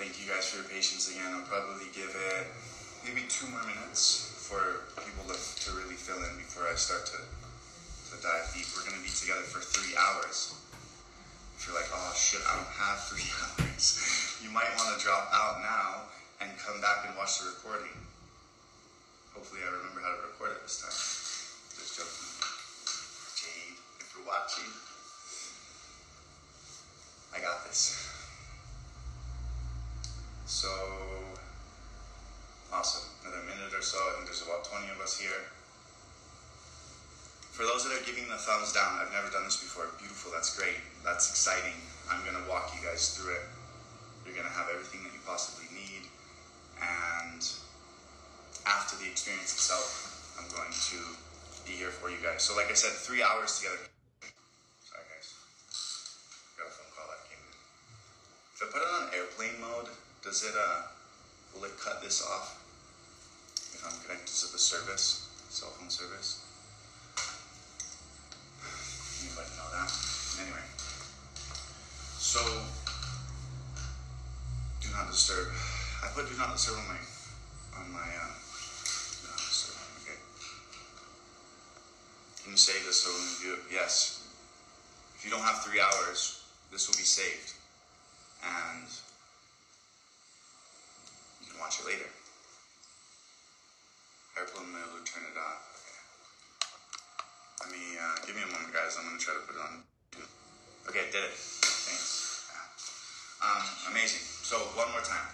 Thank you guys for your patience again. I'll probably give it maybe 2 more minutes for people to really fill in before I start to dive deep. We're going to be together for 3 hours. If you're like, oh shit, I don't have 3 hours, you might want to drop out now and come back and watch the recording. Hopefully I remember how to record it this time. Just joking. Jade, if you're watching, I got this. So, awesome. Another minute or so. I think there's about 20 of us here. For those that are giving the thumbs down, I've never done this before. Beautiful, that's great. That's exciting. I'm going to walk you guys through it. You're going to have everything that you possibly need. And after the experience itself, I'm going to be here for you guys. So like I said, 3 hours together. Sorry guys. Got a phone call that came in. If I put it on airplane mode, does it, will it cut this off? If I'm connected to the service, cell phone service? Anybody know that? Anyway. So, do not disturb. I put do not disturb on my do not disturb, okay. Can you save this so when you do it? Yes. If you don't have 3 hours, this will be saved. And you can watch it later. Airplane mode will turn it off. Okay. Let me, give me a moment guys, I'm going to try to put it on. Okay, did it. Thanks. Yeah. Amazing. So, one more time.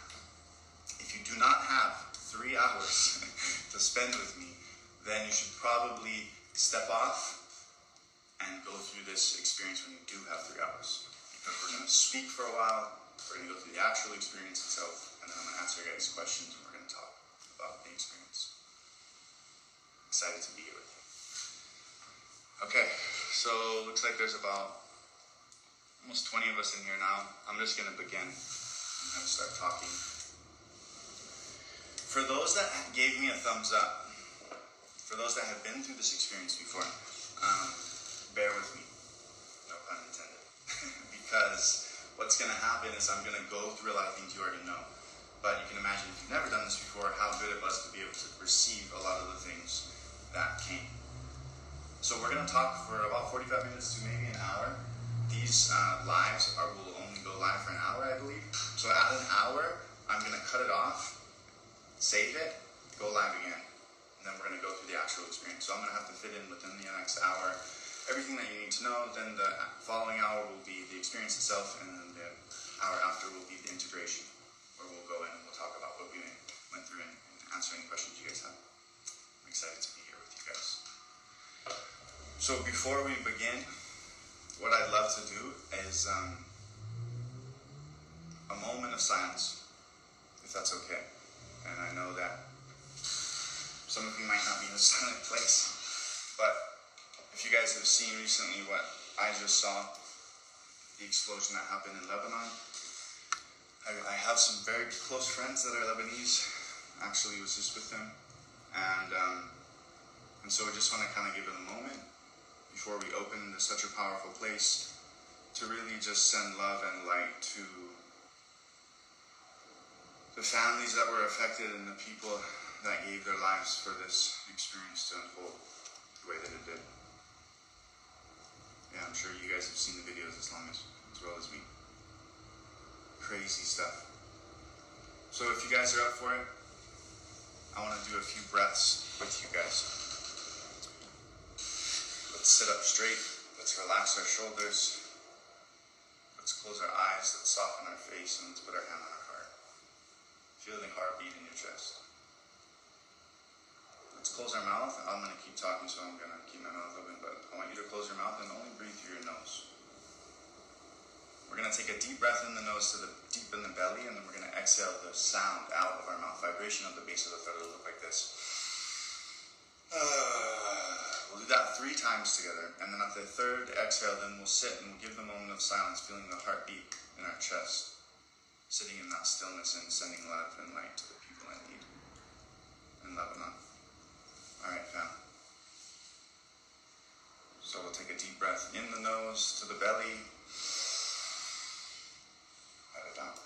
If you do not have 3 hours to spend with me, then you should probably step off and go through this experience when you do have 3 hours. Because we're going to speak for a while, we're going to go through the actual experience itself, and then I'm going to answer your guys' questions, and we're going to talk about the experience. Excited to be here with you. Okay, so looks like there's about almost 20 of us in here now. I'm just going to begin. I'm going to start talking. For those that gave me a thumbs up, for those that have been through this experience before, bear with me, no pun intended, because what's going to happen is I'm going to go through a lot of things you already know, but you can imagine if you've never done this before, how good it was to be able to receive a lot of the things that came. So we're going to talk for about 45 minutes to maybe an hour. These lives will only go live for an hour, I believe. So at an hour, I'm going to cut it off, save it, go live again. And then we're going to go through the actual experience. So I'm going to have to fit in within the next hour everything that you need to know. Then the following hour will be the experience itself, and then the hour after will be the integration, where we'll go in and we'll talk about what we went through and answer any questions you guys have. I'm excited to be here with you guys. So before we begin, what I'd love to do is a moment of silence, if that's okay. And I know that some of you might not be in a silent place, but if you guys have seen recently what I just saw, the explosion that happened in Lebanon, I have some very close friends that are Lebanese. Actually, was just with them, and so I just want to kind of give it a moment before we open into such a powerful place to really just send love and light to the families that were affected and the people that gave their lives for this experience to unfold the way that it did. Yeah, I'm sure you guys have seen the videos as well as me. Crazy stuff. So if you guys are up for it, I want to do a few breaths with you guys. Let's sit up straight. Let's relax our shoulders. Let's close our eyes. Let's soften our face, and let's put our hand on our heart. Feel the heartbeat in your chest. Let's close our mouth. I'm going to keep talking, so I'm going to keep my mouth open, but I want you to close your mouth and only breathe through your nose. We're going to take a deep breath in the nose to deep in the belly, and then we're going to exhale the sound out of our mouth. Vibration of the base of the throat will look like this. We'll do that 3 times together, and then at the third exhale, then we'll sit and we'll give the moment of silence, feeling the heartbeat in our chest, sitting in that stillness and sending love and light to the people in need in Lebanon. All right, fam. So we'll take a deep breath in the nose to the belly. Let it out.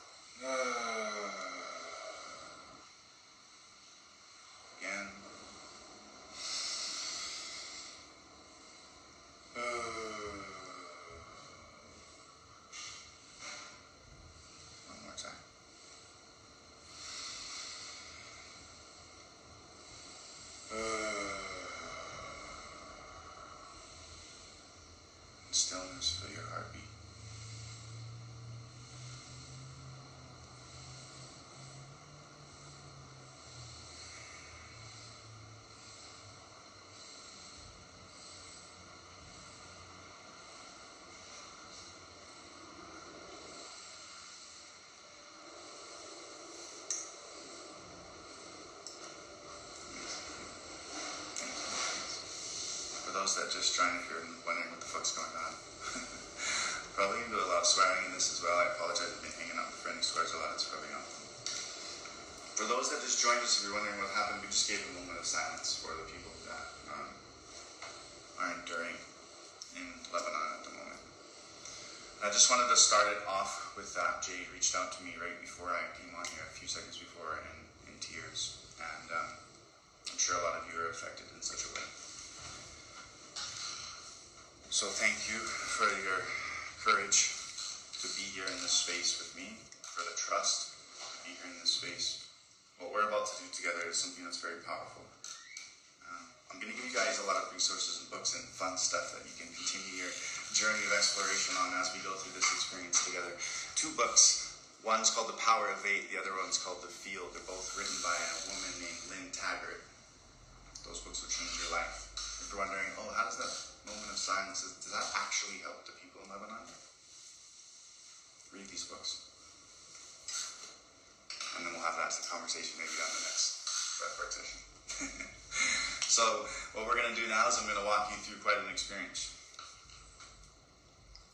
those that just joined, if you're wondering what the fuck's going on. Probably gonna do a lot of swearing in this as well. I apologize, I've been hanging out with a friend who swears a lot, it's probably not. For those that just joined us, if you're wondering what happened, we just gave a moment of silence for the people that are enduring in Lebanon at the moment. I just wanted to start it off with that. Jay reached out to me right before I came on here, a few seconds before, in tears. And I'm sure a lot of you are affected in such a way. So thank you for your courage to be here in this space with me, for the trust to be here in this space. What we're about to do together is something that's very powerful. I'm going to give you guys a lot of resources and books and fun stuff that you can continue your journey of exploration on as we go through this experience together. 2 books. One's called The Power of 8, the other one's called The Field. They're both written by a woman named Lynn Taggart. Those books will change your life. If you're wondering, how does that moment of silence, does that actually help the people in Lebanon? Read these books. And then we'll have that conversation maybe on the next breathwork session. So what we're going to do now is I'm going to walk you through quite an experience.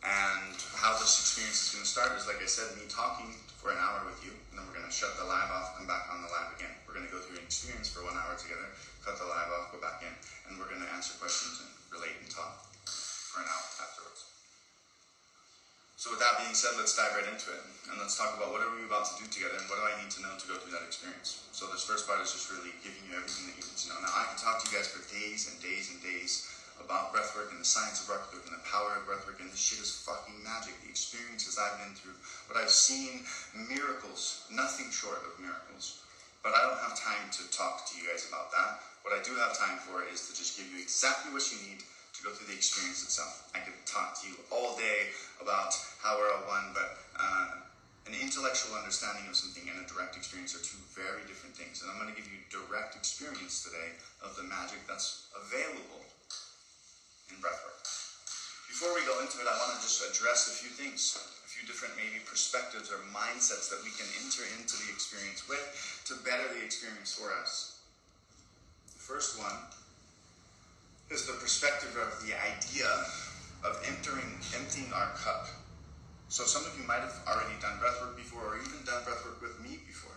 And how this experience is going to start is, like I said, me talking for an hour with you, and then we're going to shut the live off, come back on the live again. We're going to go through an experience for 1 hour together, cut the live off, go back in, and we're going to answer questions and relate and talk for an hour afterwards. So with that being said, let's dive right into it, and let's talk about what are we about to do together, and what do I need to know to go through that experience. So this first part is just really giving you everything that you need to know. Now, I can talk to you guys for days and days and days about breathwork and the science of breathwork and the power of breathwork, and this shit is fucking magic. The experiences I've been through, what I've seen, miracles, nothing short of miracles. But I don't have time to talk to you guys about that. What I do have time for is to just give you exactly what you need to go through the experience itself. I could talk to you all day about how we're all one, but an intellectual understanding of something and a direct experience are 2 very different things. And I'm going to give you direct experience today of the magic that's available in breathwork. Before we go into it, I want to just address a few things, a few different maybe perspectives or mindsets that we can enter into the experience with to better the experience for us. The first one is the perspective of the idea of emptying our cup. So some of you might have already done breathwork before, or even done breathwork with me before.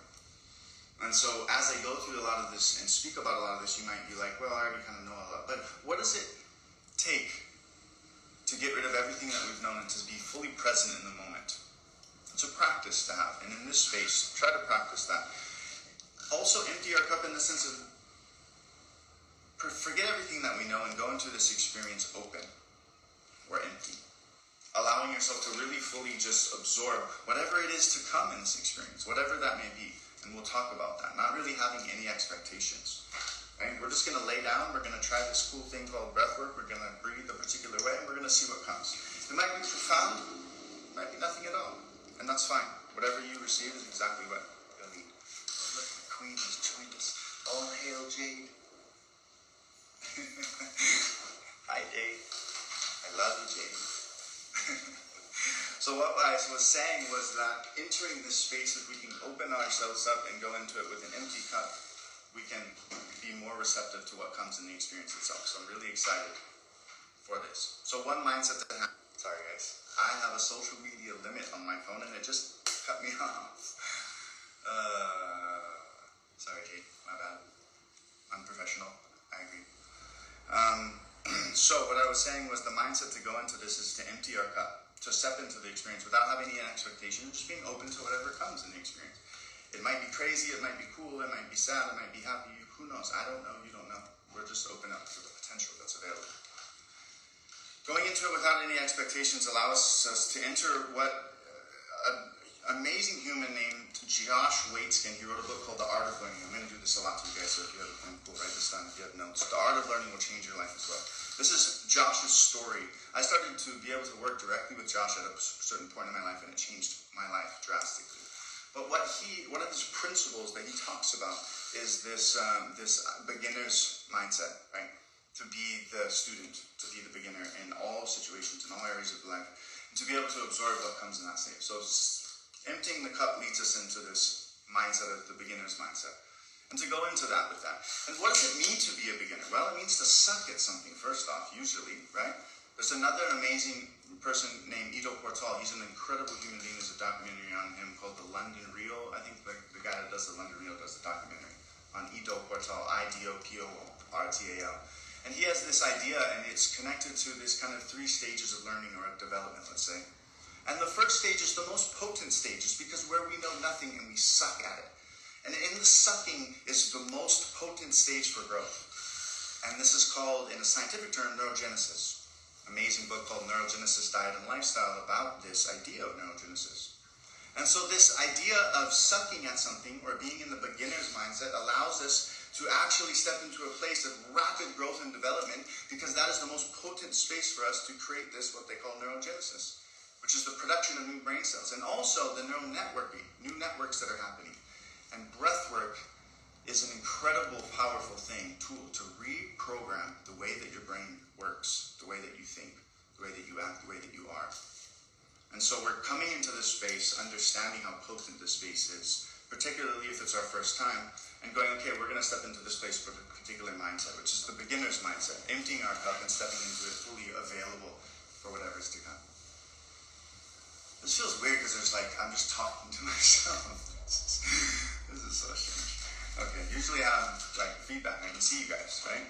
And so as I go through a lot of this and speak about a lot of this, you might be like, well, I already kind of know a lot. But what does it take to get rid of everything that we've known and to be fully present in the moment? It's a practice to have. And in this space, try to practice that. Also empty our cup in the sense of forget everything that we know and go into this experience open or empty. Allowing yourself to really fully just absorb whatever it is to come in this experience, whatever that may be. And we'll talk about that. Not really having any expectations. Right? We're just going to lay down. We're going to try this cool thing called breathwork. We're going to breathe a particular way, and we're going to see what comes. It might be profound. It might be nothing at all. And that's fine. Whatever you receive is exactly what you'll need. Oh, look, the Queen has joined us. All hail Jade. Hi, Jade. I love you, Jade. So what I was saying was that entering this space, if we can open ourselves up and go into it with an empty cup, we can be more receptive to what comes in the experience itself. So I'm really excited for this. So one mindset to have. Sorry guys, I have a social media limit on my phone and it just cut me off. Sorry Jade, my bad. Unprofessional, I agree. So what I was saying was the mindset to go into this is to empty our cup, to step into the experience without having any expectation, just being open to whatever comes in the experience. It might be crazy, it might be cool, it might be sad, it might be happy, who knows? I don't know, you don't know. We're just open up to the potential that's available. Going into it without any expectations allows us to enter what an amazing human named Josh Waitzkin, he wrote a book called The Art of Learning. I'm going to do this a lot to you guys, so if you have a pen, cool, write this down if you have notes. The Art of Learning will change your life as well. This is Josh's story. I started to be able to work directly with Josh at a certain point in my life, and it changed my life drastically. But one of his principles that he talks about is this beginner's mindset, right? To be the student, to be the beginner in all situations, in all areas of life, and to be able to absorb what comes in that state. So emptying the cup leads us into this mindset of the beginner's mindset. And to go into that with that. And what does it mean to be a beginner? Well, it means to suck at something, first off, usually, right? There's another amazing person named Ido Portal. He's an incredible human being. There's a documentary on him called The London Real. I think the guy that does The London Real does the documentary on Ido Portal, Idoportal. And he has this idea, and it's connected to this kind of 3 stages of learning or of development, let's say. And the first stage is the most potent stage. It's because where we know nothing and we suck at it. And in the sucking is the most potent stage for growth. And this is called, in a scientific term, neurogenesis. Amazing book called Neurogenesis, Diet and Lifestyle about this idea of neurogenesis. And so this idea of sucking at something or being in the beginner's mindset allows us to actually step into a place of rapid growth and development, because that is the most potent space for us to create this, what they call neurogenesis, which is the production of new brain cells, and also the neural networking, new networks that are happening. And breathwork is an incredible, powerful tool to reprogram the way that your brain works, the way that you think, the way that you act, the way that you are. And so we're coming into this space, understanding how potent this space is, particularly if it's our first time, and going, okay, we're going to step into this place with a particular mindset, which is the beginner's mindset, emptying our cup and stepping into it fully available for whatever's to come. This feels weird because there's I'm just talking to myself. This is so strange. Okay, usually I have feedback. I can see you guys, right?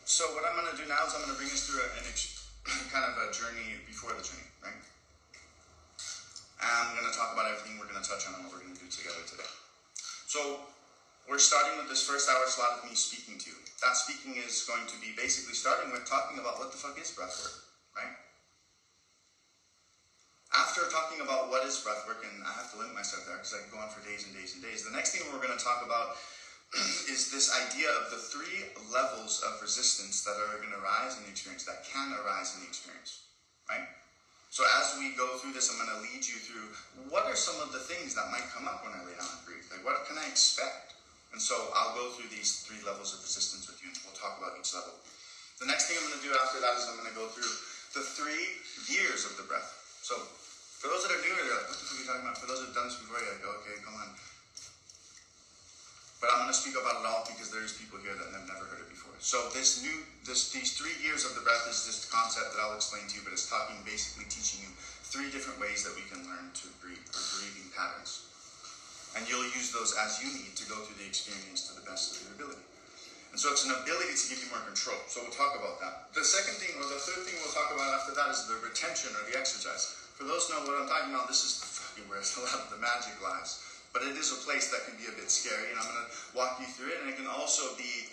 So what I'm going to do now is I'm going to bring us through kind of a journey before the journey, right? And I'm going to talk about everything we're going to touch on and what we're going to do together today. So we're starting with this first hour slot of me speaking to you. That speaking is going to be basically starting with talking about what the fuck is breathwork, right? After talking about what is breathwork, and I have to limit myself there because I can go on for days and days and days, the next thing we're going to talk about is this idea of the 3 levels of resistance that are going to arise in the experience, that can arise in the experience, right? So as we go through this, I'm going to lead you through what are some of the things that might come up when I lay down and breathe. What can I expect? And so I'll go through these 3 levels of resistance with you, and we'll talk about each level. The next thing I'm going to do after that is I'm going to go through the 3 gears of the breath. So for those that are newer, they're like, what the fuck are you talking about? For those that have done this before, you're like, okay, come on. But I'm going to speak about it all because there's people here that have never heard it before. So these 3 gears of the breath is this concept that I'll explain to you, but it's basically teaching you 3 different ways that we can learn to breathe, or breathing patterns. And you'll use those as you need to go through the experience to the best of your ability. And so it's an ability to give you more control. So we'll talk about that. The second thing, or the third thing we'll talk about after that is the retention or the exercise. For those who know what I'm talking about, this is the fucking where a lot of the magic lies. But it is a place that can be a bit scary, and I'm going to walk you through it, and it can also be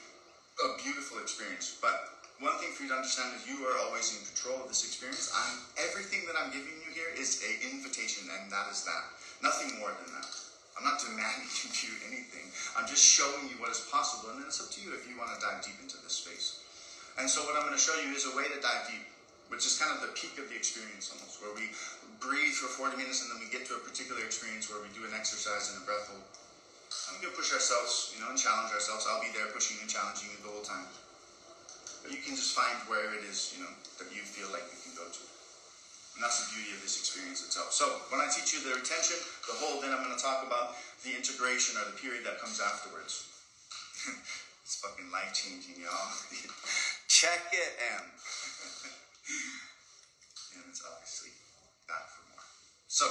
a beautiful experience. But one thing for you to understand is you are always in control of this experience. Everything that I'm giving you here is an invitation, and that is that. Nothing more than that. I'm not demanding you do anything. I'm just showing you what is possible, and then it's up to you if you want to dive deep into this space. And so what I'm going to show you is a way to dive deep, which is kind of the peak of the experience almost, where we breathe for 40 minutes and then we get to a particular experience where we do an exercise and a breath hold. I'm going to push ourselves, and challenge ourselves. I'll be there pushing and challenging you the whole time. But you can just find where it is, that you feel like you can go to. And that's the beauty of this experience itself. So when I teach you the retention, the hold, then I'm going to talk about the integration or the period that comes afterwards. It's fucking life-changing, y'all. Check it, M. And it's obviously back for more. So,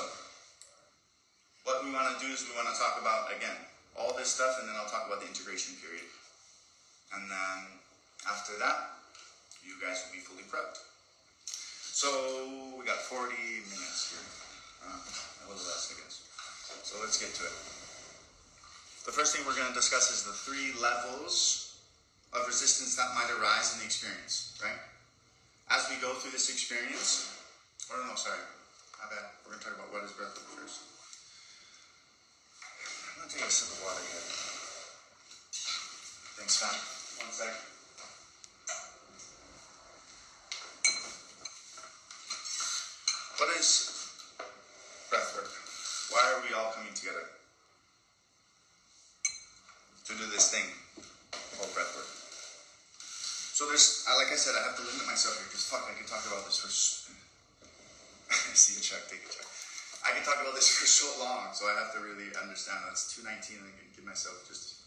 what we want to do is we want to talk about, again, all this stuff, and then I'll talk about the integration period. And then, after that, you guys will be fully prepped. So, we got 40 minutes here. A little less, I guess. So, let's get to it. The first thing we're going to discuss is the 3 levels of resistance that might arise in the experience, right? As we go through this experience, my bad. We're going to talk about what is breathwork first. I'm going to take a sip of water here. Thanks, fam. 1 sec. What is breathwork? Why are we all coming together to do this thing called breathwork? So like I said, I have to limit myself here because I can talk about this for. I see a check, take a check. I can talk about this for so long, so I have to really understand that it's 2:19 and I can give myself just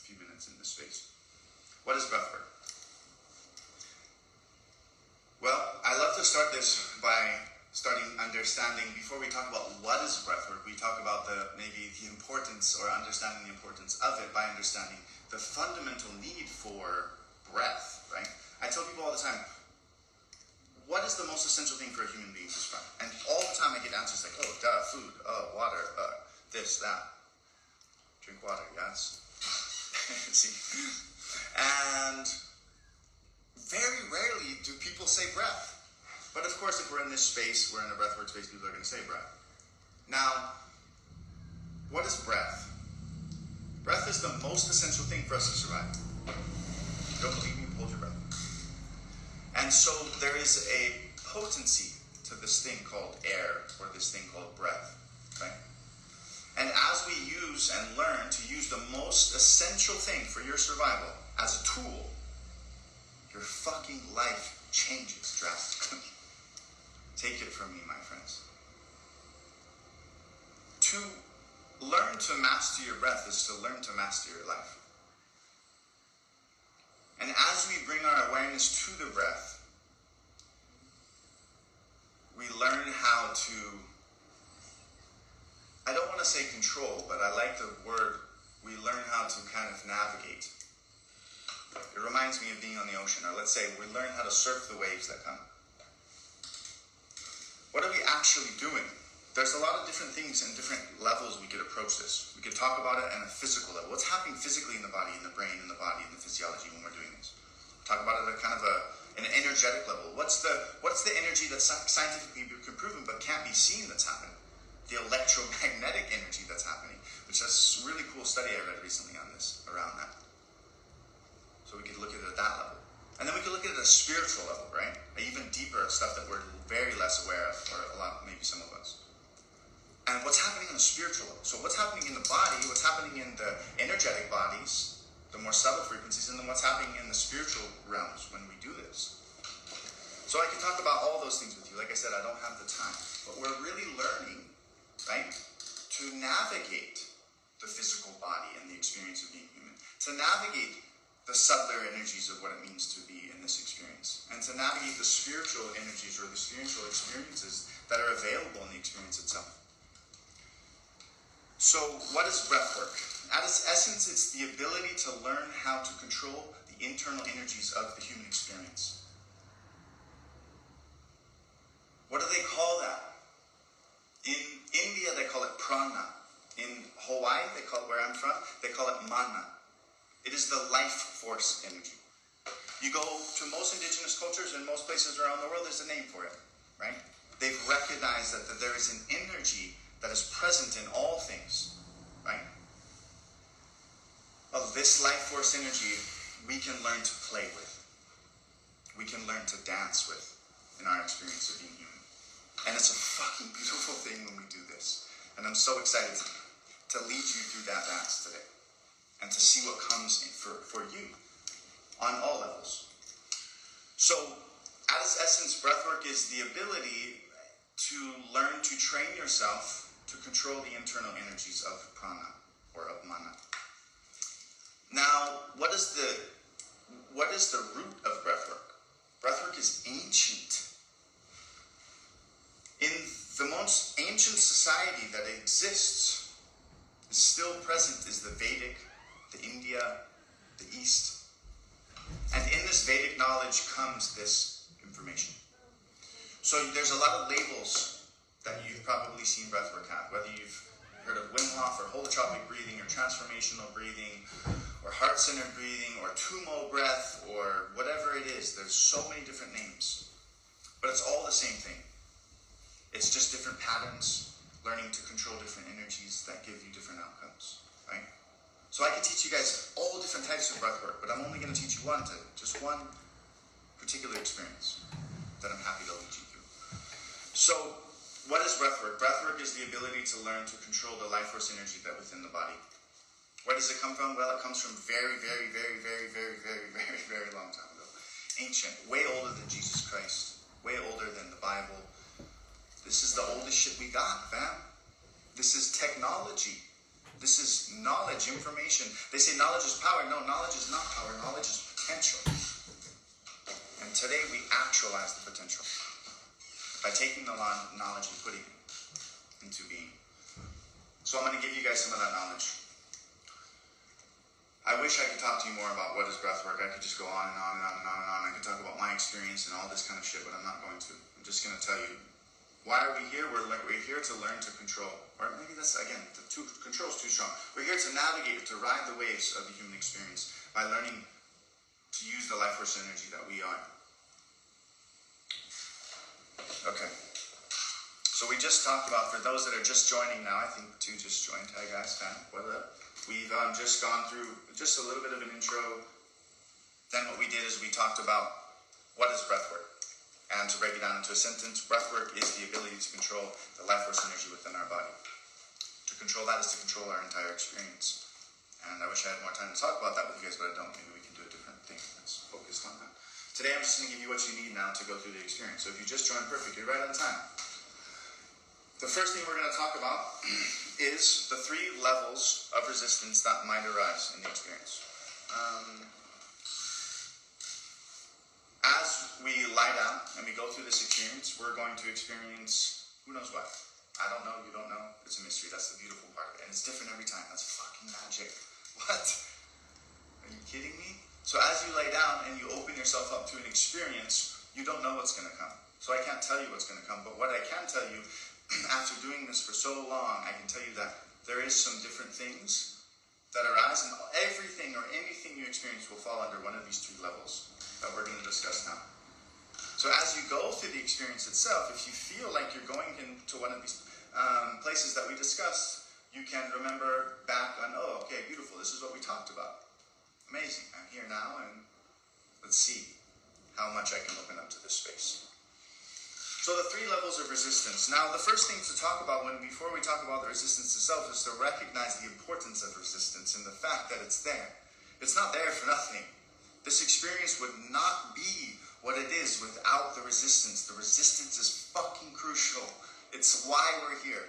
few minutes in this space. What is breathwork? Well, I love to start this by starting understanding, before we talk about what is breathwork, we talk about maybe the importance, or understanding the importance of it by understanding the fundamental need for breath, right? I tell people all the time, what is the most essential thing for a human being to survive? And all the time I get answers like, oh, duh, food, water, this, that. Drink water, yes. See? And very rarely do people say breath. But of course, if we're in this space, we're in a breathwork space, people are going to say breath. Now, what is breath? Breath is the most essential thing for us to survive. Don't believe me? Hold your breath. And so there is a potency to this thing called air, or this thing called breath, right? And as we use and learn to use the most essential thing for your survival as a tool, your fucking life changes drastically. Take it from me, my friends. To learn to master your breath is to learn to master your life. And as we bring our awareness to the breath, we learn how to, I don't want to say control, but I like the word, we learn how to kind of navigate. It reminds me of being on the ocean, or let's say we learn how to surf the waves that come. What are we actually doing? There's a lot of different things and different levels we could approach this. We could talk about it on a physical level. What's happening physically in the body, in the brain, in the body, in the physiology when we're doing this? Talk about it at kind of an energetic level. What's the energy that's scientifically proven but can't be seen that's happening? The electromagnetic energy that's happening, which is a really cool study I read recently on this, around that. So we could look at it at that level. And then we could look at it at a spiritual level, right? Even deeper stuff that we're very less aware of, or a lot, maybe some of us. And what's happening on a spiritual level? So what's happening in the body, what's happening in the energetic bodies, the more subtle frequencies, and then what's happening in the spiritual realms when we do this. So I can talk about all those things with you. Like I said, I don't have the time. But we're really learning, right, to navigate the physical body and the experience of being human. To navigate the subtler energies of what it means to be in this experience. And to navigate the spiritual energies or the spiritual experiences that are available in the experience itself. So what is breathwork? At its essence, it's the ability to learn how to control the internal energies of the human experience. What do they call that? In India, they call it prana. In Hawaii, they call it, where I'm from, they call it mana. It is the life force energy. You go to most indigenous cultures and most places around the world, there's a name for it, right? They've recognized that there is an energy that is present in all things, right? Of this life force energy, we can learn to play with. We can learn to dance with in our experience of being human. And it's a fucking beautiful thing when we do this. And I'm so excited to lead you through that dance today. And to see what comes in for you on all levels. So, at its essence, breathwork is the ability to learn to train yourself to control the internal energies of prana, or of mana. Now, what is the root of breathwork? Breathwork is ancient. In the most ancient society that exists, is still present, is the Vedic, the India, the East. And in this Vedic knowledge comes this information. So there's a lot of labels that you've probably seen breathwork have, whether you've heard of Wim Hof, or holotropic breathing, or transformational breathing, or heart-centered breathing, or Tumo breath, or whatever it is. There's so many different names. But it's all the same thing. It's just different patterns, learning to control different energies that give you different outcomes, right? So I could teach you guys all different types of breathwork, but I'm only going to teach you just one particular experience that I'm happy to lead you through. So, what is breathwork? Breathwork is the ability to learn to control the life force energy that within the body. Where does it come from? Well, it comes from very, very, very, very, very, very, very, very long time ago. Ancient, way older than Jesus Christ, way older than the Bible. This is the oldest shit we got, fam. This is technology. This is knowledge, information. They say knowledge is power. No, knowledge is not power. Knowledge is potential. And today we actualize the potential by taking the knowledge and putting it into being. So I'm going to give you guys some of that knowledge. I wish I could talk to you more about what is breathwork. I could just go on and on and on and on and on. I could talk about my experience and all this kind of shit, but I'm not going to. I'm just going to tell you, why are we here? We're here to learn to control. Or maybe that's, again, control is too strong. We're here to navigate, to ride the waves of the human experience by learning to use the life force energy that we are. Okay. So we just talked about, for those that are just joining now, I think 2 just joined. Hi guys, what up? We've just gone through just a little bit of an intro. Then what we did is we talked about what is breathwork. And to break it down into a sentence, breathwork is the ability to control the life force energy within our body. To control that is to control our entire experience. And I wish I had more time to talk about that with you guys, but I don't. Maybe we can do a different thing that's focused on that. Today I'm just going to give you what you need now to go through the experience. So if you just joined, perfect. You're right on time. The first thing we're going to talk about is the 3 levels of resistance that might arise in the experience. As we lie down and we go through this experience, we're going to experience who knows what. I don't know, you don't know. It's a mystery. That's the beautiful part of it. And it's different every time. That's fucking magic. What? Are you kidding me? So as you lay down and you open yourself up to an experience, you don't know what's going to come. So I can't tell you what's going to come. But what I can tell you, after doing this for so long, I can tell you that there is some different things that arise, and everything or anything you experience will fall under one of these 3 levels that we're going to discuss now. So as you go through the experience itself, if you feel like you're going into one of these places that we discussed, you can remember back on, oh, okay, beautiful, this is what we talked about. Amazing, I'm here now, and let's see how much I can open up to this space. So the 3 levels of resistance. Now, the first thing to talk about before we talk about the resistance itself is to recognize the importance of resistance and the fact that it's there. It's not there for nothing. This experience would not be what it is without the resistance. The resistance is fucking crucial. It's why we're here.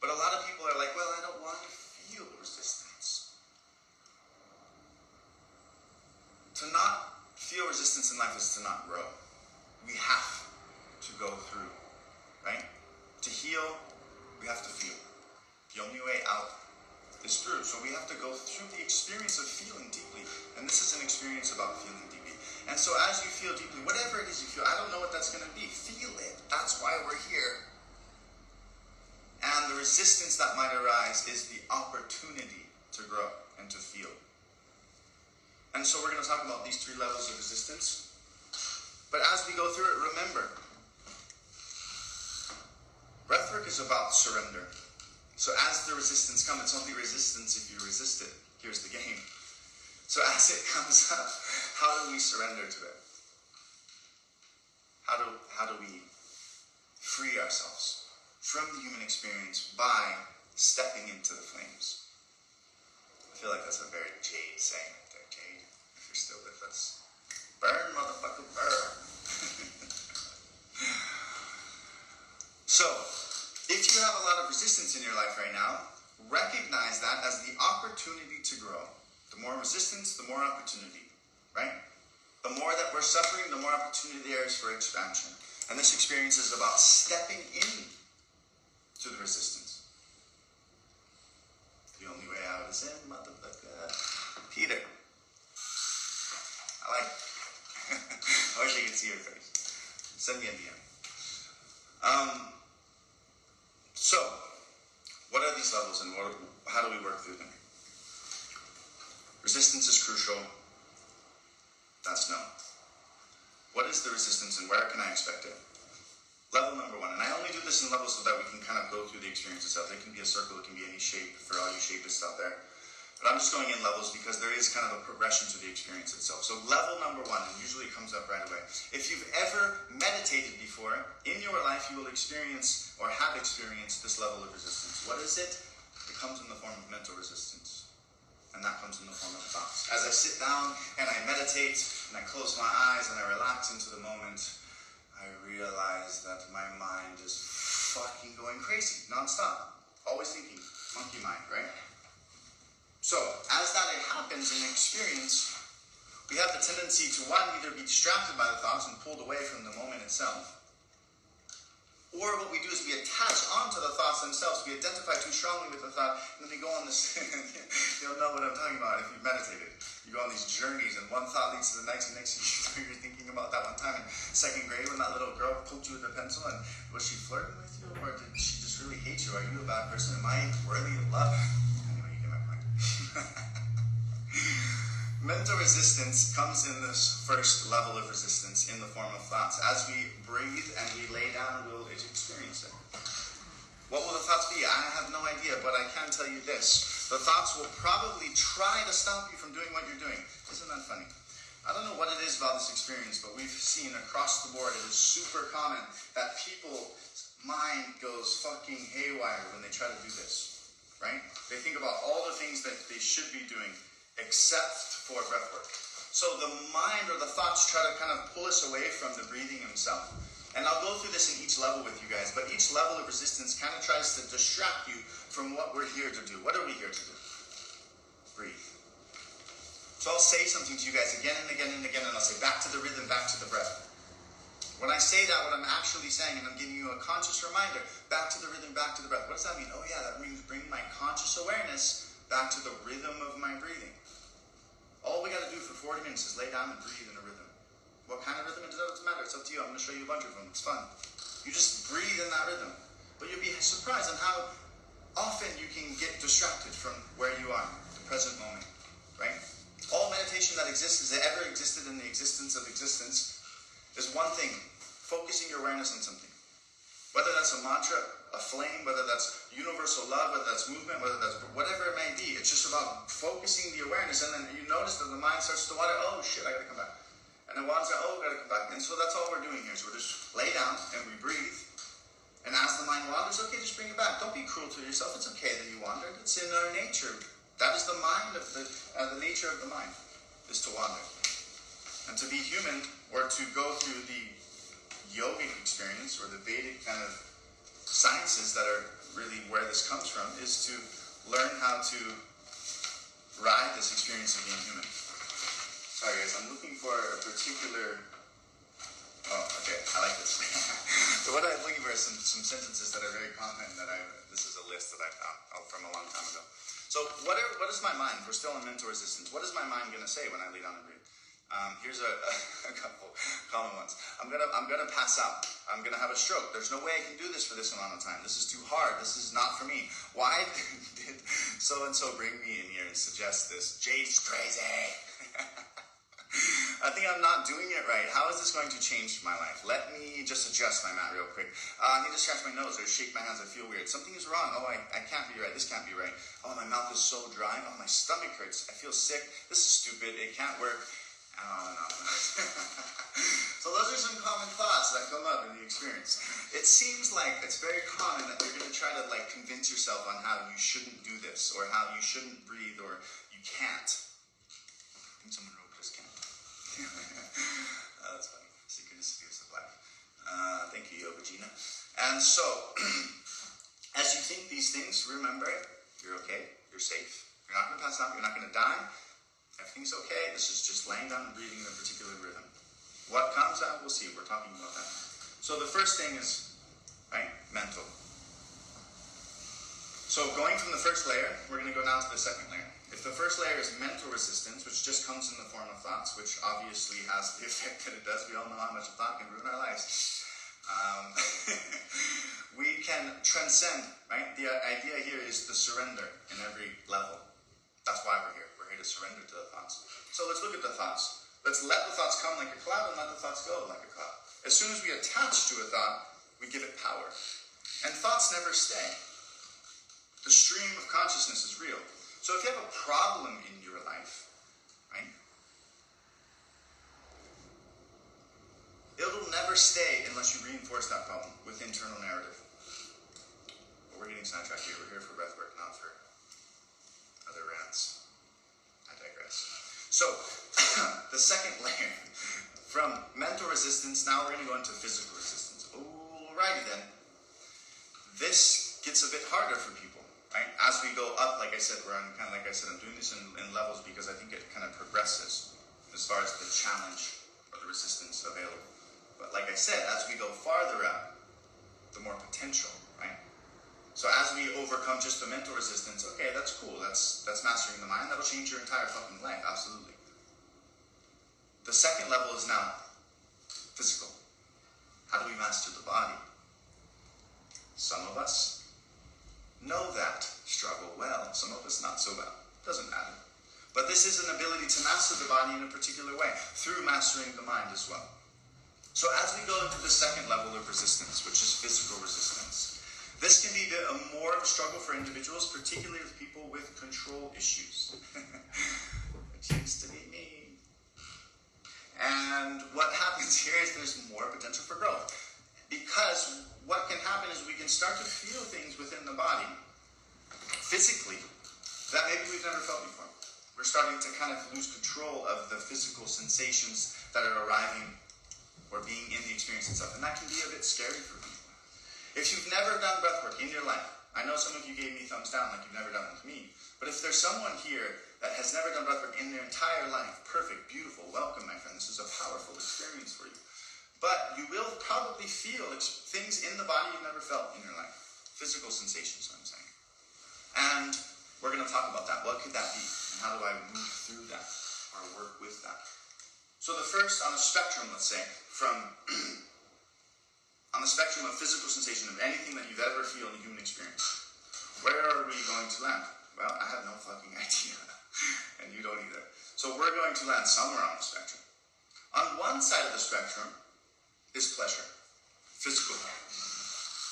But a lot of people are like, well, I don't want to feel resistance. To not feel resistance in life is to not grow. We have to go through, right? To heal, we have to feel. The only way out is through. So we have to go through the experience of feeling deeply. And this is an experience about feeling deeply. And so as you feel deeply, whatever it is you feel, I don't know what that's going to be. Feel it. That's why we're here. And the resistance that might arise is the opportunity to grow and to feel. And so we're going to talk about these 3 levels of resistance. But as we go through it, remember, breathwork is about surrender. So as the resistance comes, it's only resistance if you resist it. Here's the game. So as it comes up, how do we surrender to it? How do we free ourselves from the human experience by stepping into the flames? I feel like that's a very Jade saying right there. Jade, if you're still with us. Burn, motherfucker, burn. So, if you have a lot of resistance in your life right now, recognize that as the opportunity to grow. The more resistance, the more opportunity, right? The more that we're suffering, the more opportunity there is for expansion. And this experience is about stepping in to the resistance. The only way out is in, motherfucker. Peter. I like it. I wish I could see your face. Send me a DM. So, what are these levels and how do we work through them? Resistance is crucial. That's known. What is the resistance and where can I expect it? Level number 1, and I only do this in levels so that we can kind of go through the experience itself. It can be a circle, it can be any shape for all you shapists out there. But I'm just going in levels because there is kind of a progression to the experience itself. So level number 1, and usually it comes up right away. If you've ever meditated before, in your life you will experience or have experienced this level of resistance. What is it? It comes in the form of mental resistance. And that comes in the form of thoughts. As I sit down and I meditate and I close my eyes and I relax into the moment, I realize that my mind is fucking going crazy, nonstop. Always thinking, monkey mind, right? So, as that happens in experience, we have the tendency to, one, either be distracted by the thoughts and pulled away from the moment itself, or what we do is we attach onto the thoughts themselves. We identify too strongly with the thought, and then we go on this, you'll know what I'm talking about if you've meditated. You go on these journeys, and one thought leads to the next, and next thing you're thinking about that one time in second grade when that little girl poked you with a pencil, and was she flirting with you, or did she just really hate you? Are you a bad person? Am I worthy of love? Anyway, you get my point. Mental resistance comes in this first level of resistance in the form of thoughts. As we breathe and we lay down, we'll experience it. What will the thoughts be? I have no idea, but I can tell you this. The thoughts will probably try to stop you from doing what you're doing. Isn't that funny? I don't know what it is about this experience, but we've seen across the board, it is super common that people's mind goes fucking haywire when they try to do this, right? They think about all the things that they should be doing, except for breathwork. So the mind or the thoughts try to kind of pull us away from the breathing himself. And I'll go through this in each level with you guys, but each level of resistance kind of tries to distract you from what we're here to do. What are we here to do? Breathe. So I'll say something to you guys again and again and again, and I'll say back to the rhythm, back to the breath. When I say that, what I'm actually saying, and I'm giving you a conscious reminder, back to the rhythm, back to the breath. What does that mean? Oh yeah, that means bring my conscious awareness back to the rhythm of my breathing. All we got to do for 40 minutes is lay down and breathe in a rhythm. What kind of rhythm? It doesn't matter. It's up to you. I'm going to show you a bunch of them. It's fun. You just breathe in that rhythm. But you'll be surprised on how often you can get distracted from where you are, the present moment, right? All meditation that exists, has ever existed in the existence of existence, is one thing, focusing your awareness on something. Whether that's a mantra, a flame, whether that's universal love, whether that's movement, whether that's whatever it may be, it's just about focusing the awareness, and then you notice that the mind starts to wander. Oh shit, I gotta come back. And it wanders out, oh, I gotta come back. And so that's all we're doing here. So we're just lay down and we breathe. And as the mind wanders, okay, just bring it back. Don't be cruel to yourself. It's okay that you wandered. It's in our nature. That is the mind of the nature of the mind, is to wander. And to be human, or to go through the yogic experience, or the Vedic kind of sciences that are really where this comes from, is to learn how to ride this experience of being human. Sorry guys, I'm looking for a particular... Oh, okay, I like this. So what I'm looking for is some sentences that are very common that this is a list that I found from a long time ago. So what is my mind? We're still in mental resistance. What is my mind going to say when I lay down and breathe? Here's a couple common ones. I'm gonna pass out. I'm gonna have a stroke. There's no way I can do this for this amount of time. This is too hard. This is not for me. Why did so and so bring me in here and suggest this? Jay's crazy. I think I'm not doing it right. How is this going to change my life? Let me just adjust my mat real quick. I need to scratch my nose or shake my hands. I feel weird. Something is wrong. Oh, I can't be right. This can't be right. Oh, my mouth is so dry. Oh, my stomach hurts. I feel sick. This is stupid. It can't work. Oh, no. So those are some common thoughts that come up in the experience. It seems like it's very common that you're going to try to convince yourself on how you shouldn't do this, or how you shouldn't breathe, or you can't. I think someone wrote Chris can't. That's funny. Synchronicities of life. Thank you, Yoga Gina. And so, as you think these things, remember, you're okay, you're safe. You're not going to pass out, you're not going to die. Everything's okay. This is just laying down and breathing in a particular rhythm. What comes out, we'll see. We're talking about that. So the first thing is, right, mental. So going from the first layer, we're going to go now to the second layer. If the first layer is mental resistance, which just comes in the form of thoughts, which obviously has the effect that it does. We all know how much a thought can ruin our lives. We can transcend, right? The idea here is the surrender in every level. That's why we're here. We're here to surrender to the thoughts. So let's look at the thoughts. Let's let the thoughts come like a cloud and let the thoughts go like a cloud. As soon as we attach to a thought, we give it power. And thoughts never stay. The stream of consciousness is real. So if you have a problem in your life, right, it'll never stay unless you reinforce that problem with internal narrative. But we're getting sidetracked here. We're here for breathwork, not for other rants. I digress. So, the second layer, from mental resistance, now we're going to go into physical resistance. Alrighty then. This gets a bit harder for people. right? As we go up, like I said, I'm doing this in levels because I think it kind of progresses as far as the challenge or the resistance available. But like I said, as we go farther up, the more potential, right? So as we overcome just the mental resistance, okay, that's cool. That's mastering the mind. That'll change your entire fucking life, absolutely. The second level is now physical. How do we master the body? Some of us know that struggle well. Some of us not so well. Doesn't matter. But this is an ability to master the body in a particular way, through mastering the mind as well. So as we go into the second level of resistance, which is physical resistance, this can be more of a struggle for individuals, particularly with people with control issues. Which used to be me. And what happens here is there's more potential for growth. Because what can happen is we can start to feel things within the body, physically, that maybe we've never felt before. We're starting to kind of lose control of the physical sensations that are arriving or being in the experience itself. And that can be a bit scary for people. If you've never done breathwork in your life, I know some of you gave me thumbs down like you've never done it with me, but if there's someone here that has never done breathwork in their entire life, perfect, beautiful, welcome, my friend. This is a powerful experience for you. But you will probably feel things in the body you've never felt in your life. Physical sensations, I'm saying. And we're going to talk about that. What could that be? And how do I move through that or work with that? So the first, on a spectrum, let's say, on the spectrum of physical sensation of anything that you've ever feel in the human experience, where are we going to land? Well, I have no fucking idea. And you don't either. So we're going to land somewhere on the spectrum. On one side of the spectrum is pleasure. Physical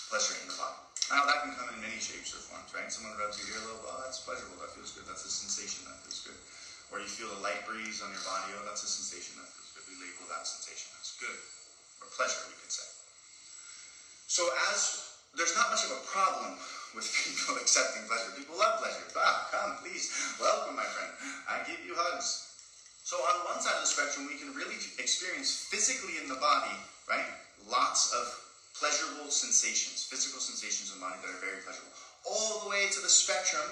pleasure in the body. Now that can come in many shapes or forms, right? Someone rubs your ear a little, oh, that's pleasurable, that feels good, that's a sensation, that feels good. Or you feel a light breeze on your body, oh, that's a sensation, that feels good. We label that sensation as good. Or pleasure, we could say. So as there's not much of a problem with people accepting pleasure. People love pleasure. Come, please. Welcome, my friend. I give you hugs. So on one side of the spectrum, we can really experience physically in the body, right, lots of pleasurable sensations, physical sensations in the body that are very pleasurable, all the way to the spectrum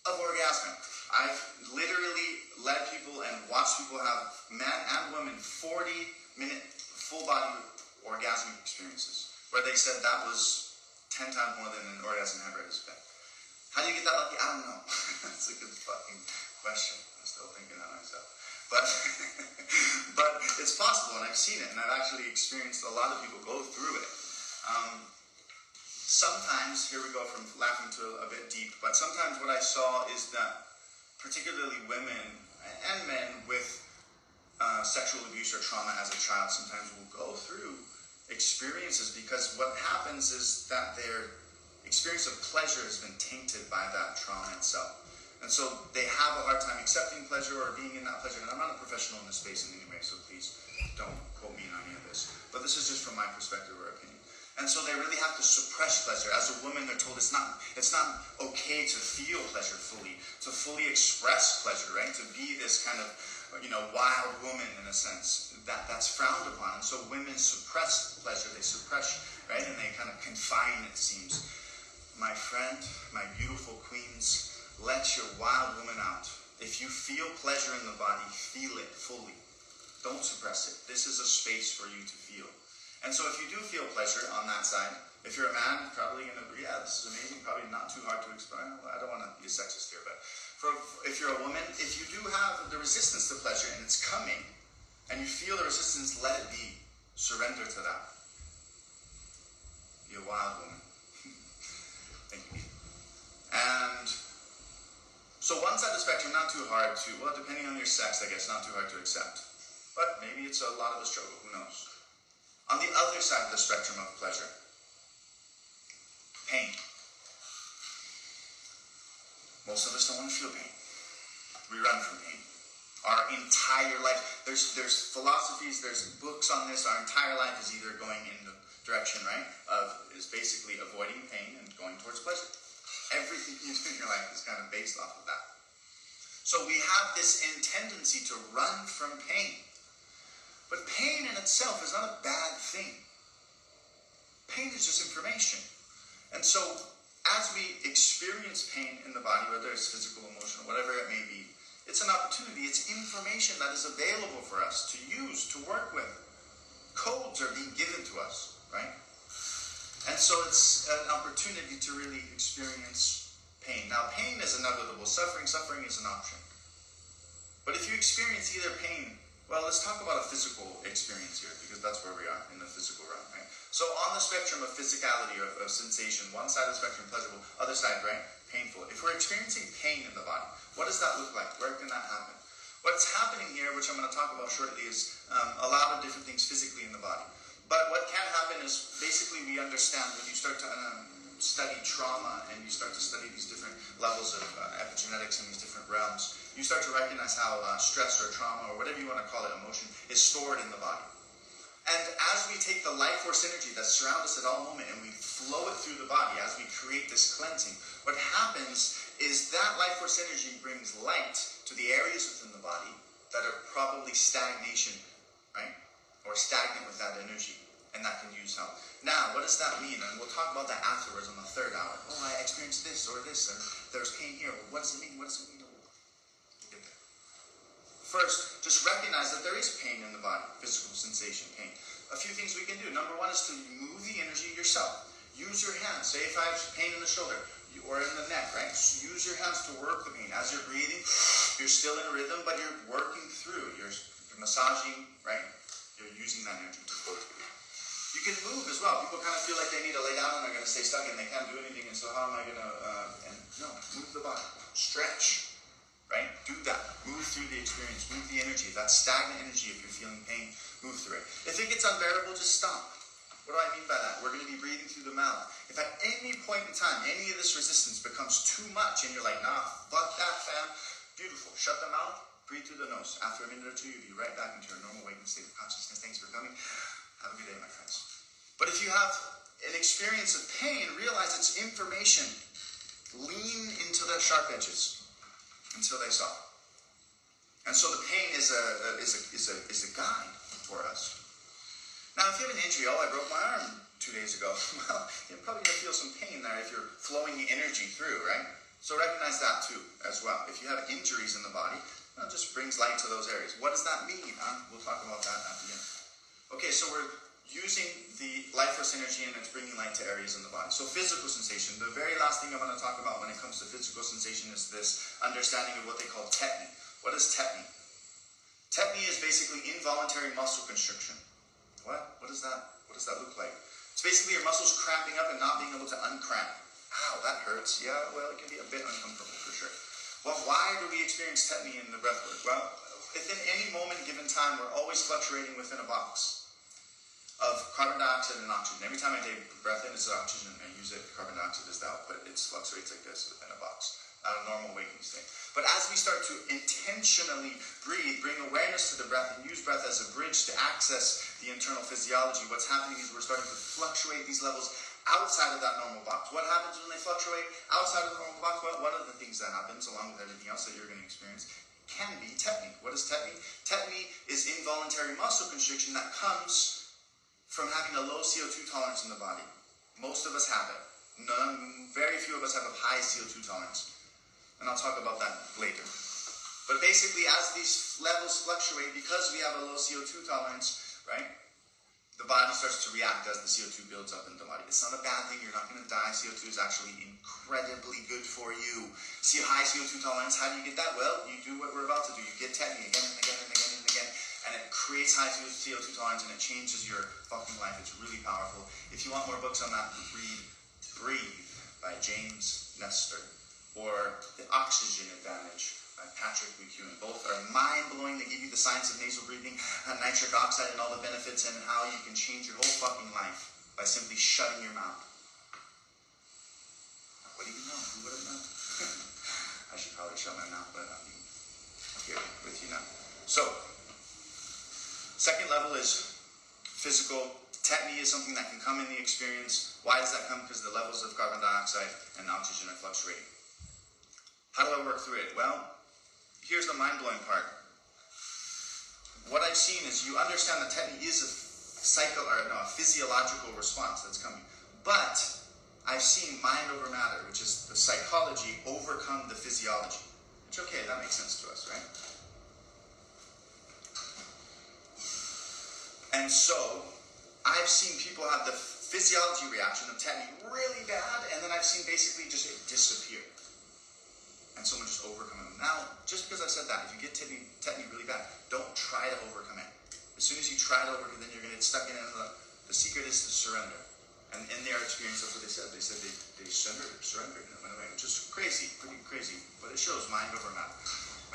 of orgasmic. I've literally led people and watched people have, men and women, 40-minute full-body orgasmic experiences, where they said that was 10 times more than an orgasm ever has been. How do you get that lucky? I don't know. That's a good fucking question. I'm still thinking that myself. But it's possible, and I've seen it, and I've actually experienced a lot of people go through it. Sometimes, here we go from laughing to a bit deep, but sometimes what I saw is that particularly women and men with sexual abuse or trauma as a child sometimes will go through experiences because what happens is that their experience of pleasure has been tainted by that trauma itself. And so they have a hard time accepting pleasure or being in that pleasure. And I'm not a professional in this space in any way, so please don't quote me on any of this. But this is just from my perspective or opinion. And so they really have to suppress pleasure. As a woman, they're told it's not okay to feel pleasure fully, to fully express pleasure, right? To be this kind of, wild woman in a sense. That's frowned upon. And so women suppress pleasure. They suppress, right? And they kind of confine, it seems. My friend, my beautiful queens, let your wild woman out. If you feel pleasure in the body, feel it fully. Don't suppress it. This is a space for you to feel. And so if you do feel pleasure on that side, if you're a man, you're probably going to agree, yeah, this is amazing, probably not too hard to explain. I don't want to be a sexist here, but if you're a woman, if you do have the resistance to pleasure and it's coming, and you feel the resistance, let it be. Surrender to that. Be a wild woman. Thank you. And so one side of the spectrum, not too hard to, well, depending on your sex, I guess, not too hard to accept. But maybe it's a lot of a struggle, who knows? On the other side of the spectrum of pleasure, pain. Most of us don't want to feel pain. We run from pain. Our entire life, there's philosophies, there's books on this. Our entire life is either going in the direction, right, is basically avoiding pain and going towards pleasure. Everything you do in your life is kind of based off of that. So we have this tendency to run from pain. But pain in itself is not a bad thing. Pain is just information. And so as we experience pain in the body, whether it's physical, emotional, whatever it may be, it's an opportunity, it's information that is available for us to use, to work with. Codes are being given to us, right? And so it's an opportunity to really experience pain. Now, pain is inevitable. Suffering is an option. But if you experience either pain, well, let's talk about a physical experience here, because that's where we are, in the physical realm, right? So on the spectrum of physicality, of sensation, one side of the spectrum, pleasurable, other side, right, painful. If we're experiencing pain in the body, what does that look like? Where can that happen? What's happening here, which I'm going to talk about shortly, is a lot of different things physically in the body. But what can happen is, basically, we understand when you start to study trauma and you start to study these different levels of epigenetics in these different realms, you start to recognize how stress or trauma, or whatever you want to call it, emotion, is stored in the body. And as we take the life force energy that surrounds us at all moment and we flow it through the body, as we create this cleansing, what happens is that life force energy brings light to the areas within the body that are probably stagnation, right? Or stagnant with that energy, and that can use help. Now, what does that mean? And we'll talk about that afterwards on the third hour. Oh, I experienced this, or there's pain here. What does it mean? What does it mean? We'll get there. First, just recognize that there is pain in the body, physical sensation, pain. A few things we can do. Number one is to move the energy yourself. Use your hands. Say if I have pain in the shoulder or in the neck, right? So use your hands to work the pain. As you're breathing, you're still in rhythm, but you're working through. You're massaging, right? You're using that energy to flow through. You can move as well. People kind of feel like they need to lay down and they're going to stay stuck and they can't do anything. And so how am I going to, no, move the body. Stretch, right? Do that. Move through the experience. Move the energy. That stagnant energy, if you're feeling pain, move through it. If it gets unbearable, just stop. What do I mean by that? We're going to be breathing through the mouth. If at any point in time, any of this resistance becomes too much and you're like, nah, fuck that, fam. Beautiful. Shut the mouth. Breathe through the nose. After a minute or two, you'll be right back into your normal waking state of consciousness. Thanks for coming. Have a good day, my friends. But if you have an experience of pain, realize it's information. Lean into the sharp edges until they stop. And so the pain is a guide for us. Now, if you have an injury, I broke my arm 2 days ago. Well, you're probably going to feel some pain there if you're flowing the energy through, right? So recognize that too, as well. If you have injuries in the body, it just brings light to those areas. What does that mean? We'll talk about that at the end. Okay, so we're using the life force energy and it's bringing light to areas in the body. So physical sensation. The very last thing I'm going to talk about when it comes to physical sensation is this understanding of what they call tetany. What is tetany? Tetany is basically involuntary muscle constriction. What? What does that look like? It's basically your muscles cramping up and not being able to uncramp. Ow, that hurts. Yeah, well, it can be a bit uncomfortable for sure. Well, why do we experience tetany in the breathwork? Well, within any moment, given time, we're always fluctuating within a box of carbon dioxide and oxygen. Every time I take a breath in, it's oxygen, and I use it, carbon dioxide is the output. It fluctuates like this within a box, not a normal waking state. But as we start to intentionally breathe, bring awareness to the breath, and use breath as a bridge to access the internal physiology, what's happening is we're starting to fluctuate these levels outside of that normal box. What happens when they fluctuate outside of the normal box? Well, one of the things that happens, along with everything else that you're going to experience, can be tetany. What is tetany? Tetany is involuntary muscle constriction that comes from having a low CO2 tolerance in the body. Most of us have it. Very few of us have a high CO2 tolerance. And I'll talk about that later. But basically, as these levels fluctuate, because we have a low CO2 tolerance, right? The body starts to react as the CO2 builds up in the body. It's not a bad thing. You're not going to die. CO2 is actually incredibly good for you. See, high CO2 tolerance, how do you get that? Well, you do what we're about to do. You get tetany again and again and again and again. And it creates high CO2 tolerance and it changes your fucking life. It's really powerful. If you want more books on that, read Breathe by James Nestor or The Oxygen Advantage by Patrick McEwen. Both are mind-blowing. They give you the science of nasal breathing, nitric oxide, and all the benefits and how you can change your whole fucking life by simply shutting your mouth. What do you know? Who would have known? I should probably shut my mouth, but I'm here with you now. So, second level is physical. Tetany is something that can come in the experience. Why does that come? Because the levels of carbon dioxide and oxygen are fluctuating. How do I work through it? Well, here's the mind-blowing part. What I've seen is you understand that tetany is a physiological response that's coming. But I've seen mind over matter, which is the psychology, overcome the physiology. Which, okay, that makes sense to us, right? And so, I've seen people have the physiology reaction of tetany really bad, and then I've seen basically just it disappear. And someone just overcome it. Now, just because I've said that, if you get tetany really bad, don't try to overcome it. As soon as you try to overcome it, then you're going to get stuck in it. The secret is to surrender. And in their experience, that's what they said. They said they surrendered, and it went away, which is crazy, pretty crazy. But it shows mind over matter,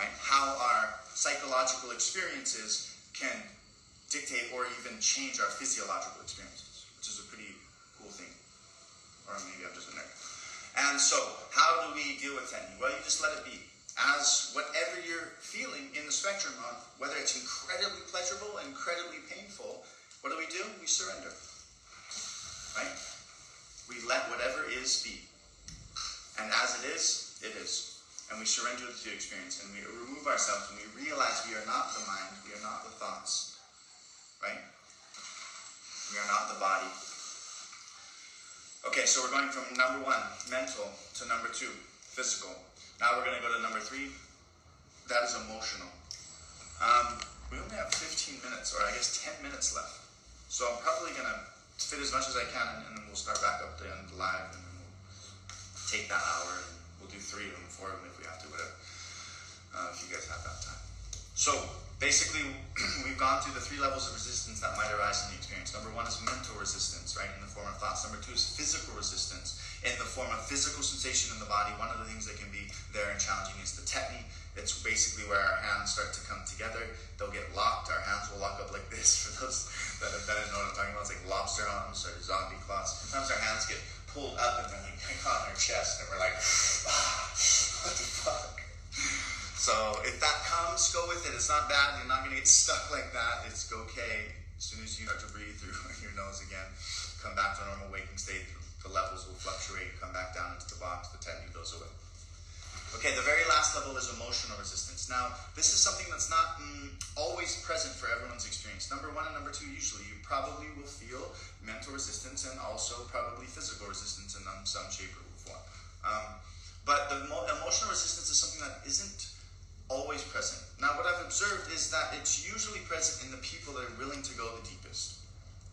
right? How our psychological experiences can dictate or even change our physiological experiences, which is a pretty cool thing. Or maybe I'm just a nerd. And so, how do we deal with tetany? Well, you just let it be. As whatever you're feeling in the spectrum of, whether it's incredibly pleasurable, incredibly painful, what do? We surrender. Right? We let whatever is be. And as it is, it is. And we surrender to the experience. And we remove ourselves and we realize we are not the mind, we are not the thoughts. Right? We are not the body. Okay, so we're going from number 1, mental, to number 2, physical. Now we're going to go to number 3. That is emotional. We only have 15 minutes, or I guess 10 minutes left. So I'm probably going to fit as much as I can, and then we'll start back up the end live, and then we'll take that hour, and we'll do 3 of them, 4 of them if we have to, whatever. If you guys have that time. So, basically, we've gone through the 3 levels of resistance that might arise in the experience. Number 1 is mental resistance, right, in the form of thoughts. Number 2 is physical resistance, in the form of physical sensation in the body. One of the things that can be there and challenging is the tetany. It's basically where our hands start to come together. They'll get locked. Our hands will lock up like this. For those that don't know what I'm talking about, it's like lobster arms or zombie claws. Sometimes our hands get pulled up and then we hang on our chest and we're like, what the fuck? So if that comes, go with it. It's not bad. You're not going to get stuck like that. It's okay. As soon as you start to breathe through your nose again, come back to a normal waking state. The levels will fluctuate, come back down into the box. The tetany goes away. Okay, the very last level is emotional resistance. Now, this is something that's not always present for everyone's experience. Number 1 and number 2, usually, you probably will feel mental resistance and also probably physical resistance in some shape or form. But the emotional resistance is something that isn't always present. Now, what I've observed is that it's usually present in the people that are willing to go the deepest,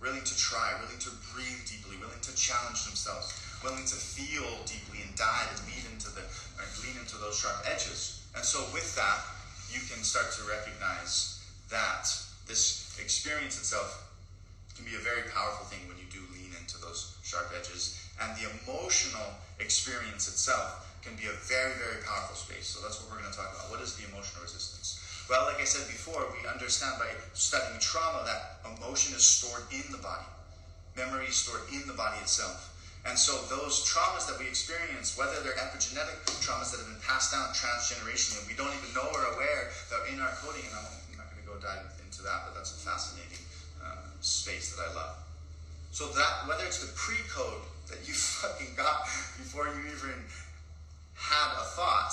willing to try, willing to breathe deeply, willing to challenge themselves, willing to feel deeply and dive and lean into those sharp edges. And so with that, you can start to recognize that this experience itself can be a very powerful thing when you do lean into those sharp edges. And the emotional experience itself can be a very, very powerful space. So that's what we're going to talk about. What is the emotional resistance? Well, like I said before, we understand by studying trauma that emotion is stored in the body. Memory is stored in the body itself. And so those traumas that we experience, whether they're epigenetic traumas that have been passed down transgenerationally, and we don't even know or aware that in our coding, and I'm not going to go dive into that, but that's a fascinating space that I love. So that, whether it's the pre-code that you fucking got before you even had a thought,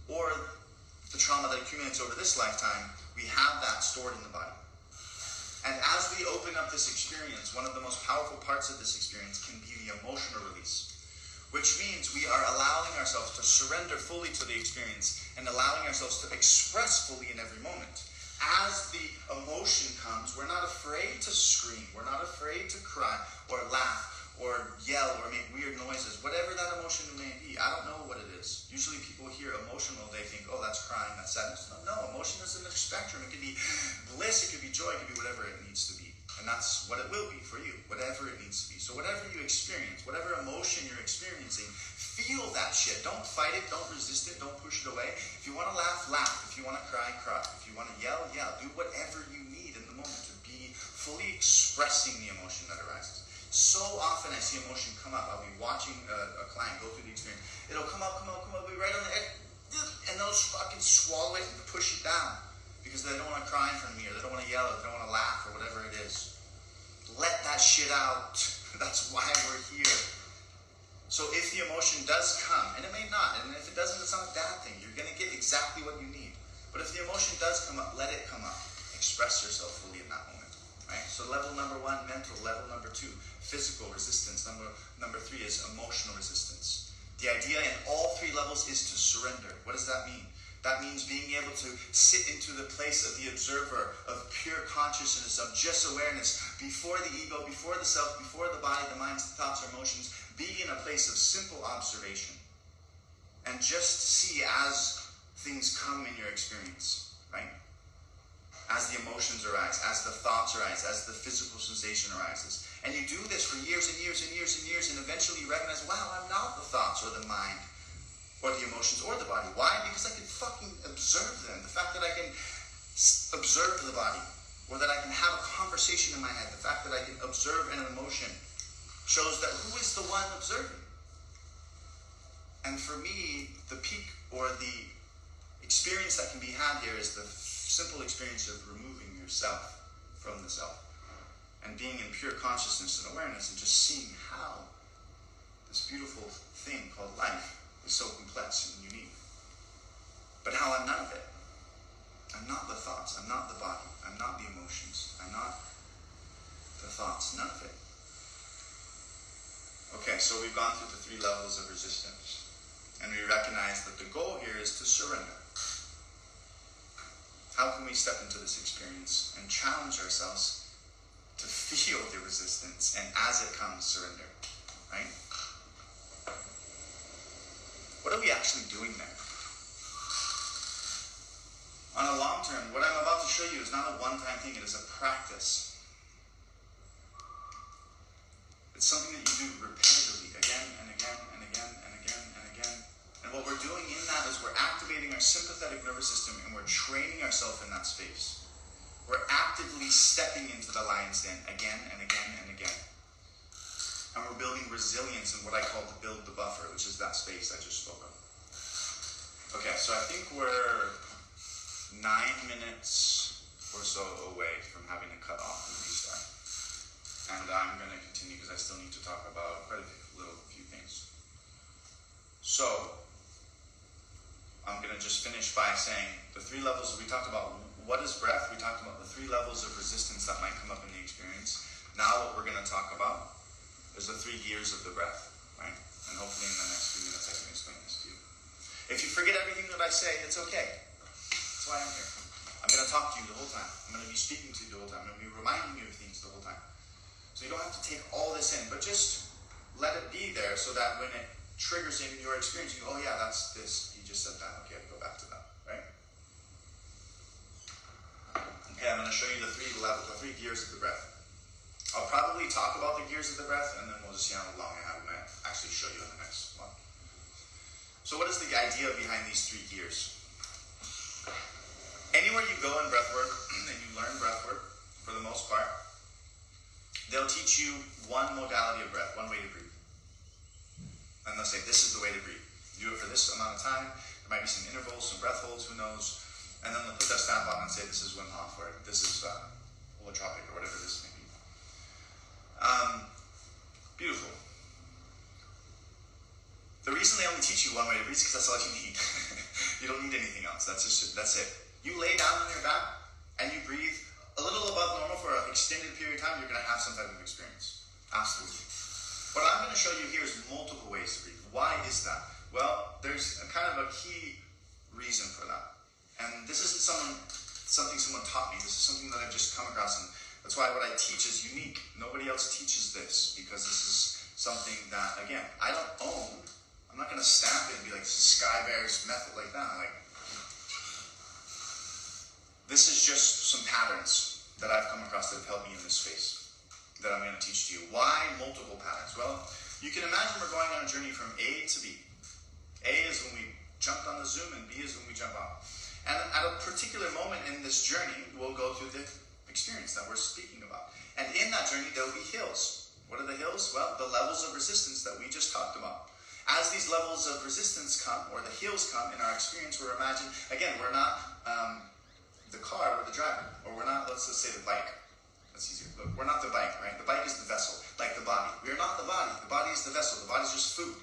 or the trauma that accumulates over this lifetime, we have that stored in the body. And as we open up this experience, one of the most powerful parts of this experience can be the emotional release, which means we are allowing ourselves to surrender fully to the experience and allowing ourselves to express fully in every moment. As the emotion comes, we're not afraid to scream, we're not afraid to cry or laugh or yell or make weird noises, whatever that emotion may be. I don't know what it is. Usually people hear emotional, they think, oh, that's crying, that's sadness. No, emotion is in the spectrum. It could be bliss, it could be joy, it could be whatever it needs to be. And that's what it will be for you, whatever it needs to be. So whatever you experience, whatever emotion you're experiencing, feel that shit. Don't fight it, don't resist it, don't push it away. If you want to laugh, laugh. If you want to cry, cry. If you want to yell, yell. Do whatever you need in the moment to be fully expressing the emotion that arises. So often I see emotion come up. I'll be watching a client go through the experience. It'll come up, be right on the edge, and they'll fucking swallow it and push it down because they don't want to cry in front of me, or they don't want to yell, or they don't want to laugh, or whatever it is. Let that shit out. That's why we're here. So if the emotion does come, and it may not, and if it doesn't, it's not a bad thing. You're going to get exactly what you need. But if the emotion does come up, let it come up. Express yourself fully in that moment. right? So level number 1, mental. Level number 2, physical resistance. Number 3 is emotional resistance. The idea in all 3 levels is to surrender. What does that mean? That means being able to sit into the place of the observer, of pure consciousness, of just awareness, before the ego, before the self, before the body, the minds, the thoughts, or emotions. Be in a place of simple observation. And just see as things come in your experience, right? As the emotions arise, as the thoughts arise, as the physical sensation arises. And you do this for years and years and years and years, and eventually you recognize, wow, I'm not the thoughts or the mind or the emotions or the body. Why? Because I can fucking observe them. The fact that I can observe the body, or that I can have a conversation in my head, the fact that I can observe an emotion, shows that who is the one observing? And for me, the peak or the experience that can be had here is the simple experience of removing yourself from the self and being in pure consciousness and awareness and just seeing how this beautiful thing called life is so complex and unique. But how I'm none of it. I'm not the thoughts. I'm not the body. I'm not the emotions. I'm not the thoughts. None of it. Okay, so we've gone through the 3 levels of resistance. And we recognize that the goal here is to surrender. How can we step into this experience and challenge ourselves to feel the resistance and as it comes, surrender, right? What are we actually doing there? On a long term, what I'm about to show you is not a one-time thing, it is a practice. It's something that you do repetitively, again and again and again and again and again. And what we're doing in that is we're activating our sympathetic nervous system and we're training ourselves in that space. We're actively stepping into the lion's den again and again and again. And we're building resilience in what I call to build the buffer, which is that space I just spoke of. Okay, so I think we're 9 minutes or so away from having to cut off and restart. And I'm going to continue because I still need to talk about quite a few things. So, I'm going to just finish by saying the 3 levels, we talked about what is breath, we talked about the 3 levels of resistance that might come up in the experience. Now what we're going to talk about is the 3 gears of the breath, right? And hopefully in the next few minutes I can explain this to you. If you forget everything that I say, it's okay. That's why I'm here. I'm going to talk to you the whole time. I'm going to be speaking to you the whole time. I'm going to be reminding you of things the whole time. So you don't have to take all this in, but just let it be there so that when it triggers in your experience, you go, oh yeah, that's this. He just said that. Okay, I'll go back to that, right? Okay, I'm going to show you the 3 gears of the breath. I'll probably talk about the gears of the breath, and then we'll just see how long I have when I actually show you in the next one. So what is the idea behind these 3 gears? Anywhere you go in breathwork, and you learn breathwork, for the most part, they'll teach you one modality of breath, one way to breathe. And they'll say, this is the way to breathe. Do it for this amount of time. There might be some intervals, some breath holds, who knows. And then they'll put that stamp on and say, this is Wim Hof, or this is holotropic, or whatever this may be. Beautiful. The reason they only teach you one way to breathe is because that's all you need. You don't need anything else. That's it. You lay down on your back and you breathe a little above normal for an extended period of time, you're going to have some type of experience. Absolutely. What I'm going to show you here is multiple ways to breathe. Why is that? Well, there's a kind of a key reason for that. And this isn't something someone taught me. This is something that I've just come across. And that's why what I teach is unique. Nobody else teaches this because this is something that, again, I don't own. I'm not going to stamp it and be like, this is Sky Bear's method like that. This is just some patterns that I've come across that have helped me in this space that I'm going to teach to you. Why multiple patterns? Well, you can imagine we're going on a journey from A to B. A is when we jumped on the Zoom and B is when we jump off. And at a particular moment in this journey, we'll go through the experience that we're speaking about. And in that journey, there will be hills. What are the hills? Well, the levels of resistance that we just talked about. As these levels of resistance come, or the hills come in our experience, we're imagining, again, we're not the car, we're the driver. Or we're not, let's just say the bike. That's easier. Look, we're not the bike, right? The bike is the vessel, like the body. We are not the body. The body is the vessel. The body is just food.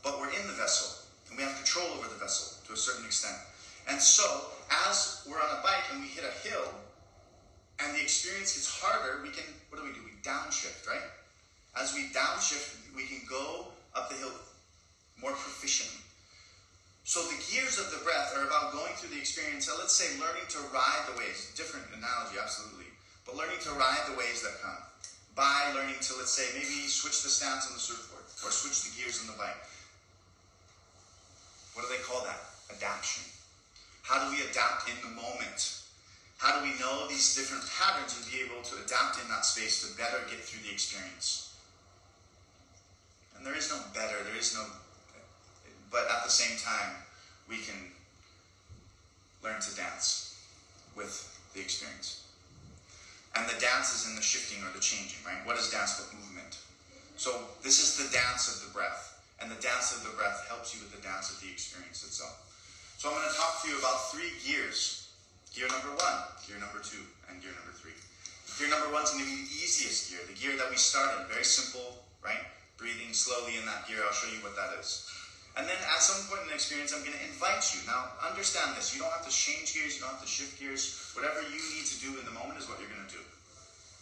But we're in the vessel, and we have control over the vessel to a certain extent. And so, as we're on a bike and we hit a hill, and the experience gets harder, what do? We downshift, right? As we downshift, we can go up the hill more proficiently. So the gears of the breath are about going through the experience, so let's say learning to ride the waves. Different analogy, absolutely. But learning to ride the waves that come by learning to, let's say, maybe switch the stance on the surfboard or switch the gears on the bike. What do they call that? Adaptation. How do we adapt in the moment? How do we know these different patterns and be able to adapt in that space to better get through the experience? And there is no better, but at the same time, we can learn to dance with the experience. And the dance is in the shifting or the changing, right? What is dance but movement? So this is the dance of the breath. And the dance of the breath helps you with the dance of the experience itself. So I'm going to talk to you about 3 gears. Gear number 1, gear number 2, and gear number 3. Gear number 1 is going to be the easiest gear, the gear that we started. Very simple, right? Breathing slowly in that gear. I'll show you what that is. And then at some point in the experience, I'm going to invite you. Now, understand this. You don't have to change gears. You don't have to shift gears. Whatever you need to do in the moment is what you're going to do.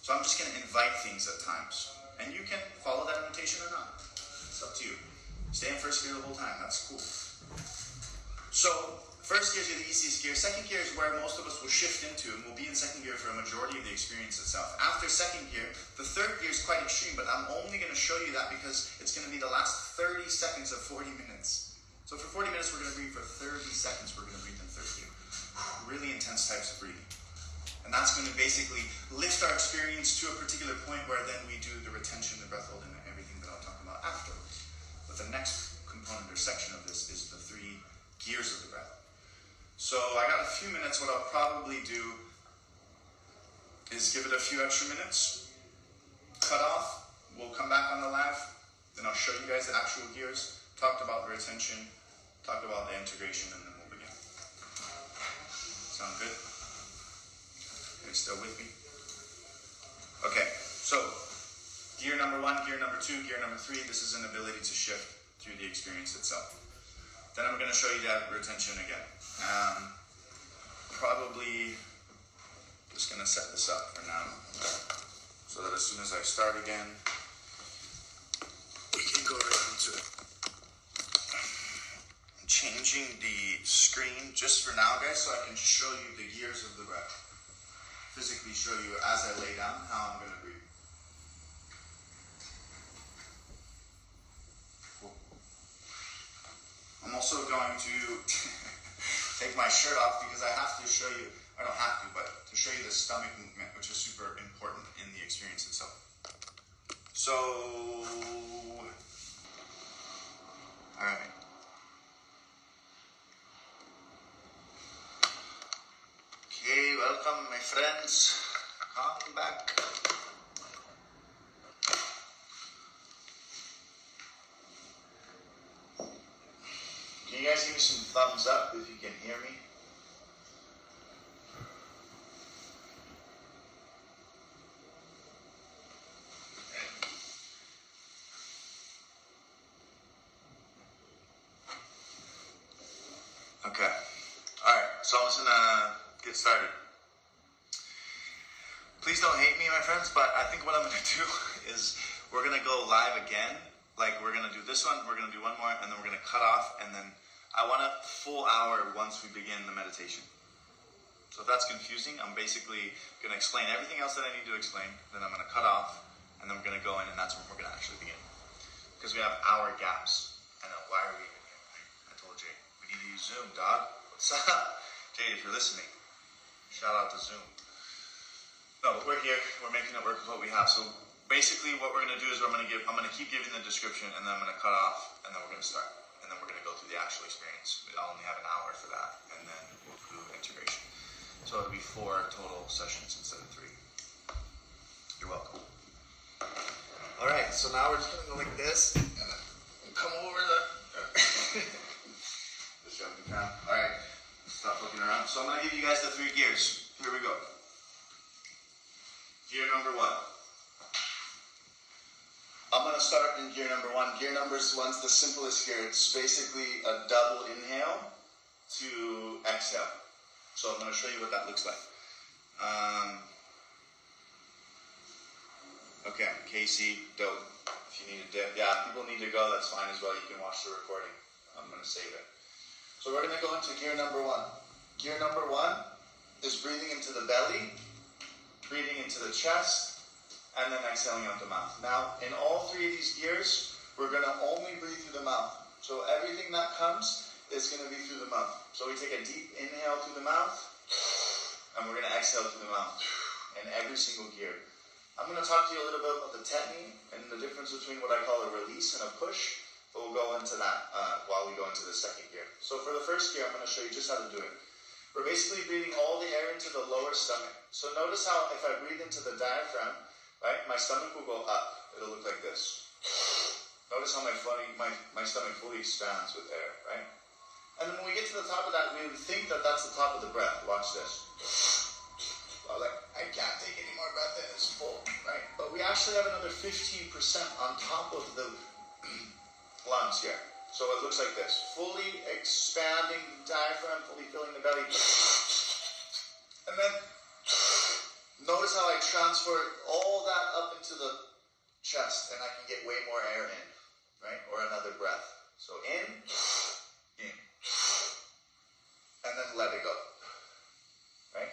So I'm just going to invite things at times. And you can follow that invitation or not. It's up to you. Stay in first gear the whole time. That's cool. So, first gear is the easiest gear. Second gear is where most of us will shift into, and we'll be in second gear for a majority of the experience itself. After second gear, the third gear is quite extreme, but I'm only going to show you that because it's going to be the last 30 seconds of 40 minutes. So for 40 minutes, we're going to breathe. For 30 seconds, we're going to breathe in third gear. Really intense types of breathing. And that's going to basically lift our experience to a particular point where then we do the retention, the breath hold, and everything that I'll talk about afterwards. But the next component or section of this is the 3 gears of the breath. So I got a few minutes. What I'll probably do is give it a few extra minutes, cut off, we'll come back on the live, then I'll show you guys the actual gears, talked about the retention, talked about the integration, and then we'll begin. Sound good? Are you still with me? Okay, so gear number 1, gear number 2, gear number 3, this is an ability to shift through the experience itself. Then I'm going to show you that retention again. Probably just going to set this up for now so that as soon as I start again, we can go right into it. I'm changing the screen just for now, guys, so I can show you the gears of the breath. Physically show you as I lay down how I'm going to breathe. Cool. I'm also going to take my shirt off because I have to show you, I don't have to, but to show you the stomach movement, which is super important in the experience itself. So, alright. Okay, welcome my friends. Come back. Can you guys give me some thumbs up if you can hear me? Okay. Alright, so I'm just gonna get started. Please don't hate me, my friends, but I think what I'm gonna do is we're gonna go live again. Like, we're gonna do this one, we're gonna do one more, and then we're gonna cut off, and then I want a full hour once we begin the meditation. So if that's confusing, I'm basically going to explain everything else that I need to explain, then I'm going to cut off, and then we're going to go in, and that's when we're going to actually begin. Because we have hour gaps. I know, why are we even here? I told Jay, we need to use Zoom, dog. What's up? Jay, if you're listening, shout out to Zoom. No, but we're here, we're making it work with what we have. So basically what we're going to do is I'm going to keep giving the description, and then I'm going to cut off, and then we're going to start. And then we're going to go through the actual experience. I'll only have an hour for that, and then we'll do integration. So it'll be 4 total sessions instead of 3. You're welcome. All right, so now we're just going to go like this, and then come over the jumping around. All right, stop looking around. So I'm going to give you guys the 3 gears. Here we go. Gear number 1. I'm going to start in gear number 1. Gear number 1's the simplest gear. It's basically a double inhale to exhale. So I'm going to show you what that looks like. Okay, Casey, dope. If you need a dip, yeah, people need to go, that's fine as well. You can watch the recording. I'm going to save it. So we're going to go into gear number 1. Gear number 1 is breathing into the belly, breathing into the chest, and then exhaling out the mouth. Now, in all 3 of these gears, we're going to only breathe through the mouth. So everything that comes is going to be through the mouth. So we take a deep inhale through the mouth, and we're going to exhale through the mouth in every single gear. I'm going to talk to you a little bit about the technique and the difference between what I call a release and a push, but we'll go into that while we go into the second gear. So for the first gear, I'm going to show you just how to do it. We're basically breathing all the air into the lower stomach. So notice how if I breathe into the diaphragm, right, my stomach will go up. It'll look like this. Notice how my stomach fully expands with air, right? And then when we get to the top of that, we would think that that's the top of the breath. Watch this. Like, I can't take any more breath in, it's full, right? But we actually have another 15% on top of the lungs here. So it looks like this. Fully expanding the diaphragm, fully filling the belly. And then, notice how I transfer all that up into the chest, and I can get way more air in, right? Or another breath. So in, and then let it go, right?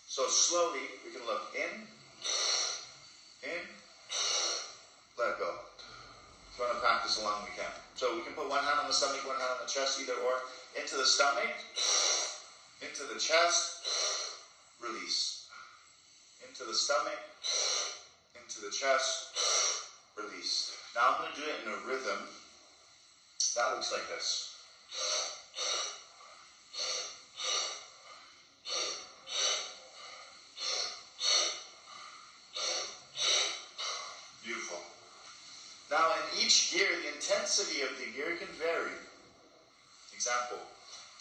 So slowly, we can look in, let go. If you want to practice along, we can. So we can put one hand on the stomach, one hand on the chest, either or. Into the stomach, into the chest, release. Into the stomach, into the chest, release. Now I'm going to do it in a rhythm. That looks like this. Beautiful. Now in each gear, the intensity of the gear can vary. Example,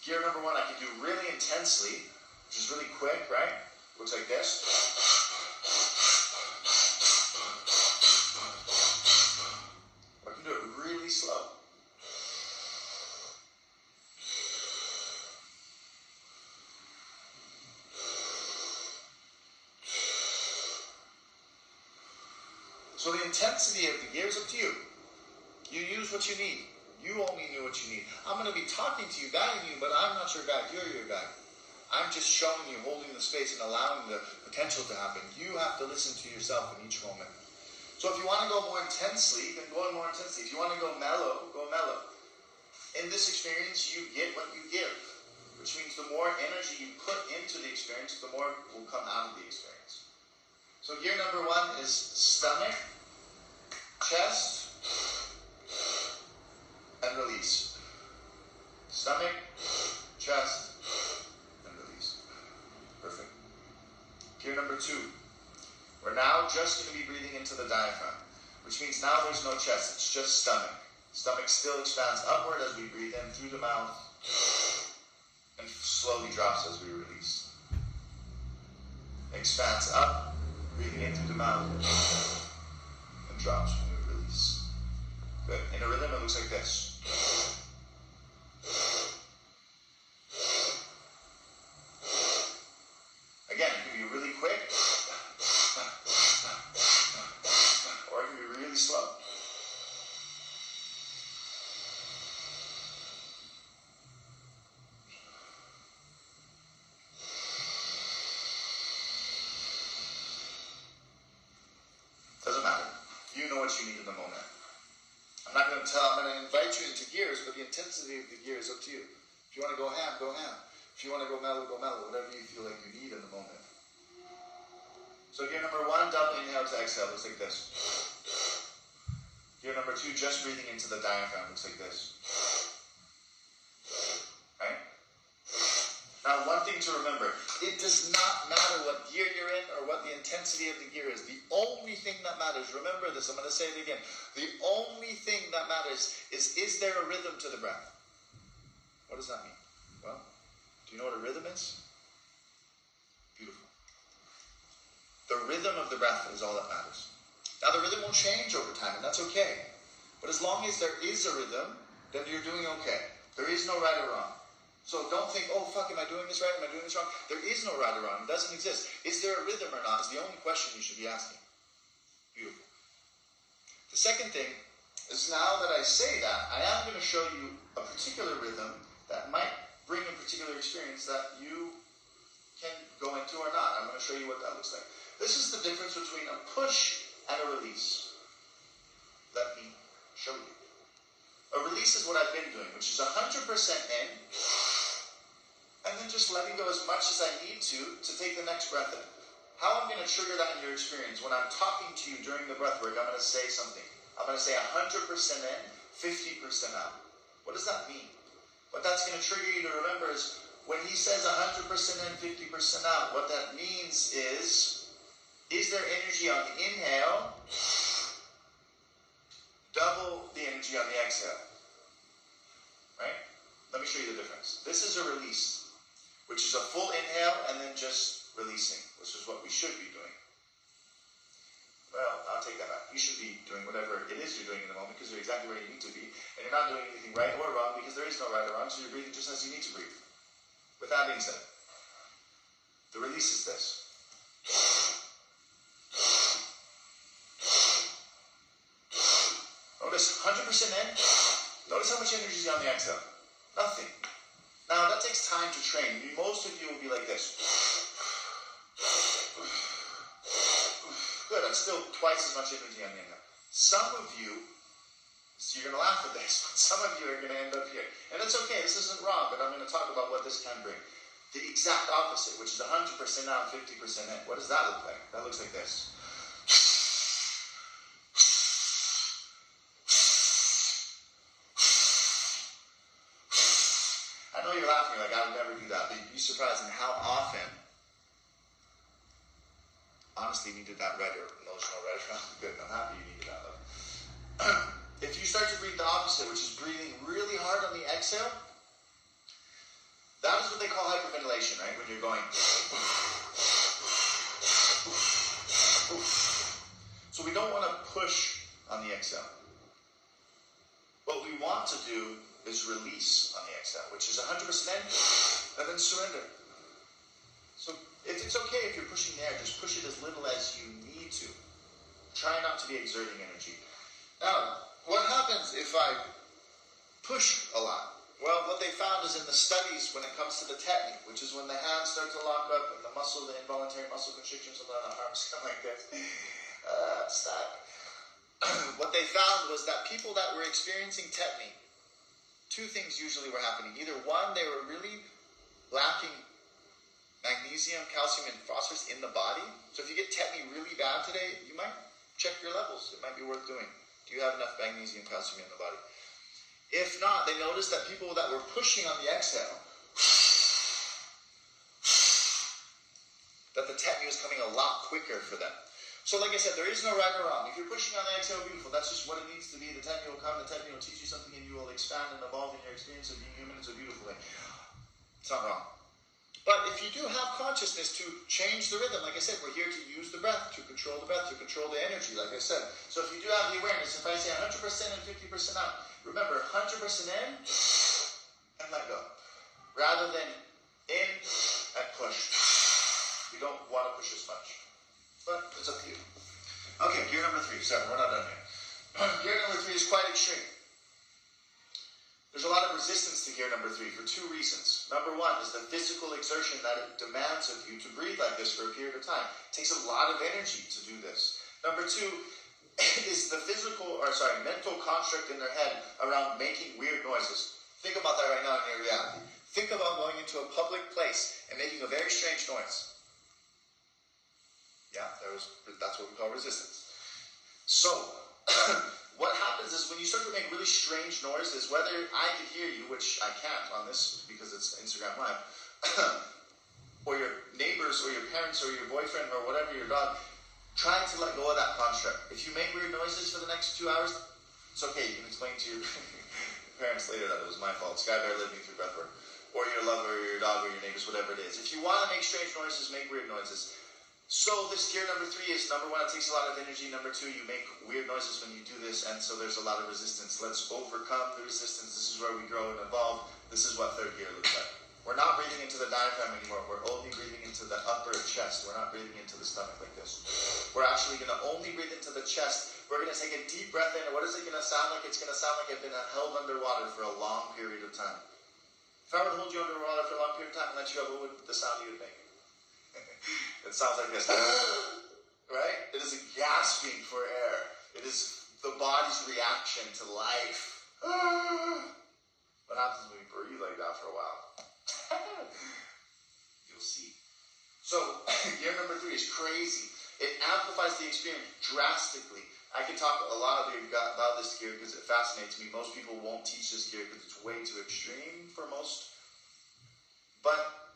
gear number 1 I can do really intensely, which is really quick, right? Looks like this. Or I can do it really slow. So the intensity of the gear is up to you. You use what you need. You only knew what you need. I'm going to be talking to you, guiding you, but I'm not your guide. You're your guide. I'm just showing you, holding the space and allowing the potential to happen. You have to listen to yourself in each moment. So if you want to go more intensely, then go in more intensely. If you want to go mellow, go mellow. In this experience, you get what you give, which means the more energy you put into the experience, the more will come out of the experience. So gear number 1 is stomach, chest, and release. Stomach, chest, and release. Perfect. Gear number 2. We're now just going to be breathing into the diaphragm, which means now there's no chest, it's just stomach. Stomach still expands upward as we breathe in through the mouth, and slowly drops as we release. Expands up, breathing in through the mouth, and drops when we release. Good. In a rhythm, it looks like this. Again, it can be really quick, or it can be really slow. Doesn't matter. You know what you need in the moment. I'm going to invite you into gears, but the intensity of the gear is up to you. If you want to go ham, go ham. If you want to go mellow, whatever you feel like you need in the moment. So gear number 1, double inhale to exhale, looks like this. Gear number 2, just breathing into the diaphragm, looks like this. Right? Now, one thing to remember, it does not matter what gear you're in or what the intensity of the gear is. The only thing that matters, remember this, I'm going to say it again. The only thing that matters is there a rhythm to the breath? What does that mean? Well, do you know what a rhythm is? Beautiful. The rhythm of the breath is all that matters. Now, the rhythm will change over time, and that's okay. But as long as there is a rhythm, then you're doing okay. There is no right or wrong. So don't think, oh, fuck, am I doing this right? Am I doing this wrong? There is no right or wrong. It doesn't exist. Is there a rhythm or not is the only question you should be asking. Beautiful. The second thing is, now that I say that, I am going to show you a particular rhythm that might bring a particular experience that you can go into or not. I'm going to show you what that looks like. This is the difference between a push and a release. Let me show you. A release is what I've been doing, which is 100% in, and then just letting go as much as I need to take the next breath in. How I'm going to trigger that in your experience, when I'm talking to you during the breath work, I'm going to say something. I'm going to say 100% in, 50% out. What does that mean? What that's going to trigger you to remember is, when he says 100% in, 50% out, what that means is there energy on the inhale, double the energy on the exhale. Right? Let me show you the difference. This is a release, which is a full inhale and then just releasing, which is what we should be doing. Well, I'll take that back. You should be doing whatever it is you're doing in the moment, because you're exactly where you need to be, and you're not doing anything right or wrong, because there is no right or wrong, so you're breathing just as you need to breathe. With that being said, the release is this. Notice 100% in. Notice how much energy is on the exhale. Nothing. Now, that takes time to train. Most of you will be like this. Good, that's still twice as much energy on the inhale. Some of you, you're going to laugh at this, but some of you are going to end up here. And it's okay, this isn't wrong, but I'm going to talk about what this can bring. The exact opposite, which is 100% out, 50% in. What does that look like? That looks like this. I know you're laughing, like, I would never do that, but you'd be surprised in how often, honestly, you needed that red, or no, there's no red around. Good, I'm happy you needed that, though. If you start to breathe the opposite, which is breathing really hard on the exhale, that is what they call hyperventilation, right? When you're going. So we don't want to push on the exhale. What we want to do is release on the exhale, which is 100% in, and then surrender. So if it's okay if you're pushing the air, just push it as little as you need to. Try not to be exerting energy. Now, what happens if I push a lot? Well, what they found is in the studies when it comes to the technique, which is when the hands start to lock up and the muscle, the involuntary muscle constrictions of the arms come like this. Stop. What they found was that people that were experiencing technique, two things usually were happening. Either one, they were really lacking magnesium, calcium, and phosphorus in the body. So if you get technique really bad today, you might check your levels. It might be worth doing. Do you have enough magnesium, calcium in the body? If not, they noticed that people that were pushing on the exhale, that the technique was coming a lot quicker for them. So like I said, there is no right or wrong. If you're pushing on the exhale, beautiful. That's just what it needs to be. The technique will come, the technique will teach you something, and you will expand and evolve in your experience of being human. It's a beautiful thing. It's not wrong. But if you do have consciousness to change the rhythm, like I said, we're here to use the breath, to control the breath, to control the energy, like I said. So if you do have the awareness, if I say 100% and 50% out, remember 100% in and let go. Rather than in and push. You don't want to push as much. But it's up to you. Okay, gear number 3. Sorry, we're not done here. Gear number 3 is quite extreme. There's a lot of resistance to gear number 3 for two reasons. Number one is the physical exertion that it demands of you to breathe like this for a period of time. It takes a lot of energy to do this. Number two is the mental construct in their head around making weird noises. Think about that right now in your reality. Think about going into a public place and making a very strange noise. Yeah, that's what we call resistance. So, what happens is when you start to make really strange noises, whether I can hear you, which I can't on this because it's Instagram Live, or your neighbors or your parents or your boyfriend or whatever, your dog, trying to let go of that construct. If you make weird noises for the next 2 hours, it's okay. You can explain to your parents later that it was my fault. Sky Bear living through breathwork. Or your lover or your dog or your neighbors, whatever it is. If you want to make strange noises, make weird noises. So this gear number 3 is, number 1, it takes a lot of energy. Number 2, you make weird noises when you do this, and so there's a lot of resistance. Let's overcome the resistance. This is where we grow and evolve. This is what third gear looks like. We're not breathing into the diaphragm anymore. We're only breathing into the upper chest. We're not breathing into the stomach like this. We're actually going to only breathe into the chest. We're going to take a deep breath in. And what is it going to sound like? It's going to sound like I've been held underwater for a long period of time. If I were to hold you underwater for a long period of time and let you go, what would the sound you would make? It sounds like this. Right? It is a gasping for air. It is the body's reaction to life. What happens when we breathe like that for a while? You'll see. So, gear number 3 is crazy. It amplifies the experience drastically. I can talk a lot of you about this gear because it fascinates me. Most people won't teach this gear because it's way too extreme for most. But,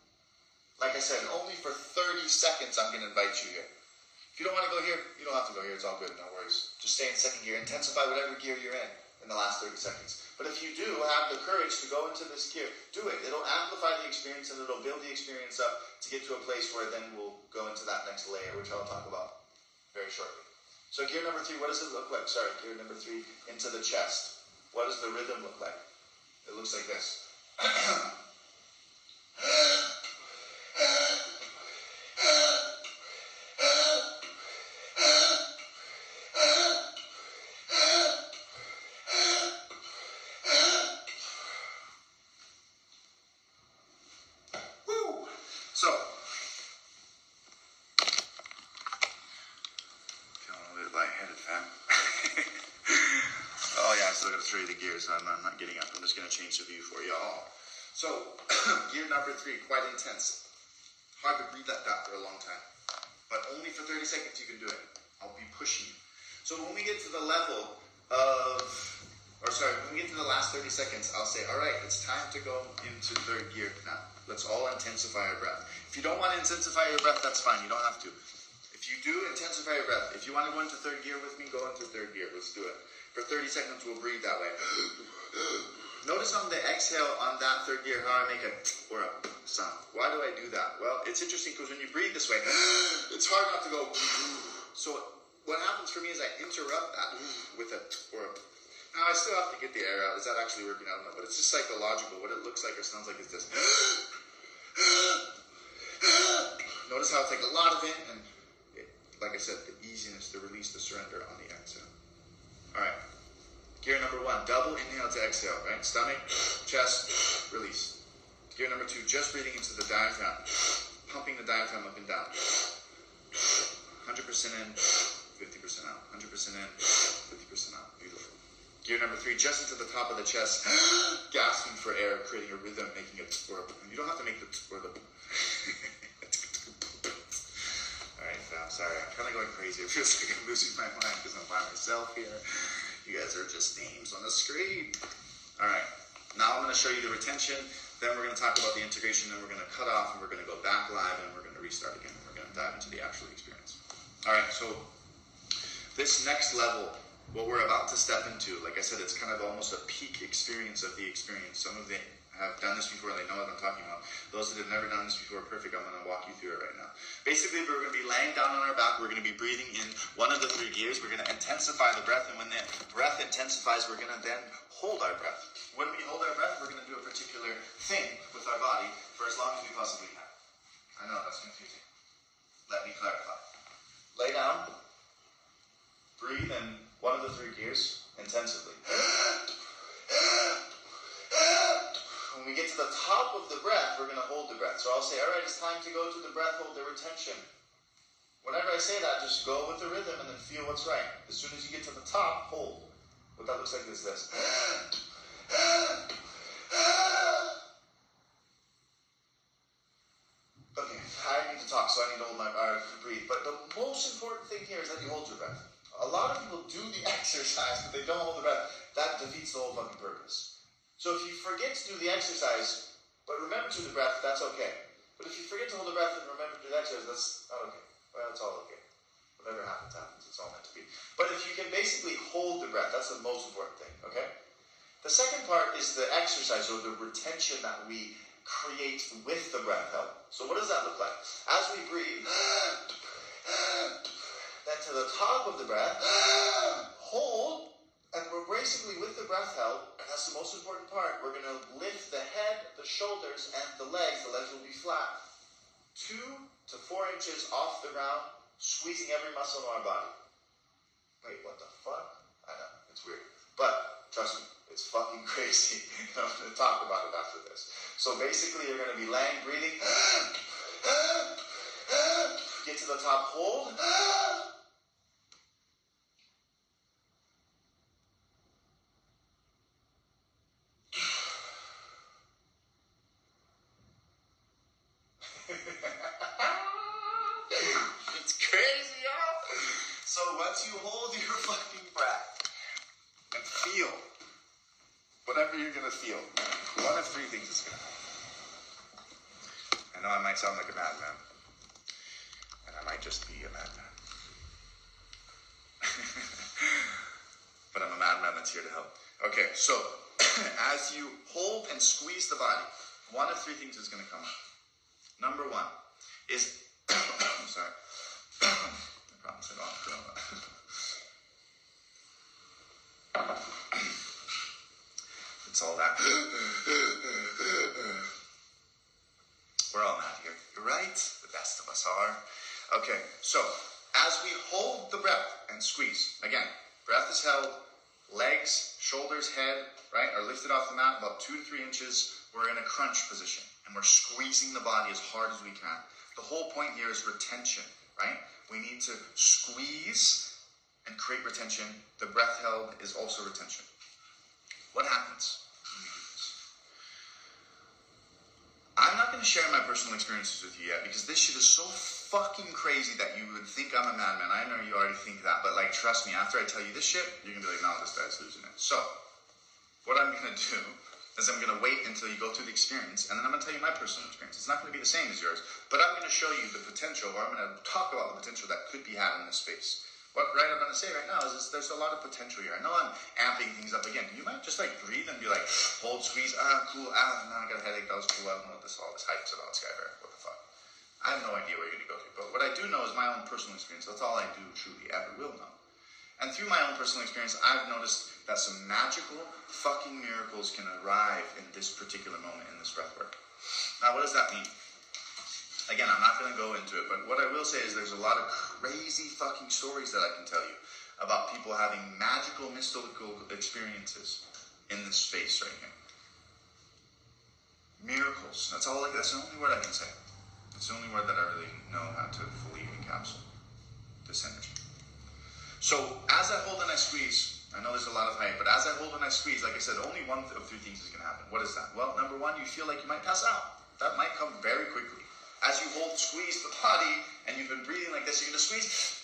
like I said, only for 30 seconds I'm going to invite you here. If you don't want to go here, you don't have to go here. It's all good. No worries. Just stay in second gear. Intensify whatever gear you're in the last 30 seconds. But if you do have the courage to go into this gear, do it. It'll amplify the experience and it'll build the experience up to get to a place where then we'll go into that next layer, which I'll talk about very shortly. So gear number 3, what does it look like? Sorry, gear number 3, into the chest. What does the rhythm look like? It looks like this. So I'm not getting up. I'm just going to change the view for y'all. So, gear number 3, quite intense. Hard to breathe like that for a long time. But only for 30 seconds you can do it. I'll be pushing you. So when we get to the level of, when we get to the last 30 seconds, I'll say, all right, it's time to go into third gear now. Let's all intensify our breath. If you don't want to intensify your breath, that's fine. You don't have to. If you do, intensify your breath. If you want to go into third gear with me, go into third gear. Let's do it. For 30 seconds, we'll breathe that way. Notice on the exhale on that third gear how I make a or a sound. Why do I do that? Well, it's interesting because when you breathe this way, it's hard not to go. So what happens for me is I interrupt that with a or a. Now I still have to get the air out. Is that actually working? I don't know. But it's just psychological. What it looks like or sounds like is this. Notice how it's like a lot of it and like I said, the easiness, the release, the surrender on the exhale. All right. Gear number 1, double inhale to exhale, right? Stomach, chest, release. Gear number 2, just breathing into the diaphragm. Pumping the diaphragm up and down. 100% in, 50% out. 100% in, 50% out. Beautiful. Gear number 3, just into the top of the chest. Gasping for air, creating a rhythm, making it twirl. You don't have to make the twirl. Alright, fam, sorry. I'm kind of going crazy. It feels like I'm losing my mind because I'm by myself here. You guys are just names on the screen. Alright, now I'm going to show you the retention. Then we're going to talk about the integration. Then we're going to cut off and we're going to go back live and we're going to restart again. We're going to dive into the actual experience. Alright, so this next level, what we're about to step into, like I said, it's kind of almost a peak experience of the experience. Some of them have done this before, they know what I'm talking about. Those that have never done this before, perfect, I'm going to walk you through it right now. Basically, we're going to be laying down on our back, we're going to be breathing in one of the 3 gears, we're going to intensify the breath, and when the breath intensifies, we're going to then hold our breath. When we hold our breath, we're going to do a particular thing with our body for as long as we possibly can. I know, that's confusing. Let me clarify. Lay down, breathe in one of the 3 gears intensively. When we get to the top of the breath, we're going to hold the breath. So I'll say, all right, it's time to go to the breath, hold the retention. Whenever I say that, just go with the rhythm and then feel what's right. As soon as you get to the top, hold. What that looks like is this. Okay, I need to talk, so I need to hold my breathe. But the most important thing here is that you hold your breath. A lot of people do the exercise, but they don't hold the breath. That defeats the whole fucking purpose. So if you forget to do the exercise, but remember to do the breath, that's okay. But if you forget to hold the breath and remember to do the exercise, that's not okay. Well, it's all okay. Whatever happens, happens. It's all meant to be. But if you can basically hold the breath, that's the most important thing, okay? The second part is the exercise, or the retention that we create with the breath held. So what does that look like? As we breathe, then to the top of the breath, hold, and we're basically with the breath held, and that's the most important part. We're going to lift the head, the shoulders, shoulders, and the legs will be flat. 2 to 4 inches off the ground, squeezing every muscle in our body. Wait, what the fuck? I know, it's weird. But, trust me, it's fucking crazy. I'm going to talk about it after this. So basically, you're going to be laying, breathing. Get to the top, hold. It's crazy, y'all. So once you hold your fucking breath and feel whatever you're going to feel, one of 3 things is going to happen. I know I might sound like a madman, and I might just be a madman. But I'm a madman that's here to help. Okay, so as you hold and squeeze the body, one of 3 things is going to come up. Number 1 is, I'm sorry, I promise I don't have corona. It's all that. We're all mad here. You're right. The best of us are. Okay, so as we hold the breath and squeeze, again, breath is held, legs, shoulders, head, right, are lifted off the mat about 2 to 3 inches. We're in a crunch position, and we're squeezing the body as hard as we can. The whole point here is retention, right? We need to squeeze and create retention. The breath held is also retention. What happens when we do this? I'm not going to share my personal experiences with you yet, because this shit is so fucking crazy that you would think I'm a madman. I know you already think that, but like, trust me, after I tell you this shit, you're going to be like, no, this guy's losing it. So, what I'm going to do is I'm going to wait until you go through the experience, and then I'm going to tell you my personal experience. It's not going to be the same as yours, but I'm going to show you the potential, or I'm going to talk about the potential that could be had in this space. What I'm going to say right now is there's a lot of potential here. I know I'm amping things up again. You might just like breathe and be like, hold, squeeze, cool, now I got a headache, that was cool, I don't know what all this hype's about, Skyfair, what the fuck. I have no idea where you're going to go to, but what I do know is my own personal experience. That's all I do truly ever will know. And through my own personal experience, I've noticed that some magical fucking miracles can arrive in this particular moment in this breathwork. Now, what does that mean? Again, I'm not going to go into it, but what I will say is there's a lot of crazy fucking stories that I can tell you about people having magical, mystical experiences in this space right here. Miracles. That's the only word I can say. It's the only word that I really know how to fully encapsulate this energy. So, as I hold and I squeeze, I know there's a lot of hype, but as I hold and I squeeze, like I said, only one of 3 things is going to happen. What is that? Well, number 1, you feel like you might pass out. That might come very quickly. As you hold, squeeze the body, and you've been breathing like this, you're going to squeeze,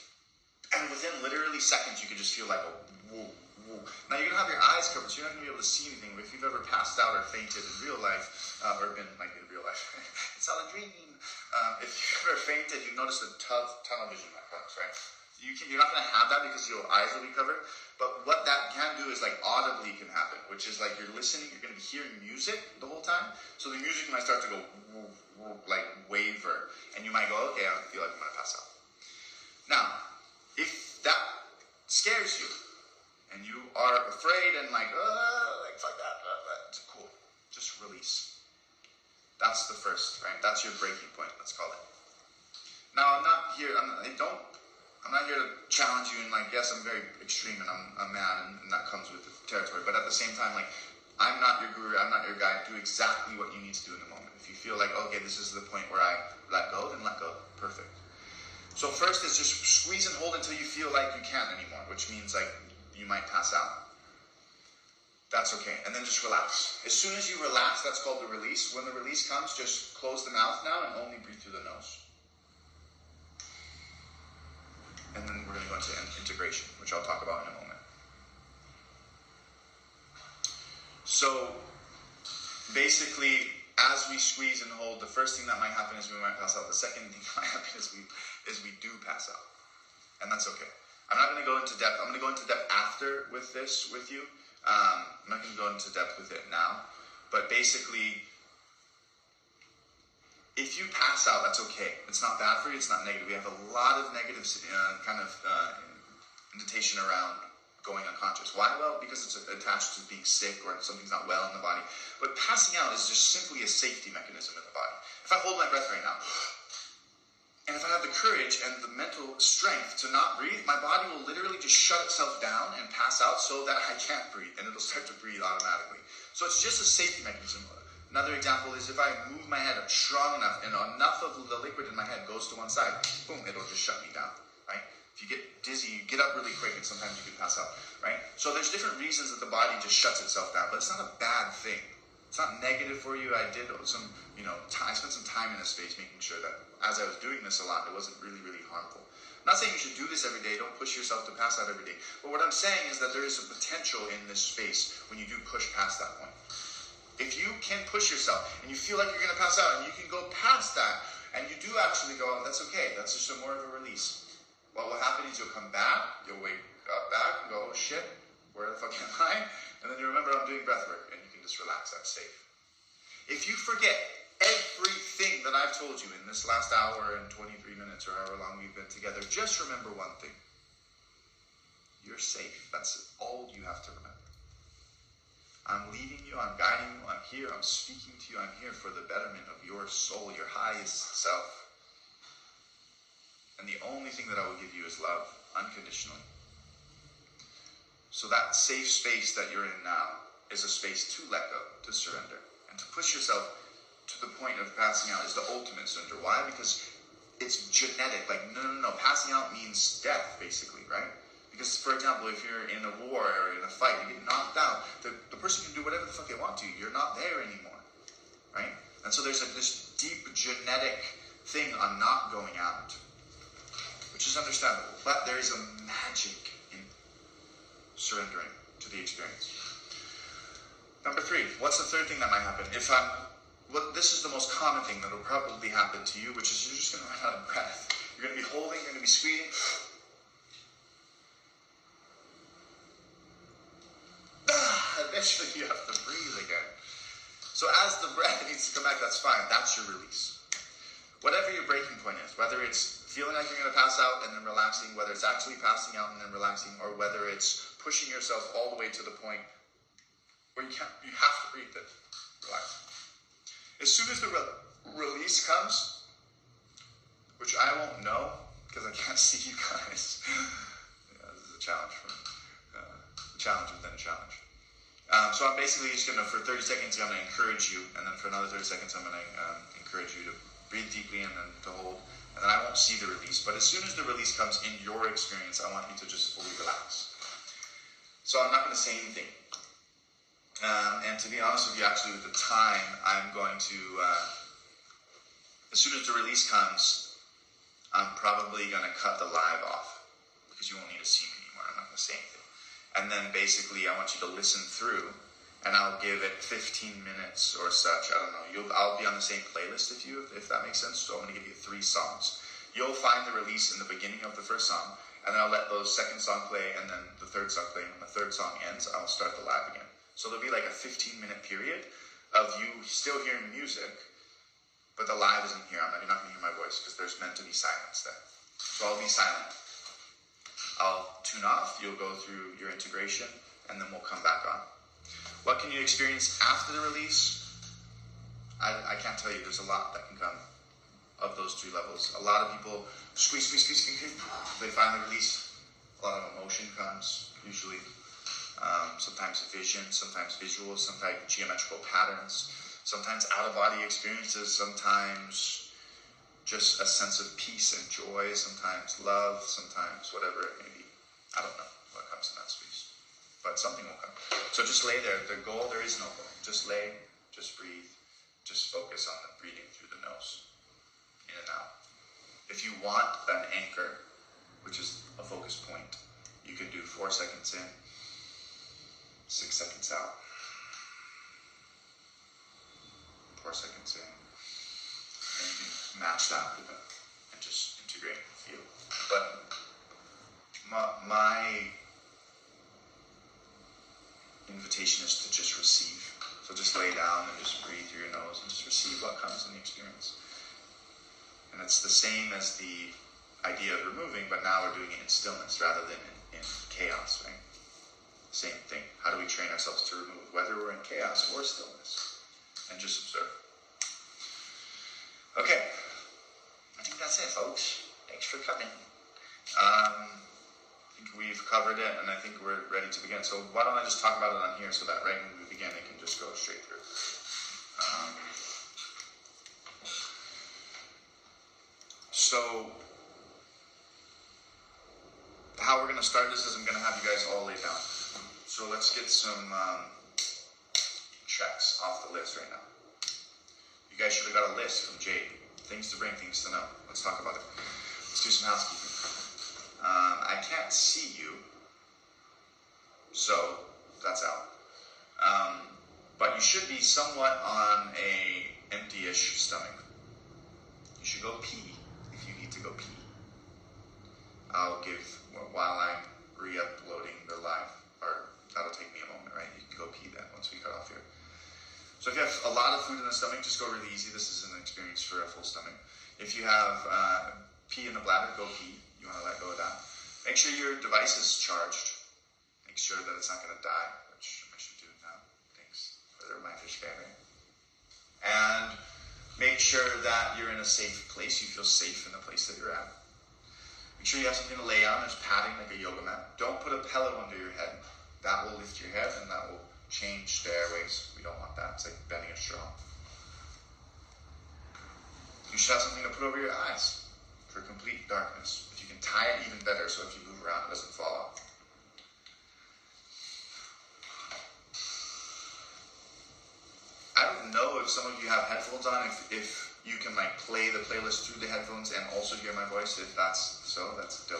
and within literally seconds, you can just feel like a woo, woo. Now, you're going to have your eyes covered, so you're not going to be able to see anything, but if you've ever passed out or fainted in real life, or been like in real life, it's all a dream. If you've ever fainted, you notice the tunnel vision that comes, right? You're not going to have that because your eyes will be covered, but what that can do is like audibly can happen, which is like you're listening, you're going to be hearing music the whole time, so the music might start to go woo, woo, like waver, and you might go, okay, I feel like I'm going to pass out. Now, if that scares you, and you are afraid and like fuck that, it's cool, just release. That's the first, right? That's your breaking point, let's call it. Now, I'm not here to challenge you and like, yes, I'm very extreme and I'm a man and that comes with the territory. But at the same time, like, I'm not your guru, I'm not your guide. Do exactly what you need to do in the moment. If you feel like, okay, this is the point where I let go, then let go. Perfect. So first is just squeeze and hold until you feel like you can't anymore, which means like you might pass out. That's okay. And then just relax. As soon as you relax, that's called the release. When the release comes, just close the mouth now and only breathe through the nose. And then we're going to go into integration, which I'll talk about in a moment. So, basically, as we squeeze and hold, the first thing that might happen is we might pass out. The second thing that might happen is we do pass out. And that's okay. I'm not going to go into depth. I'm going to go into depth after with this with you. I'm not going to go into depth with it now. But basically, if you pass out, that's okay. It's not bad for you. It's not negative. We have a lot of negative indentation around going unconscious. Why? Well, because it's attached to being sick or something's not well in the body. But passing out is just simply a safety mechanism in the body. If I hold my breath right now, and if I have the courage and the mental strength to not breathe, my body will literally just shut itself down and pass out so that I can't breathe, and it'll start to breathe automatically. So it's just a safety mechanism. Another example is if I move my head up strong enough and enough of the liquid in my head goes to one side, boom, it'll just shut me down, right? If you get dizzy, you get up really quick, and sometimes you can pass out, right? So there's different reasons that the body just shuts itself down, but it's not a bad thing. It's not negative for you. I did some, I spent some time in this space making sure that as I was doing this a lot, it wasn't really, really harmful. I'm not saying you should do this every day. Don't push yourself to pass out every day. But what I'm saying is that there is a potential in this space when you do push past that point. If you can push yourself and you feel like you're going to pass out and you can go past that and you do actually go, oh, that's okay. That's just more of a release. What will happen is you'll come back, you'll wake up back and go, oh shit, where the fuck am I? And then you remember I'm doing breathwork and you can just relax. I'm safe. If you forget everything that I've told you in this last hour and 23 minutes or however long we've been together, just remember one thing. You're safe. That's all you have to remember. I'm leading you, I'm guiding you, I'm here, I'm speaking to you, I'm here for the betterment of your soul, your highest self. And the only thing that I will give you is love, unconditionally. So that safe space that you're in now is a space to let go, to surrender. And to push yourself to the point of passing out is the ultimate surrender. Why? Because it's genetic. Like, no. Passing out means death, basically, right? Because, for example, if you're in a war or in a fight, you get knocked out, the person can do whatever the fuck they want to you. You're not there anymore, right? And so there's this deep genetic thing on not going out, which is understandable. But there is a magic in surrendering to the experience. Number 3, what's the third thing that might happen? This is the most common thing that will probably happen to you, which is you're just going to run out of breath. You're going to be holding, you're going to be squeezing. Eventually you have to breathe again. So as the breath needs to come back, that's fine. That's your release. Whatever your breaking point is, whether it's feeling like you're going to pass out and then relaxing, whether it's actually passing out and then relaxing, or whether it's pushing yourself all the way to the point where you have to breathe it. Relax. As soon as the release comes, which I won't know because I can't see you guys. This is a challenge for me. Challenge within a challenge. So I'm basically just going to, for 30 seconds, I'm going to encourage you, and then for another 30 seconds, I'm going to encourage you to breathe deeply and then to hold, and then I won't see the release. But as soon as the release comes in your experience, I want you to just fully relax. So I'm not going to say anything. And to be honest with you, actually, with the time, I'm going to, as soon as the release comes, I'm probably going to cut the live off, because you won't need to see me anymore. I'm not going to say anything. And then basically I want you to listen through, and I'll give it 15 minutes or such. I don't know. I'll be on the same playlist if that makes sense. So I'm going to give you 3 songs. You'll find the release in the beginning of the first song, and then I'll let those second song play, and then the third song play. And when the third song ends, I'll start the live again. So there'll be like a 15-minute period of you still hearing music, but the live isn't here. You're not going to hear my voice because there's meant to be silence there. So I'll be silent. I'll tune off, you'll go through your integration, and then we'll come back on. What can you experience after the release? I can't tell you. There's a lot that can come of those 3 levels. A lot of people squeeze. They finally release. A lot of emotion comes, usually. Sometimes vision, sometimes visual, sometimes geometrical patterns, sometimes out-of-body experiences, sometimes just a sense of peace and joy, sometimes love, sometimes whatever it may be. I don't know what comes in that space, but something will come. So just lay there. The goal, there is no goal. Just lay, just breathe, just focus on the breathing through the nose, in and out. If you want an anchor, which is a focus point, you can do 4 seconds in, 6 seconds out, 4 seconds in. And you can match that with it and just integrate and feel. But my invitation is to just receive. So just lay down and just breathe through your nose and just receive what comes in the experience. And it's the same as the idea of removing, but now we're doing it in stillness rather than in chaos, right? Same thing. How do we train ourselves to remove, whether we're in chaos or stillness? And just observe. Okay. I think that's it, folks. Thanks for coming. I think we've covered it, and I think we're ready to begin. So why don't I just talk about it on here so that right when we begin, it can just go straight through. So how we're going to start this is I'm going to have you guys all lay down. So let's get some checks off the list right now. You guys should have got a list from Jade. Things to bring, things to know. Let's talk about it. Let's do some housekeeping. I can't see you, so that's out. But you should be somewhat on a empty-ish stomach. You should go pee if you need to go pee. I'll give, while I'm re-uploading the live, or that'll take me a moment, right? You can go pee then once we cut off here. So if you have a lot of food in the stomach, just go really easy. This is an experience for a full stomach. If you have pee in the bladder, go pee. You want to let go of that. Make sure your device is charged. Make sure that it's not going to die, which I should do now. Thanks for the reminder, Skyler. And make sure that you're in a safe place. You feel safe in the place that you're at. Make sure you have something to lay on. There's padding like a yoga mat. Don't put a pillow under your head. That will lift your head and that will change the airways. We don't want that. It's like bending a straw. You should have something to put over your eyes for complete darkness. If you can tie it, even better, so if you move around, it doesn't fall off. I don't know if some of you have headphones on, if you can like play the playlist through the headphones and also hear my voice. If that's so, that's dope.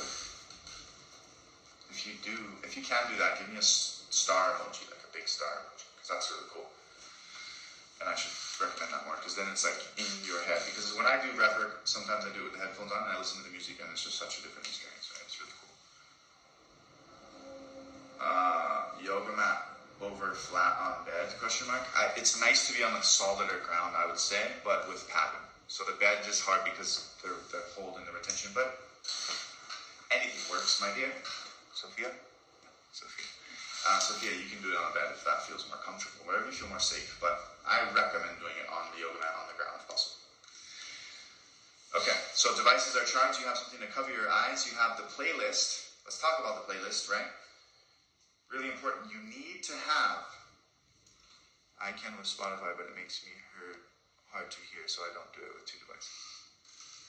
If you can do that, give me a star emoji, like a big star emoji, because that's really cool. And I should recommend that more, because then it's like in your head. Because when I do breathwork, sometimes I do it with the headphones on and I listen to the music, and it's just such a different experience. Right? It's really cool. Yoga mat over flat on bed? It's nice to be on a solider ground, I would say, but with padding. So the bed is hard because they're holding the retention, but anything works, my dear. Sophia, you can do it on a bed if that feels more comfortable, wherever you feel more safe, but I recommend doing it on the yoga mat on the ground if possible. Okay, so devices are charged. You have something to cover your eyes. You have the playlist. Let's talk about the playlist, right? Really important. You need to have, I can with Spotify, but it makes me hard to hear, so I don't do it with two devices.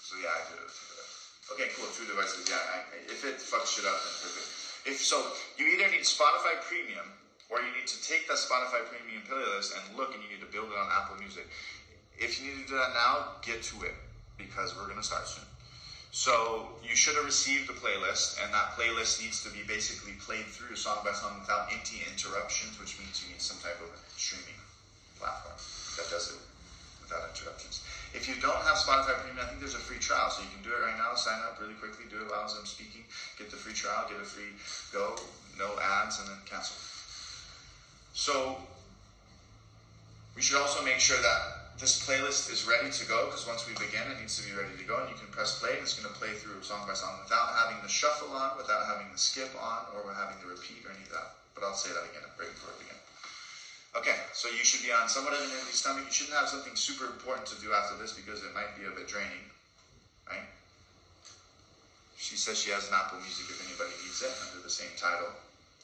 So yeah, I do it with two devices. Okay, cool, two devices, yeah. If it fucks shit up, then perfect. You either need Spotify Premium, or you need to take that Spotify Premium playlist and look, and you need to build it on Apple Music. If you need to do that now, get to it, because we're going to start soon. So you should have received the playlist, and that playlist needs to be basically played through song by song without any interruptions, which means you need some type of streaming platform that does it without interruptions. If you don't have Spotify Premium, I think there's a free trial, so you can do it right now. Sign up really quickly, do it while I'm speaking, get the free trial, get a free go, no ads, and then cancel. So we should also make sure that this playlist is ready to go, because once we begin, it needs to be ready to go, and you can press play, and it's going to play through song by song without having the shuffle on, without having the skip on, or having the repeat or any of that. But I'll say that again right before we begin. Okay, so you should be on somewhat of an empty stomach. You shouldn't have something super important to do after this, because it might be a bit draining, right? She says she has an Apple Music if anybody needs it, under the same title.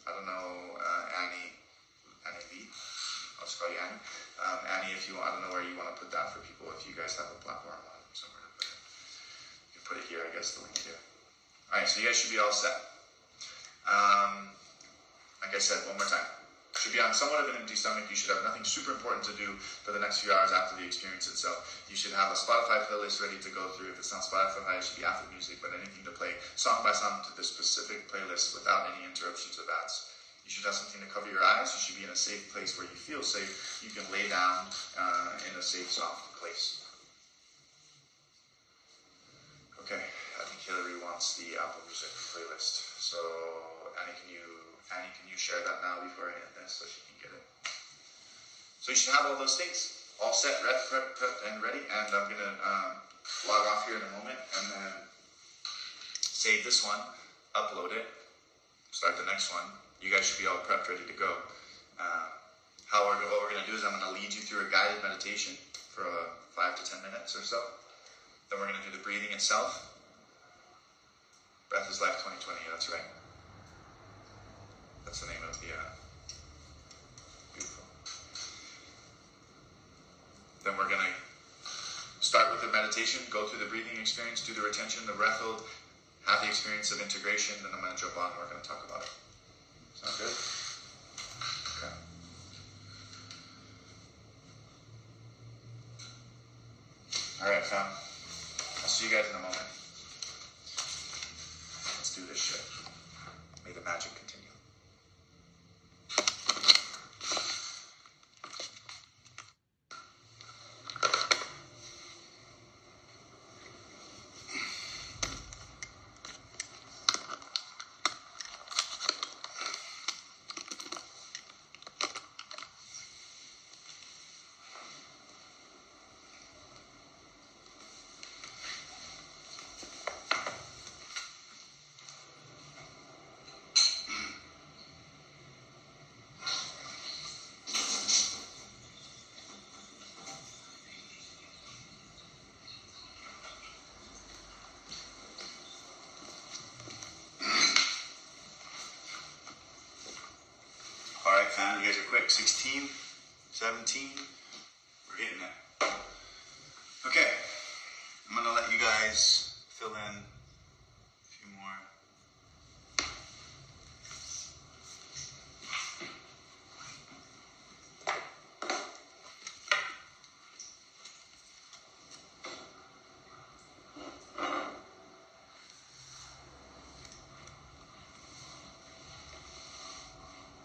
I don't know, Annie V. I'll just call you Annie. Annie, if you want, I don't know where you want to put that for people, if you guys have a platform somewhere to put it. You can put it here, I guess, the link here. Alright, so you guys should be all set. Like I said, one more time. Should be on somewhat of an empty stomach. You should have nothing super important to do for the next few hours after the experience itself. You should have a Spotify playlist ready to go through. If it's not Spotify, it should be Apple Music, but anything to play song by song to the specific playlist without any interruptions of ads. You should have something to cover your eyes. You should be in a safe place where you feel safe. You can lay down in a safe, soft place. Okay, I think Hillary wants the Apple Music playlist. So, Annie, can you share that now before I end this so she can get it? So you should have all those things all set, prepped, and ready. And I'm going to log off here in a moment and then save this one, upload it, start the next one, you guys should be all prepped, ready to go. What we're going to do is I'm going to lead you through a guided meditation for 5 to 10 minutes or so. Then we're going to do the breathing itself. Breath is Life 2020, that's right. That's the name of the, beautiful. Then we're going to start with the meditation, go through the breathing experience, do the retention, the breath hold, have the experience of integration, then I'm going to jump on and we're going to talk about it. Sound good? Okay. Alright, fam. I'll see you guys in a moment. Let's do this shit. May the magic continue. Alright, fam, you guys are quick. 16, 17, we're hitting it. Okay, I'm going to let you guys fill in a few more.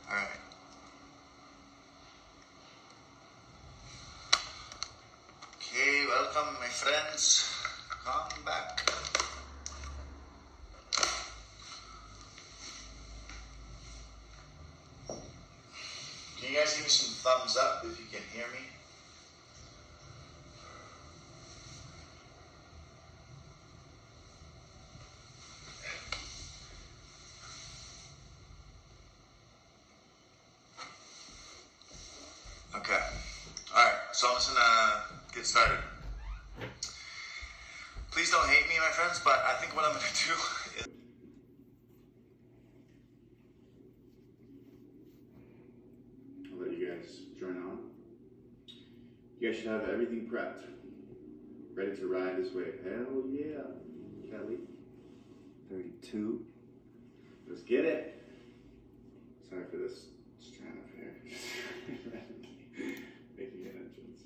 Alright. Okay, welcome my friends. Come back. Can you guys give me some thumbs up if you can hear me? Okay. Alright, so I'm just gonna get started. Please don't hate me, my friends, but I think what I'm gonna do is... I'll let you guys join on. You guys should have everything prepped. Ready to ride this wave. Hell yeah. Kelly. 32. Let's get it. Sorry for this strand of hair. Making an entrance.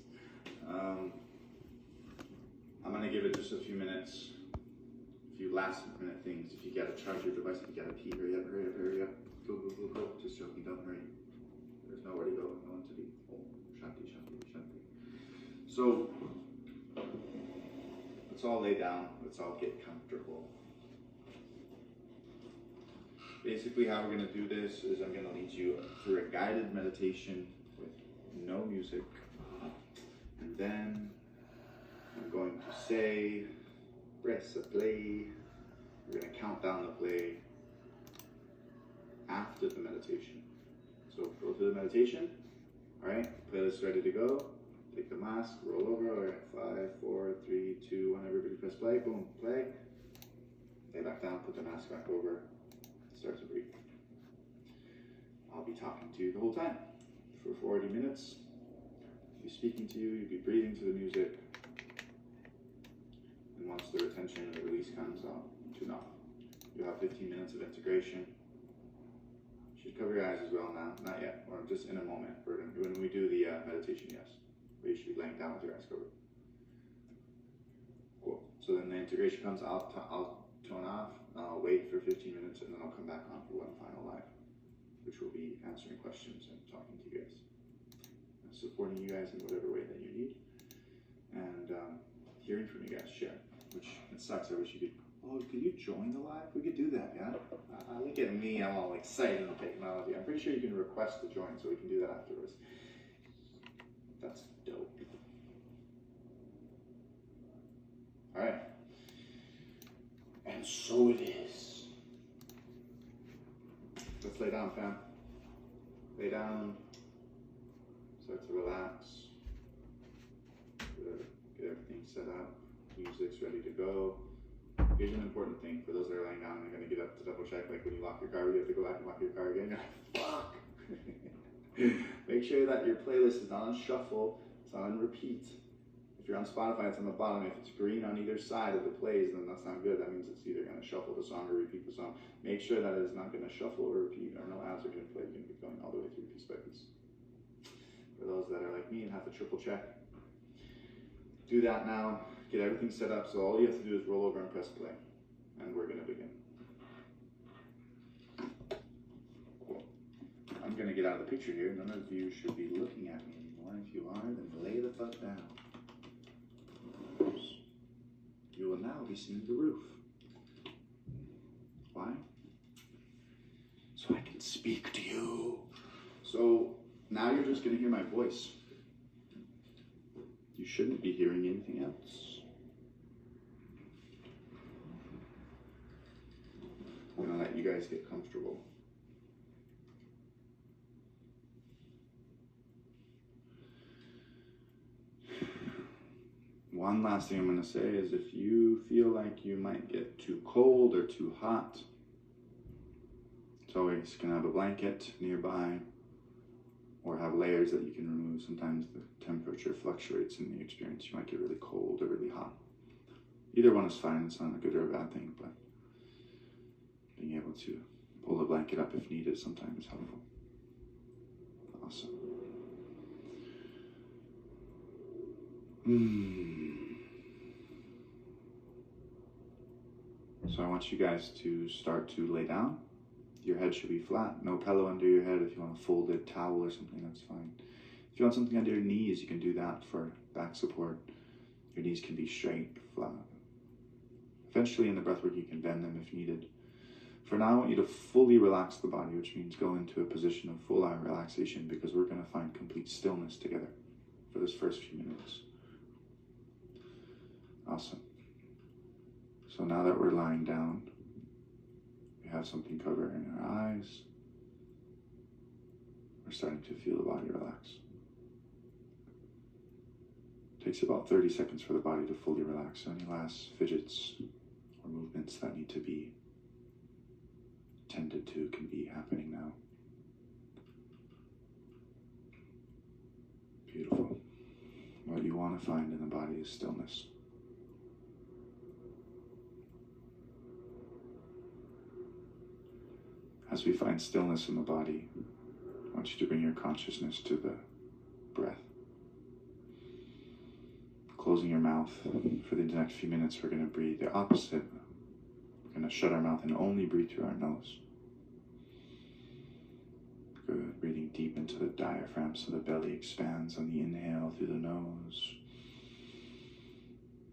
I'm gonna give it just a few minutes. A few last minute things. If you gotta charge your device, if you gotta pee, hurry up, hurry up, hurry up. Go, go, go, go. Just joking, don't hurry. There's nowhere to go, no one to be. Oh, shanti, shanti, shanti. So, let's all lay down. Let's all get comfortable. Basically, how we're gonna do this is I'm gonna lead you through a guided meditation with no music. And then I'm going to say, press a play. We're going to count down the play after the meditation. So go through the meditation. All right, playlist ready to go. Take the mask, roll over. All right, 5, 4, 3, 2, 1. Everybody press play. Boom, play. Lay back down, put the mask back over. Start to breathe. I'll be talking to you the whole time for 40 minutes. I'll be speaking to you. You'll be breathing to the music. And once the retention and the release comes out, tune off. You'll have 15 minutes of integration. You should cover your eyes as well now. Not yet, or just in a moment. When we do the meditation, yes. But you should be laying down with your eyes covered. Cool. So then the integration comes, I'll tone off. I'll wait for 15 minutes, and then I'll come back on for one final live, which will be answering questions and talking to you guys. And supporting you guys in whatever way that you need. And hearing from you guys, share. Which, it sucks, I wish you could, could you join the live? We could do that, yeah? Look at me, I'm all excited on technology. I'm pretty sure you can request to join, so we can do that afterwards. That's dope. Alright. And so it is. The Let's lay down, fam. Lay down. Start to relax. Good. Get everything set up. Music's ready to go. Here's an important thing for those that are laying down and they're going to get up to double check. Like when you lock your car, you have to go back and lock your car again. You're like, fuck. Make sure that your playlist is not on shuffle. It's not on repeat. If you're on Spotify, it's on the bottom. If it's green on either side of the plays, then that's not good. That means it's either going to shuffle the song or repeat the song. Make sure that it is not going to shuffle or repeat, or no ads are going to play. You're going to be going all the way through piece by piece. For those that are like me and have to triple check, do that now. Get everything set up. So all you have to do is roll over and press play. And we're going to begin. Cool. I'm going to get out of the picture here. None of you should be looking at me anymore. If you are, then lay the fuck down. You will now be seeing the roof. Why? So I can speak to you. So now you're just going to hear my voice. You shouldn't be hearing anything else. I'm going to let you guys get comfortable. One last thing I'm going to say is if you feel like you might get too cold or too hot, it's always going to have a blanket nearby or have layers that you can remove. Sometimes the temperature fluctuates in the experience. You might get really cold or really hot. Either one is fine. It's not a good or a bad thing, but being able to pull the blanket up if needed sometimes is helpful. Awesome. So I want you guys to start to lay down. Your head should be flat. No pillow under your head. If you want a folded towel or something, that's fine. If you want something under your knees, you can do that for back support. Your knees can be straight, flat. Eventually in the breathwork, you can bend them if needed. For now, I want you to fully relax the body, which means go into a position of full eye relaxation, because we're going to find complete stillness together for this first few minutes. Awesome. So now that we're lying down, we have something covering our eyes. We're starting to feel the body relax. It takes about 30 seconds for the body to fully relax. So any last fidgets or movements that need to be tended to can be happening now. Beautiful. What you want to find in the body is stillness. As we find stillness in the body, I want you to bring your consciousness to the breath. Closing your mouth. For the next few minutes, we're going to breathe the opposite. We're going to shut our mouth and only breathe through our nose. Good. Breathing deep into the diaphragm so the belly expands on the inhale through the nose.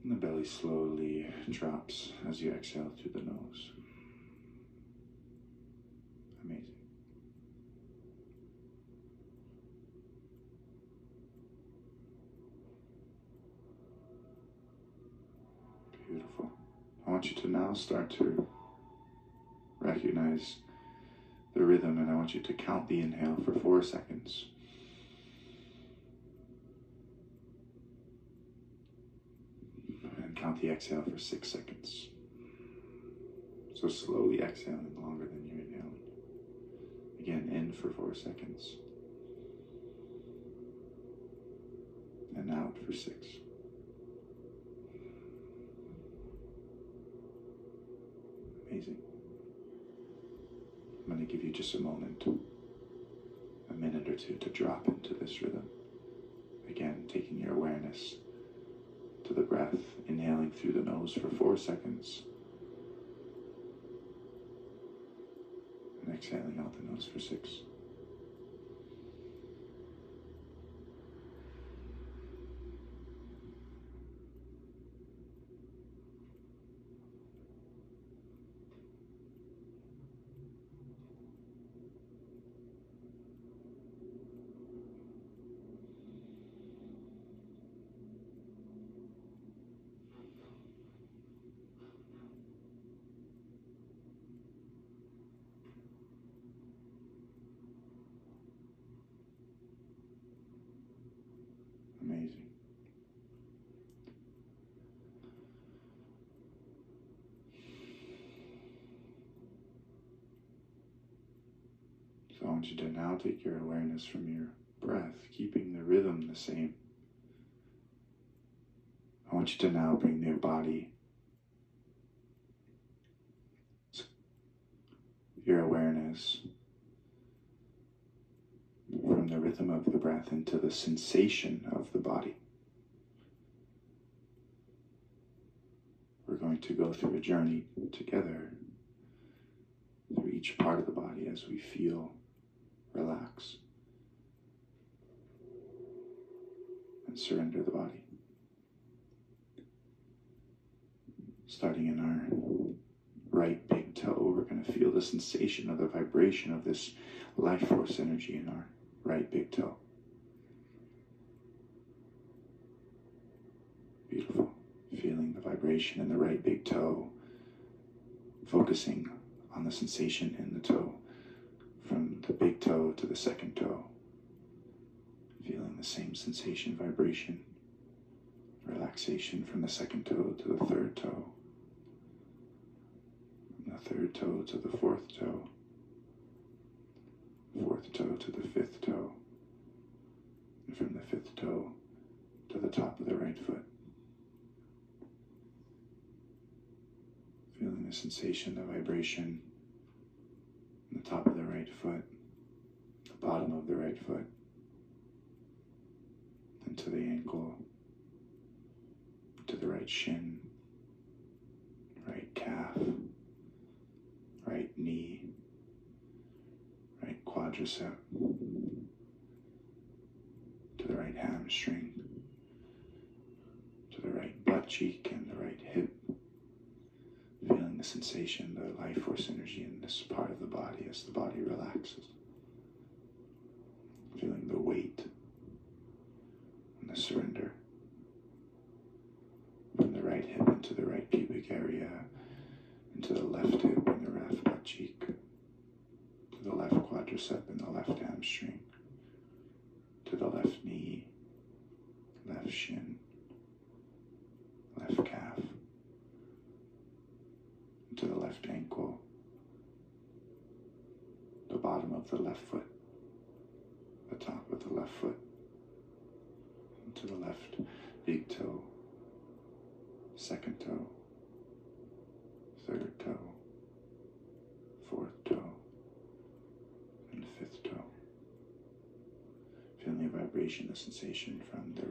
And the belly slowly drops as you exhale through the nose. Amazing. Beautiful. I want you to now start to recognize the rhythm, and I want you to count the inhale for 4 seconds. And count the exhale for 6 seconds. So slowly exhaling longer than you're inhaling. Again, in for 4 seconds. And out for 6. Amazing. I'm going to give you just a moment, a minute or two to drop into this rhythm. Again, taking your awareness to the breath, inhaling through the nose for 4 seconds. And exhaling out the nose for 6. want you to now take your awareness from your breath, keeping the rhythm the same. I want you to now bring your body, your awareness from the rhythm of the breath into the sensation of the body. We're going to go through a journey together through each part of the body as we feel relax and surrender the body. Starting in our right big toe, we're going to feel the sensation of the vibration of this life force energy in our right big toe. Beautiful. Feeling the vibration in the right big toe, focusing on the sensation in the toe, from the big toe to the second toe. Feeling the same sensation, vibration, relaxation from the second toe to the third toe, from the third toe to the fourth toe to the fifth toe, and from the fifth toe to the top of the right foot. Feeling the sensation, the vibration on the top of the right foot, the bottom of the right foot, into the ankle, to the right shin, right calf, right knee, right quadricep, to the right hamstring, to the right butt cheek and the right hip. Feeling the sensation, the life force energy in this part of the body as the body relaxes. Feeling the weight and the surrender. From the right hip into the right pubic area, into the left hip and the left butt cheek, to the left quadricep and the left hamstring, to the left knee, left shin, left calf, to the left ankle, the bottom of the left foot, the top of the left foot, to the left big toe, second toe, third toe, fourth toe, and fifth toe. Feeling the vibration, the sensation from the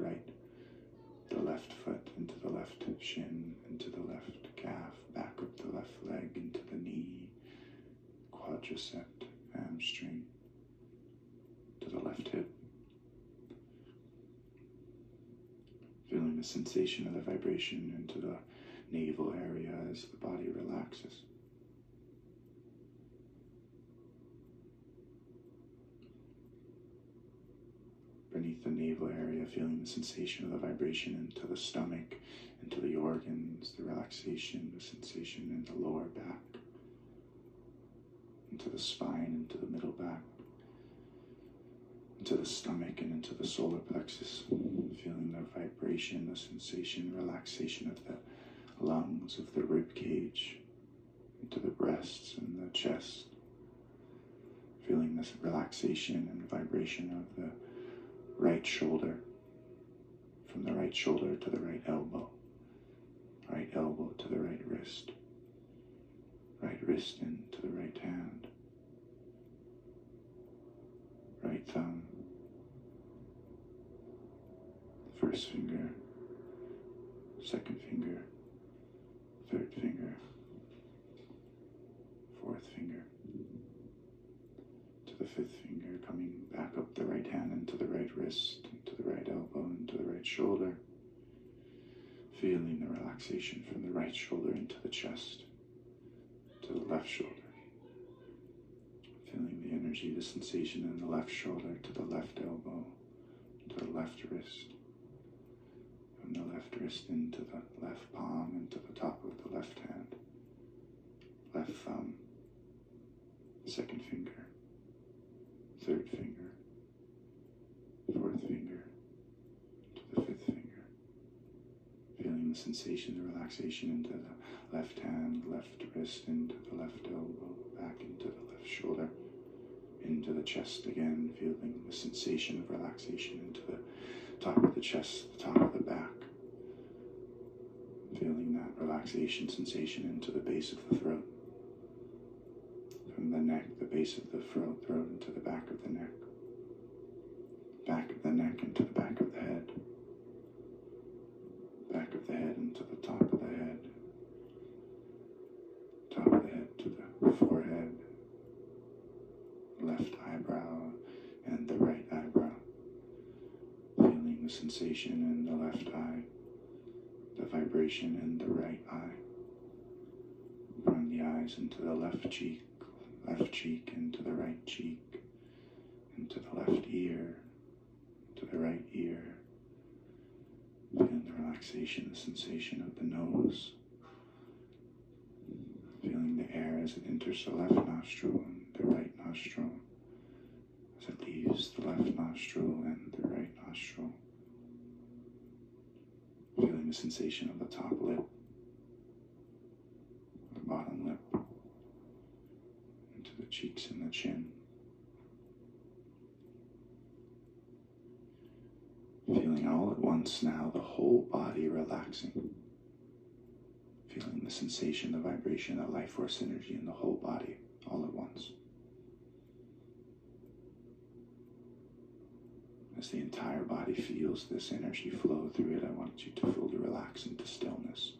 left foot into the left shin, into the left calf, back up the left leg, into the knee, quadricep, hamstring, to the left hip. Feeling the sensation of the vibration into the navel area as the body relaxes. Beneath the navel area, feeling the sensation of the vibration into the stomach, into the organs, the relaxation, the sensation in the lower back, into the spine, into the middle back, into the stomach and into the solar plexus, feeling the vibration, the sensation, relaxation of the lungs, of the rib cage, into the breasts and the chest, feeling this relaxation and vibration of the right shoulder, from the right shoulder to the right elbow to the right wrist into the right hand, right thumb, first finger, second finger, third finger, fourth finger, to the fifth finger, coming back up the right hand into the right wrist, into the right elbow, into the right shoulder, feeling the relaxation from the right shoulder into the chest, to the left shoulder, feeling the energy, the sensation in the left shoulder, to the left elbow, to the left wrist, from the left wrist into the left palm, into the top of the left hand, left thumb, second finger, third finger, fourth finger, to the fifth finger. Feeling the sensation, the relaxation into the left hand, left wrist, into the left elbow, back into the left shoulder, into the chest again, feeling the sensation of relaxation into the top of the chest, the top of the back. Feeling that relaxation sensation into the base of the throat. From the neck, the base of the throat into the back of the neck. Back of the neck into the back of the head. Back of the head into the top of the head. Top of the head to the forehead. Left eyebrow and the right eyebrow. Feeling the sensation in the left eye. The vibration in the right eye. From the eyes into the left cheek into the right cheek, into the left ear, to the right ear. Feeling the relaxation, the sensation of the nose. Feeling the air as it enters the left nostril and the right nostril, as it leaves the left nostril and the right nostril. Feeling the sensation of the top lip, the bottom lip, into the cheeks and the chin. Feeling all at once now the whole body relaxing. Feeling the sensation, the vibration, the life force energy in the whole body all at once. As the entire body feels this energy flow through it, I want you to fully relax into stillness.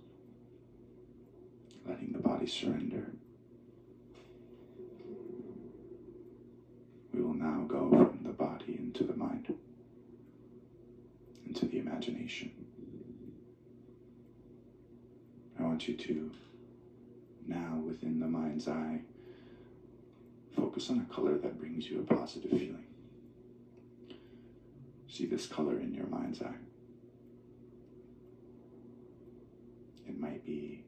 Letting the body surrender. We will now go from the body into the mind, into the imagination. I want you to now, within the mind's eye, focus on a color that brings you a positive feeling. See this color in your mind's eye. It might be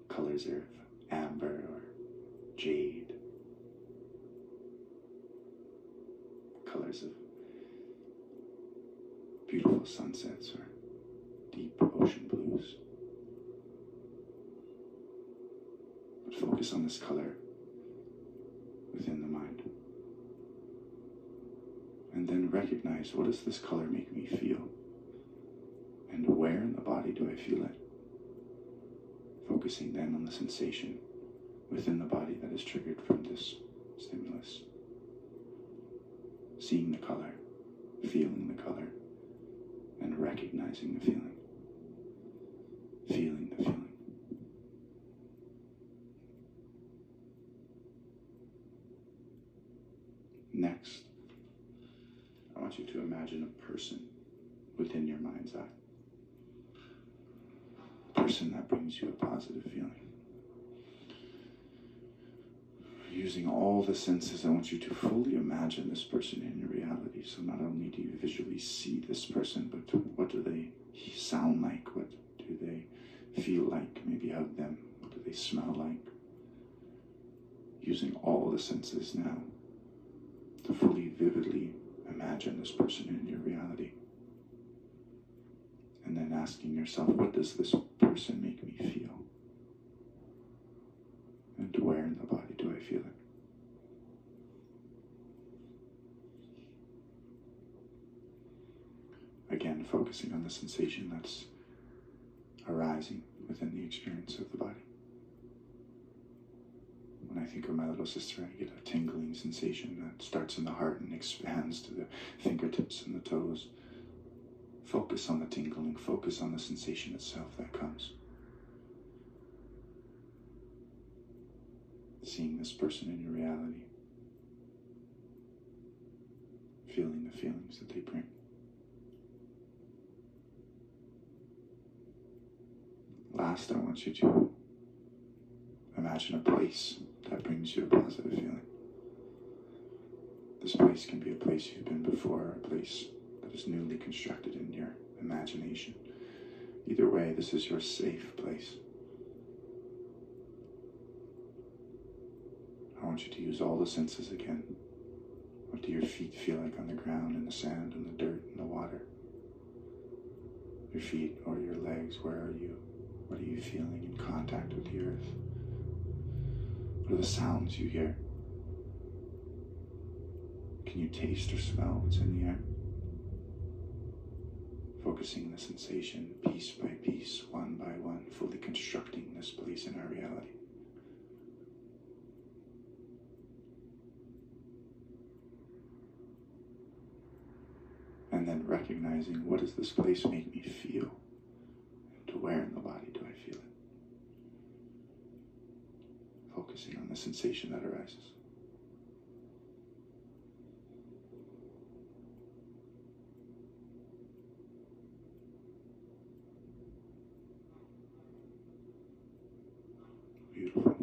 colors of amber or jade, colors of beautiful sunsets or deep ocean blues. But focus on this color within the mind. And then recognize, what does this color make me feel? And where in the body do I feel it? Focusing then on the sensation within the body that is triggered from this stimulus. Seeing the color, feeling the color, and recognizing the feeling. Feeling the feeling. Next, I want you to imagine a person within your mind's eye. A person that brings you a positive feeling. Using all the senses, I want you to fully imagine this person in your reality. So not only do you visually see this person, but what do they sound like? What do they feel like? Maybe hug them. What do they smell like? Using all the senses now to fully, vividly imagine this person in your reality. And then asking yourself, what does this person make me feel? And where in the body do I feel it? Again, focusing on the sensation that's arising within the experience of the body. When I think of my little sister, I get a tingling sensation that starts in the heart and expands to the fingertips and the toes. Focus on the tingling, focus on the sensation itself that comes. Seeing this person in your reality. Feeling the feelings that they bring. Last, I want you to imagine a place that brings you a positive feeling. This place can be a place you've been before, or a place that is newly constructed in your imagination. Either way, this is your safe place. I want you to use all the senses again. What do your feet feel like on the ground, in the sand, in the dirt, in the water? Your feet or your legs, where are you? What are you feeling in contact with the earth? What are the sounds you hear? Can you taste or smell what's in the air? Focusing the sensation piece by piece, one by one, fully constructing this place in our reality. And then recognizing, what does this place make me feel? And to where in the body do I feel it? Focusing on the sensation that arises. Beautiful.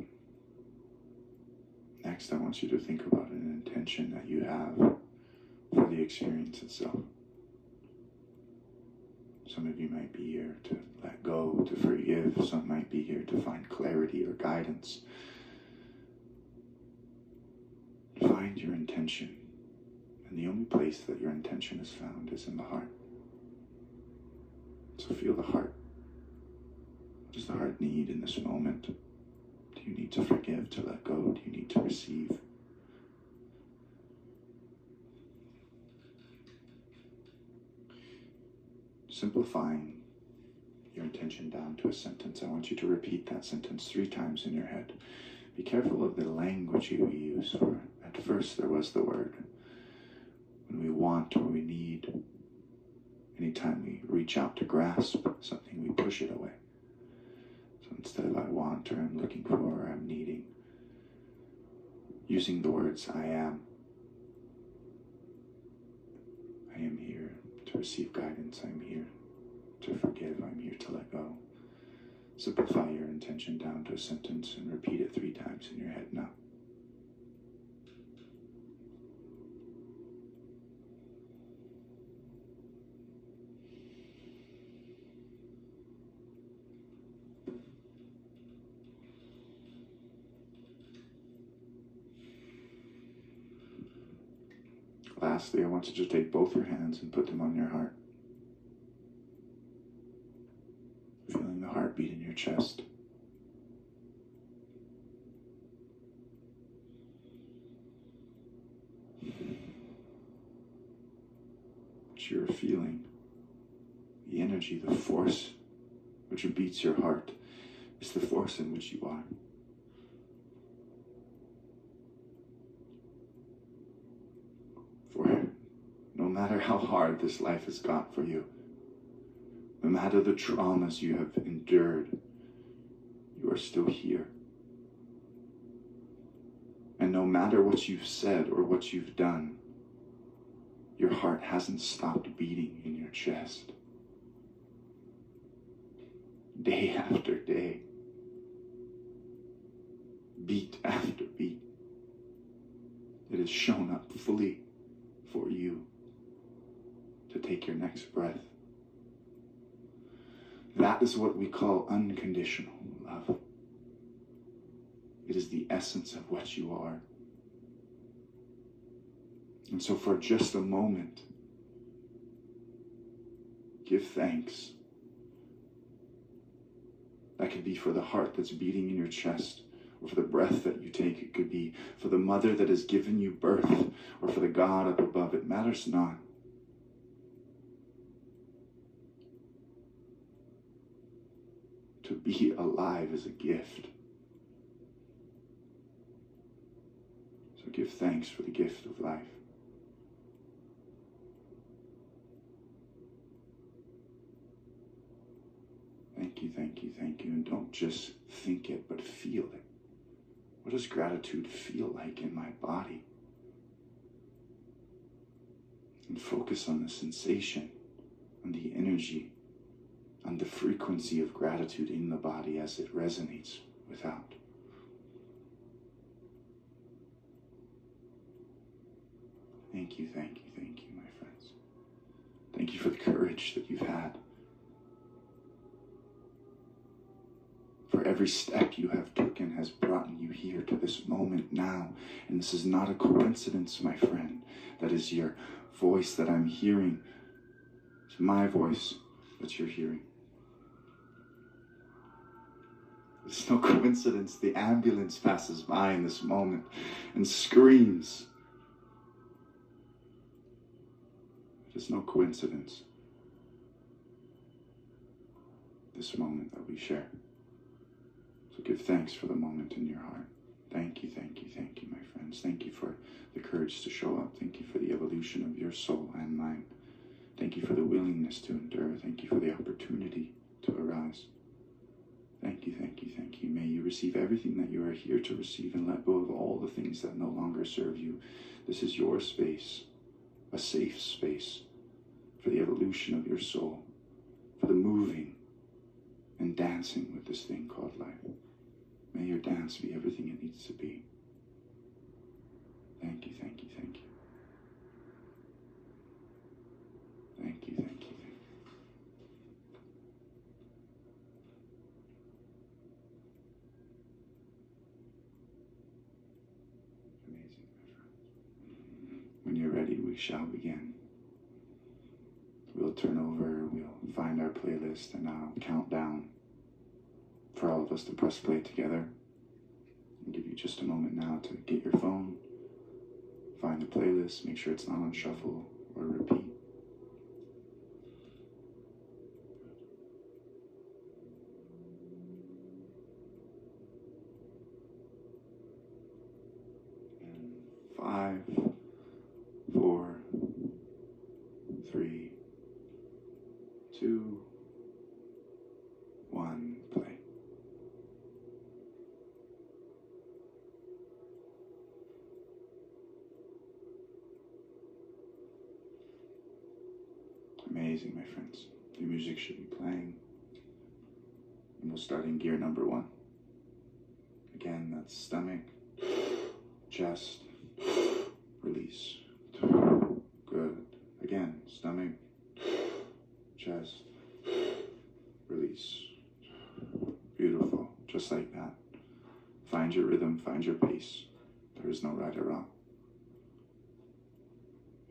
Next, I want you to think about an intention that you have for the experience itself. Some of you might be here to let go, to forgive. Some might be here to find clarity or guidance. Find your intention. And the only place that your intention is found is in the heart. So feel the heart. What does the heart need in this moment? Do you need to forgive, to let go? Do you need to receive? Simplifying your intention down to a sentence, I want you to repeat that sentence 3 times in your head. Be careful of the language you use, for at first there was the word. When we want or we need, anytime we reach out to grasp something, we push it away. So instead of I want, or I'm looking for, or I'm needing, using the words I am here to receive guidance, I'm here to forgive, I'm here to let go. Simplify your intention down to a sentence and repeat it 3 times in your head now. Lastly, I want you to take both your hands and put them on your heart. Feeling the heartbeat in your chest. What you're feeling, the energy, the force which beats your heart, is the force in which you are. For no matter how hard this life has got for you, no matter the traumas you have endured, you are still here. And no matter what you've said or what you've done, your heart hasn't stopped beating in your chest. Day after day, beat after beat, it has shown up fully for you to take your next breath. That is what we call unconditional love. It is the essence of what you are. And so for just a moment, give thanks. That could be for the heart that's beating in your chest, or for the breath that you take. It could be for the mother that has given you birth, or for the God up above. It matters not. To be alive is a gift. So give thanks for the gift of life. Thank you, thank you, thank you. And don't just think it, but feel it. What does gratitude feel like in my body? And focus on the sensation, on the energy, on the frequency of gratitude in the body as it resonates without. Thank you, thank you, thank you, my friends. Thank you for the courage that you've had. For every step you have taken has brought you here to this moment now. And this is not a coincidence, my friend. That is your voice that I'm hearing. It's my voice that you're hearing. It's no coincidence the ambulance passes by in this moment and screams It's no coincidence, this moment that we share. So give thanks for the moment in your heart. Thank you, my friends. Thank you for the courage to show up. Thank you for the evolution of your soul and mine. Thank you for the willingness to endure. Thank you for the opportunity to arise. Thank you. May you receive everything that you are here to receive and let go of all the things that no longer serve you. This is your space, a safe space for the evolution of your soul, for the moving and dancing with this thing called life. May your dance be everything it needs to be. Thank you. Amazing, my friends. When you're ready, we shall begin. We'll turn over, we'll find our playlist, and I'll count down for all of us to press play together. I'll give you just a moment now to get your phone, find the playlist, make sure it's not on shuffle or repeat. And 5, 4, 3, 2, 1, play. Amazing, my friends. The music should be playing. And we'll start in gear number 1. Again, that's stomach, chest, release. Good. Again, stomach, chest, release. Beautiful. Just like that. Find your rhythm, find your pace. There is no right or wrong.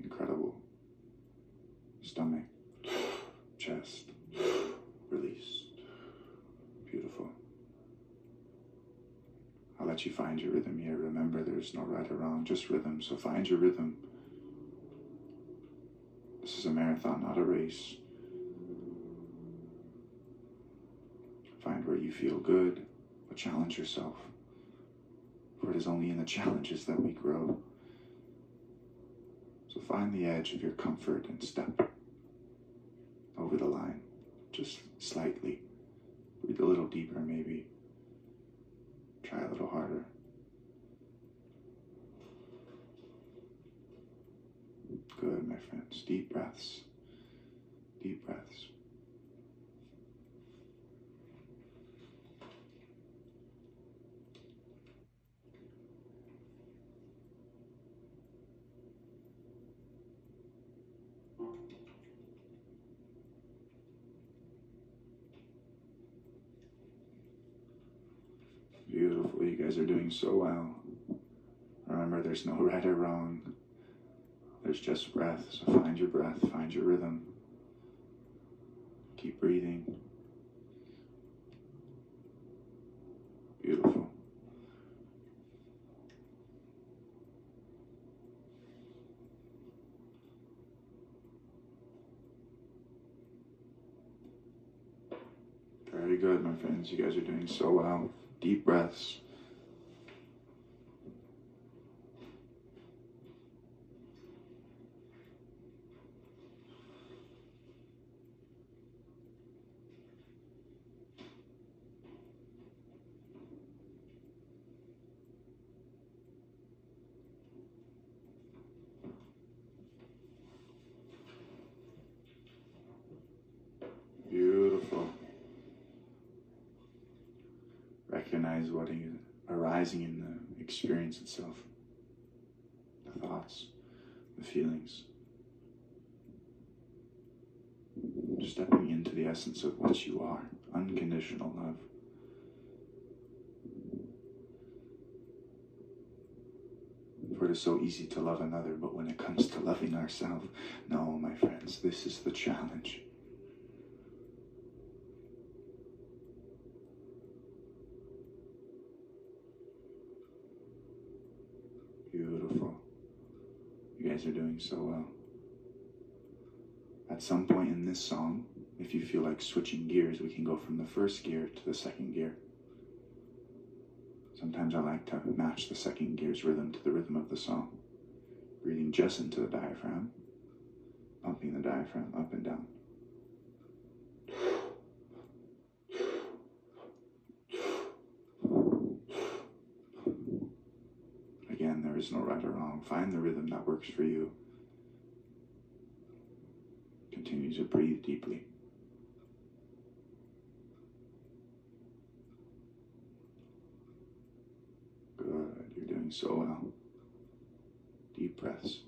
Incredible. Stomach, chest, release. Beautiful. I'll let you find your rhythm here. Remember, there's no right or wrong, just rhythm. So find your rhythm. This is a marathon, not a race. Find where you feel good, but challenge yourself. For it is only in the challenges that we grow. So find the edge of your comfort and step over the line, just slightly. Breathe a little deeper, maybe. Try a little harder. Good, my friends. Deep breaths. Deep breaths. Beautiful. You guys are doing so well. Remember, there's no right or wrong. There's just breath. So find your breath, find your rhythm. Keep breathing. Beautiful. Very good, my friends. You guys are doing so well. Deep breaths. Beautiful. Recognize what is arising in the experience itself. The thoughts, the feelings. Just stepping into the essence of what you are. Unconditional love. For it is so easy to love another, but when it comes to loving ourselves, no, my friends, this is the challenge. Beautiful. You guys are doing so well. At some point in this song, if you feel like switching gears, we can go from the first gear to the second gear. Sometimes I like to match the second gear's rhythm to the rhythm of the song. Breathing just into the diaphragm, pumping the diaphragm up and down. Again, there is no right or wrong. Find the rhythm that works for you. Continue to breathe deeply. Good, you're doing so well. Deep breaths.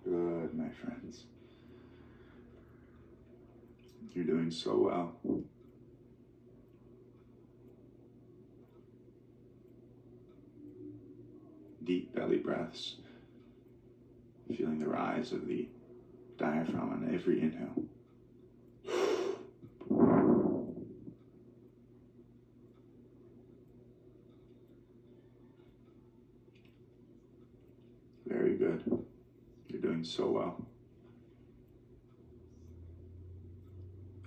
Good, my friends. You're doing so well. Deep belly breaths. Feeling the rise of the diaphragm on every inhale. Very good. You're doing so well.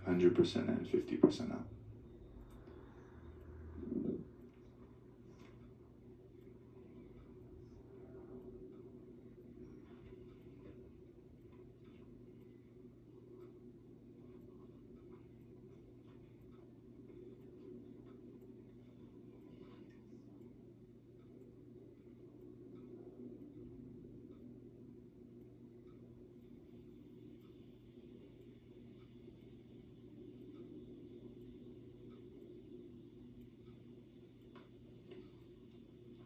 100% and 50% up.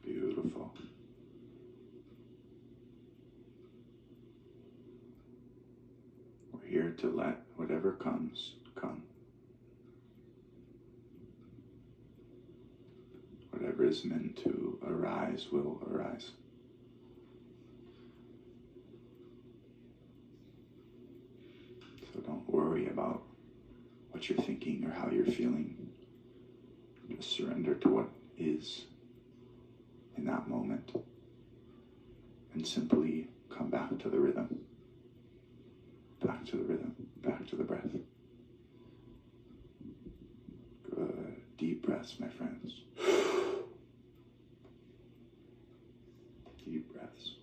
Beautiful. We're here to let whatever comes, come. Whatever is meant to arise will arise. So don't worry about what you're thinking or how you're feeling. Just surrender to what is in that moment and simply come back to the rhythm. Back to the rhythm, back to the breath. Good. Deep breaths, my friends. Deep breaths.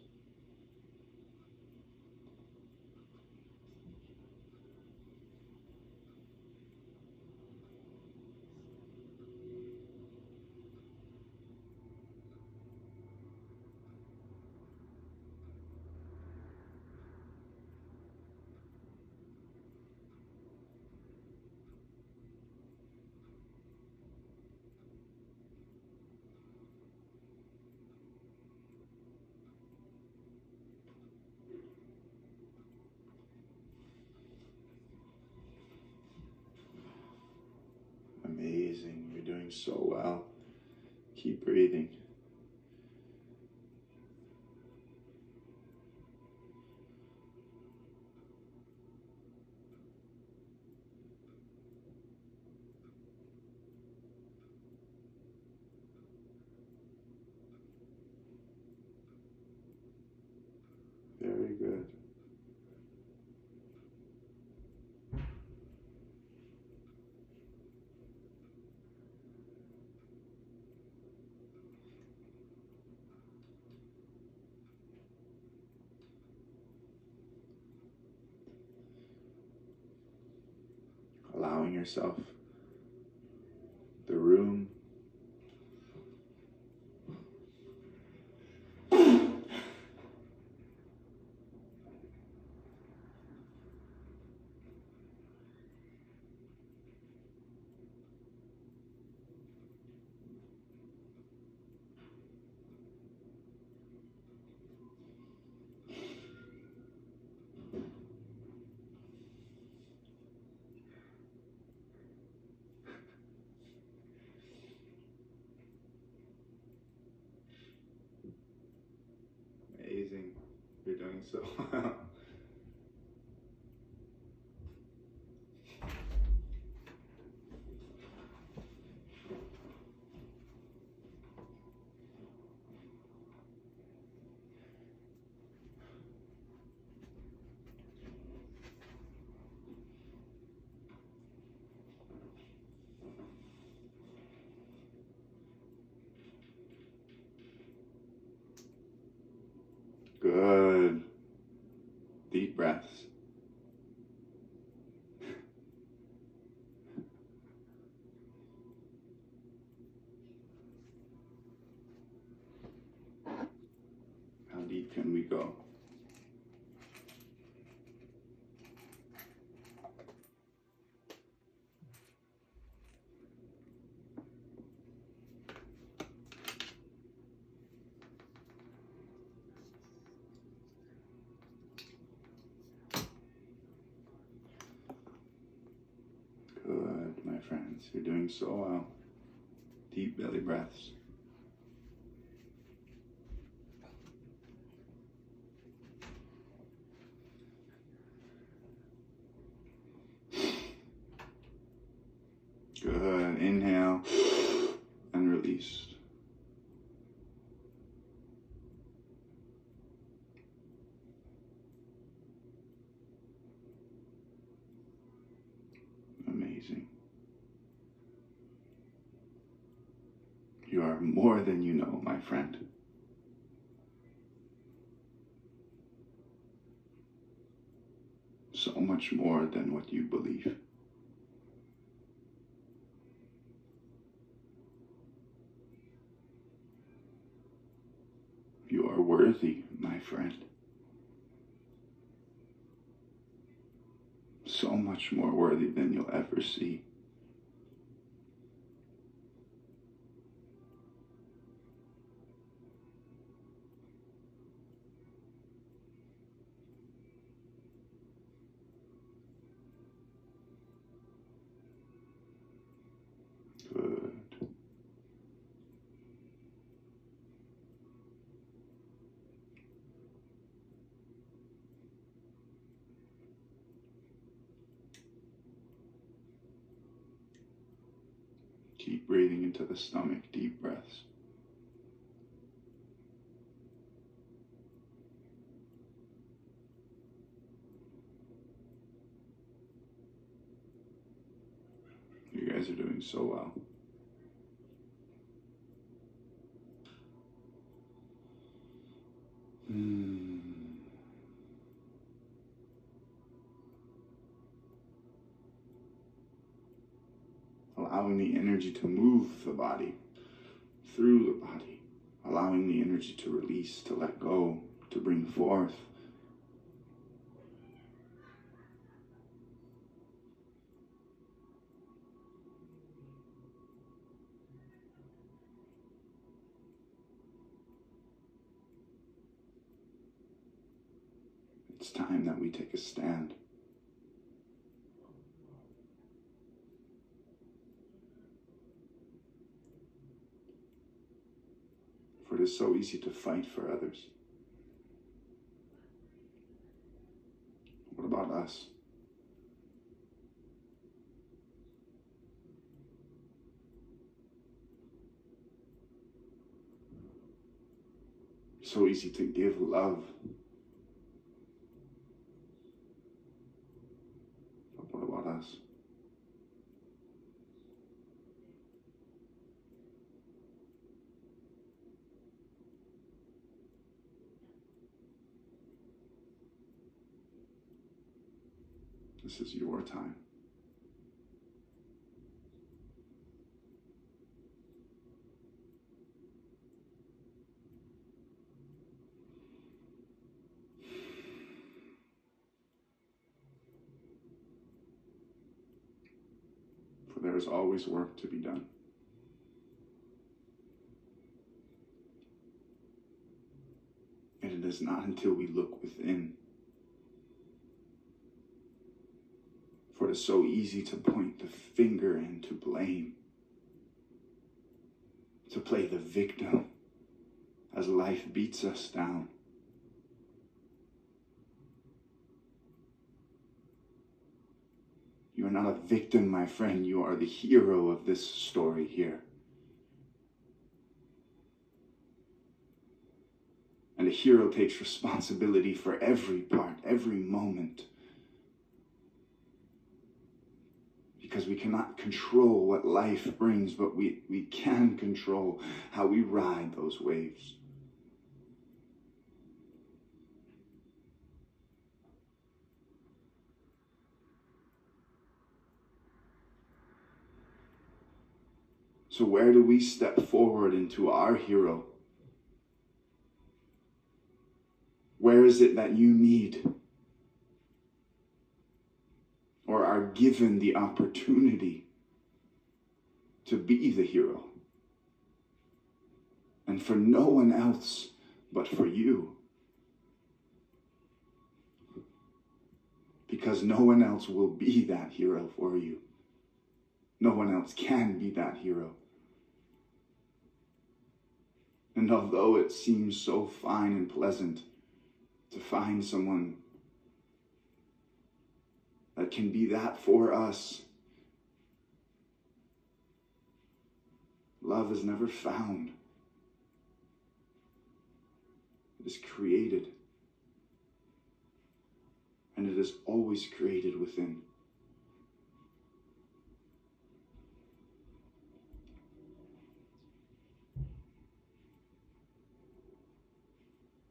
Amazing. You're doing so well. Keep breathing. Very good. Allowing yourself the room doing so well. Good. Deep breaths. How deep can we go? Good, my friends. You're doing so well. Deep belly breaths. Good. Inhale and release. Amazing. You are more than you know, my friend. So much more than what you believe. You are worthy, my friend. So much more worthy than you'll ever see. Good. Keep breathing into the stomach, deep breaths. You guys are doing so well. Allowing the energy to move the body, through the body. Allowing the energy to release, to let go, to bring forth. It's time that we take a stand. For it is so easy to fight for others. What about us? So easy to give love. But what about us? This is your time. For there is always work to be done. And it is not until we look within. For it is so easy to point the finger and to blame. To play the victim as life beats us down. are not a victim, my friend. You are the hero of this story here. And a hero takes responsibility for every part, every moment. Because we cannot control what life brings, but we can control how we ride those waves. So where do we step forward into our hero? Where is it that you need or are given the opportunity to be the hero? And for no one else but for you. Because no one else will be that hero for you. No one else can be that hero. And although it seems so fine and pleasant to find someone that can be that for us, love is never found. It is created. And it is always created within.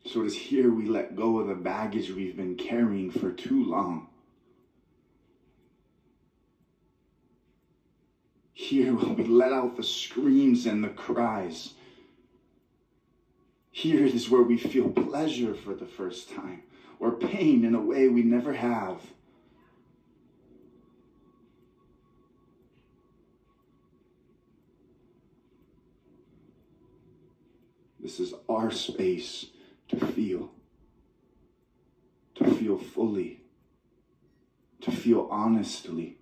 So it is here we let go of the baggage we've been carrying for too long. Here we let out the screams and the cries. Here it is where we feel pleasure for the first time, or pain in a way we never have. This is our space to feel fully, to feel honestly,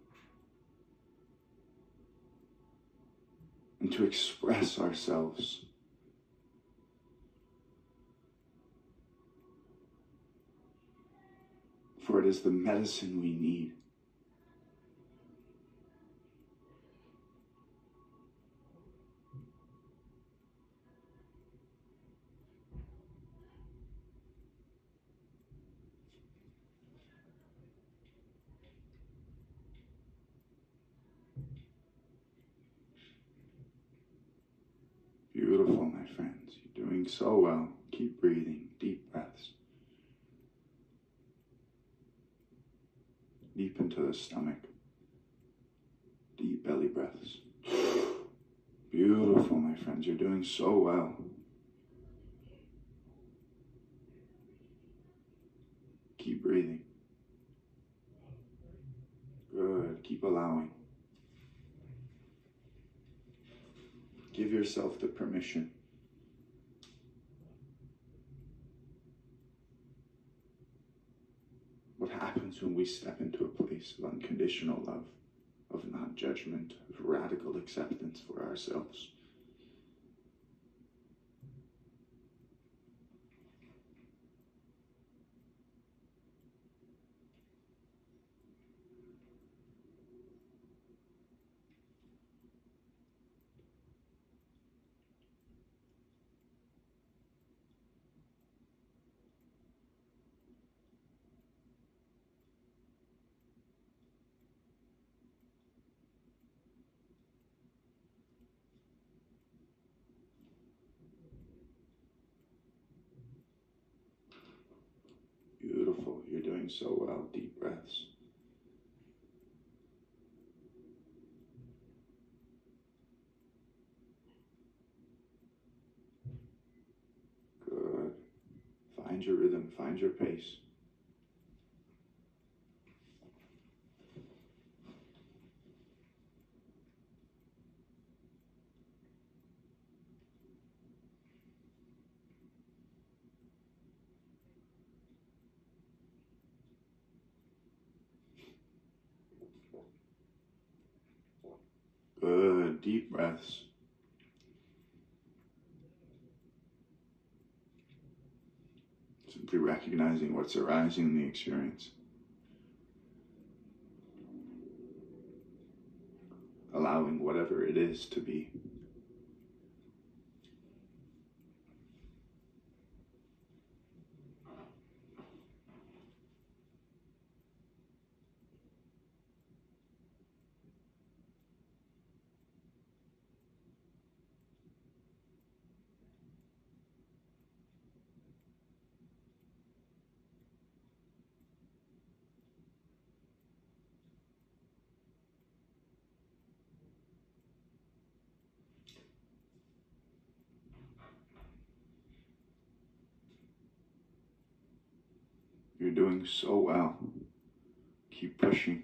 and to express ourselves. For it is the medicine we need. Beautiful, my friends. You're doing so well. Keep breathing. Deep breaths. Deep into the stomach. Deep belly breaths. Beautiful, my friends. You're doing so well. Keep breathing. Good. Keep allowing. Give yourself the permission. What happens when we step into a place of unconditional love, of non-judgment, of radical acceptance for ourselves? Beautiful. You're doing so well. Deep breaths. Good. Find your rhythm. Find your pace. Good. Deep breaths. Simply recognizing what's arising in the experience. allowing whatever it is to be. You're doing so well. Keep pushing.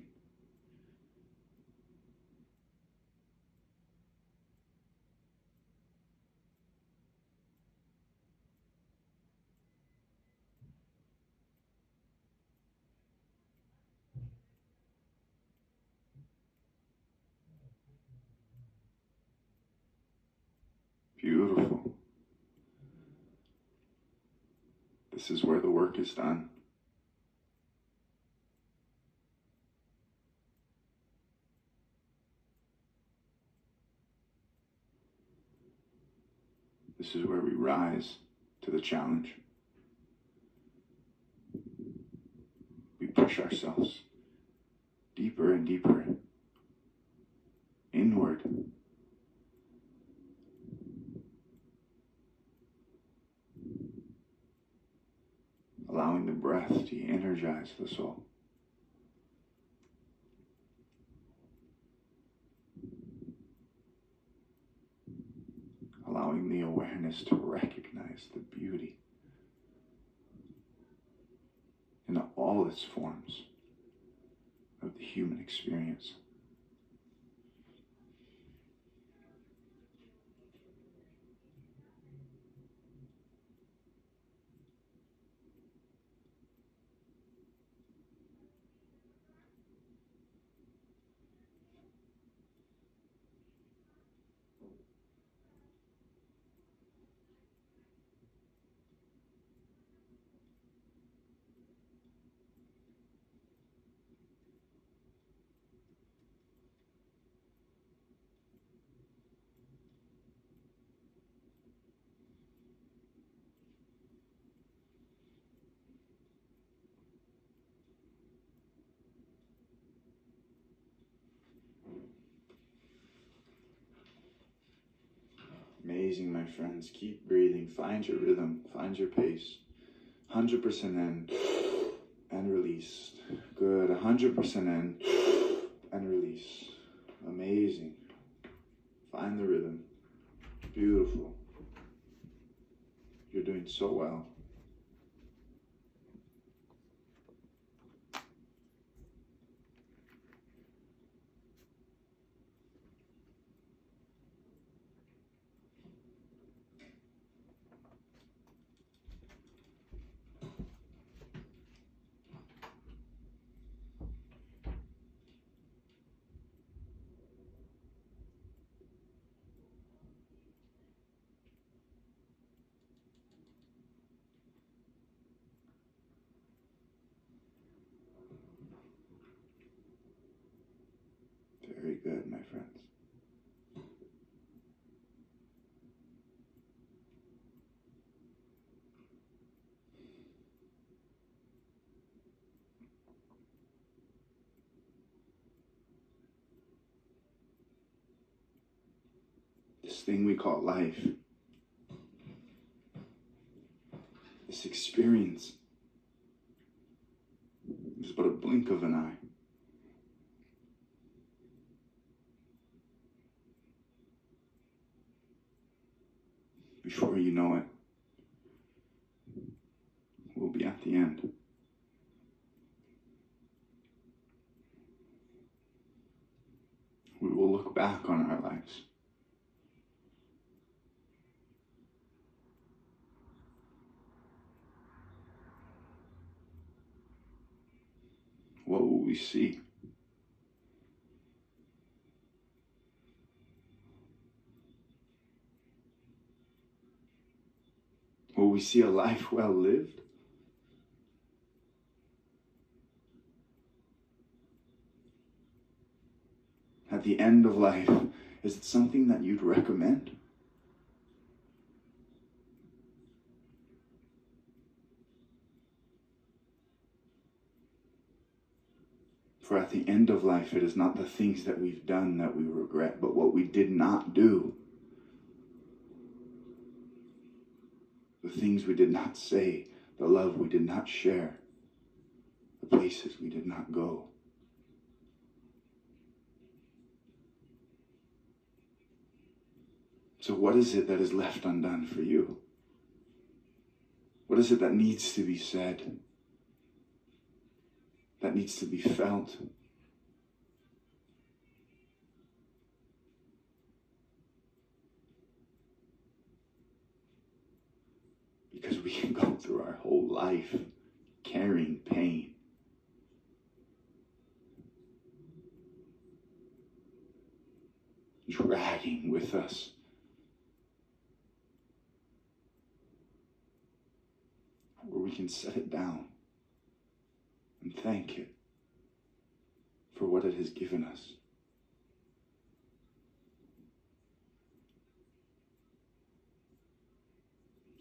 Beautiful. This is where the work is done. This is where we rise to the challenge. We push ourselves deeper and deeper inward. Allowing the breath to energize the soul. Allowing the awareness to recognize the beauty in all its forms of the human experience. Amazing, my friends. Keep breathing. Find your rhythm. Find your pace. 100% in and release. Good. 100% in and release. Amazing. Find the rhythm. Beautiful. You're doing so well. Very good, my friends. This thing we call life, this experience, is but a blink of an eye. Before you know it, we'll be at the end. We will look back on our lives. What will we see? Will we see a life well lived? at the end of life, is it something that you'd recommend? For at the end of life, it is not the things that we've done that we regret, but what we did not do. The things we did not say, the love we did not share, the places we did not go. So what is it that is left undone for you? What is it that needs to be said? That needs to be felt? Because we can go through our whole life carrying pain. Dragging with us. Where we can set it down and thank it for what it has given us.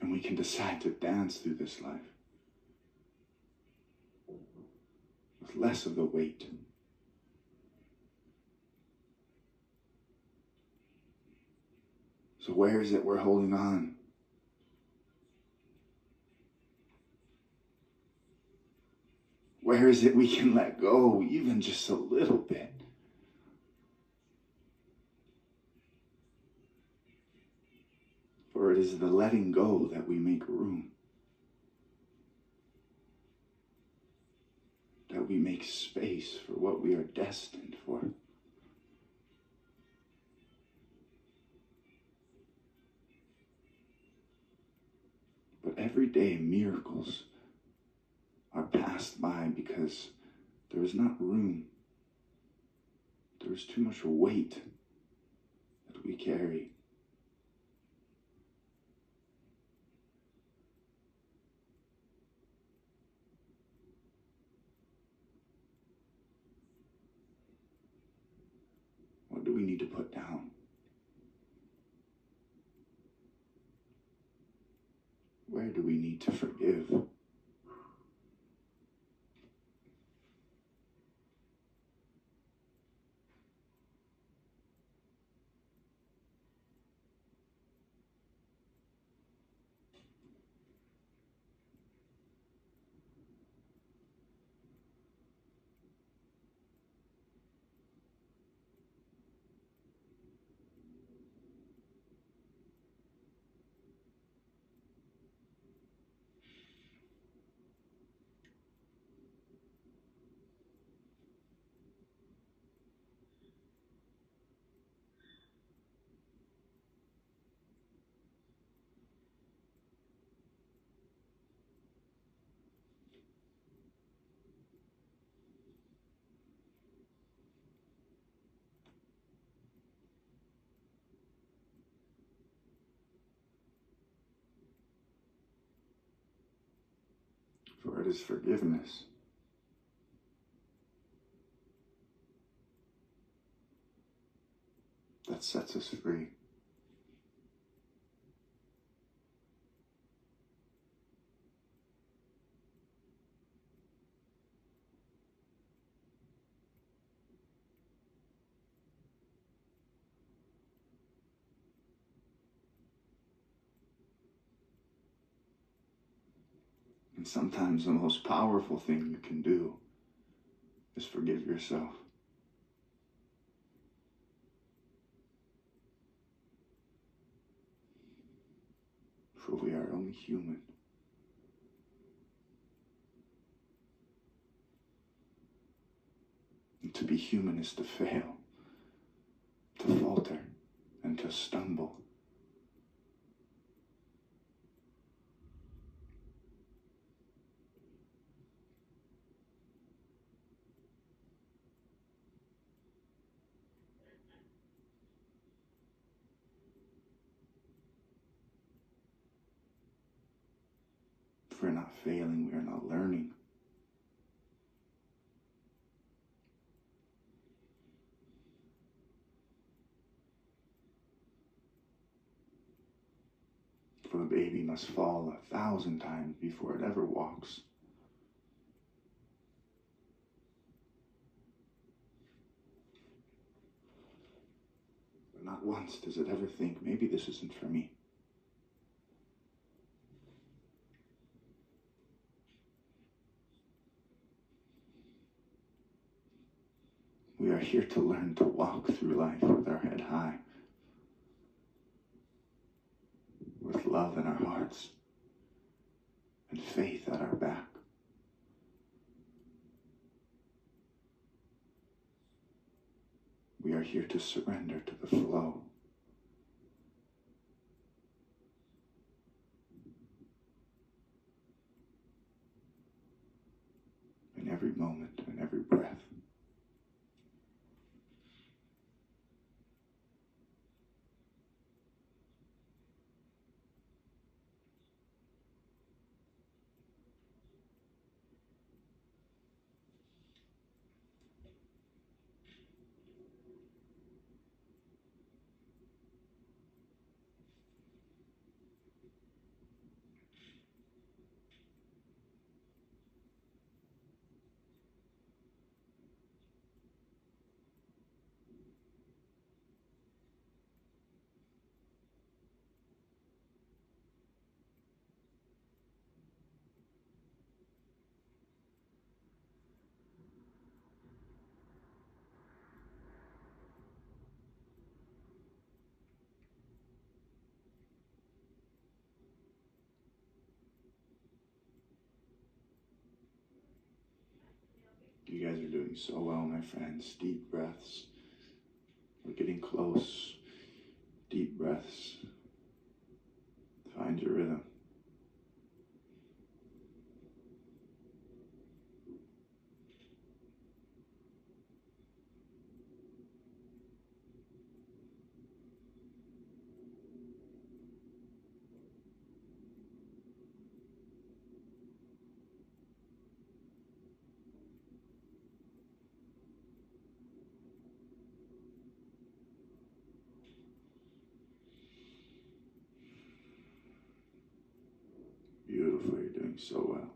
And we can decide to dance through this life with less of the weight. So where is it we're holding on? Where is it we can let go, even just a little bit? For it is the letting go that we make room. That we make space for what we are destined for. But every day miracles are passed by because there is not room. There is too much weight that we carry. What do we need to put down? Where do we need to forgive? For it is forgiveness that sets us free. And sometimes the most powerful thing you can do is forgive yourself. For we are only human. And to be human is to fail, to falter, and to stumble. If we're not failing, we are not learning. For the baby must fall 1,000 times before it ever walks. But not once does it ever think, maybe this isn't for me. We are here to learn to walk through life with our head high, with love in our hearts and faith at our back. We are here to surrender to the flow. In every moment and every breath. You guys are doing so well, my friends. Deep breaths. We're getting close. Deep breaths. Find your rhythm. Beautiful, you're doing so well.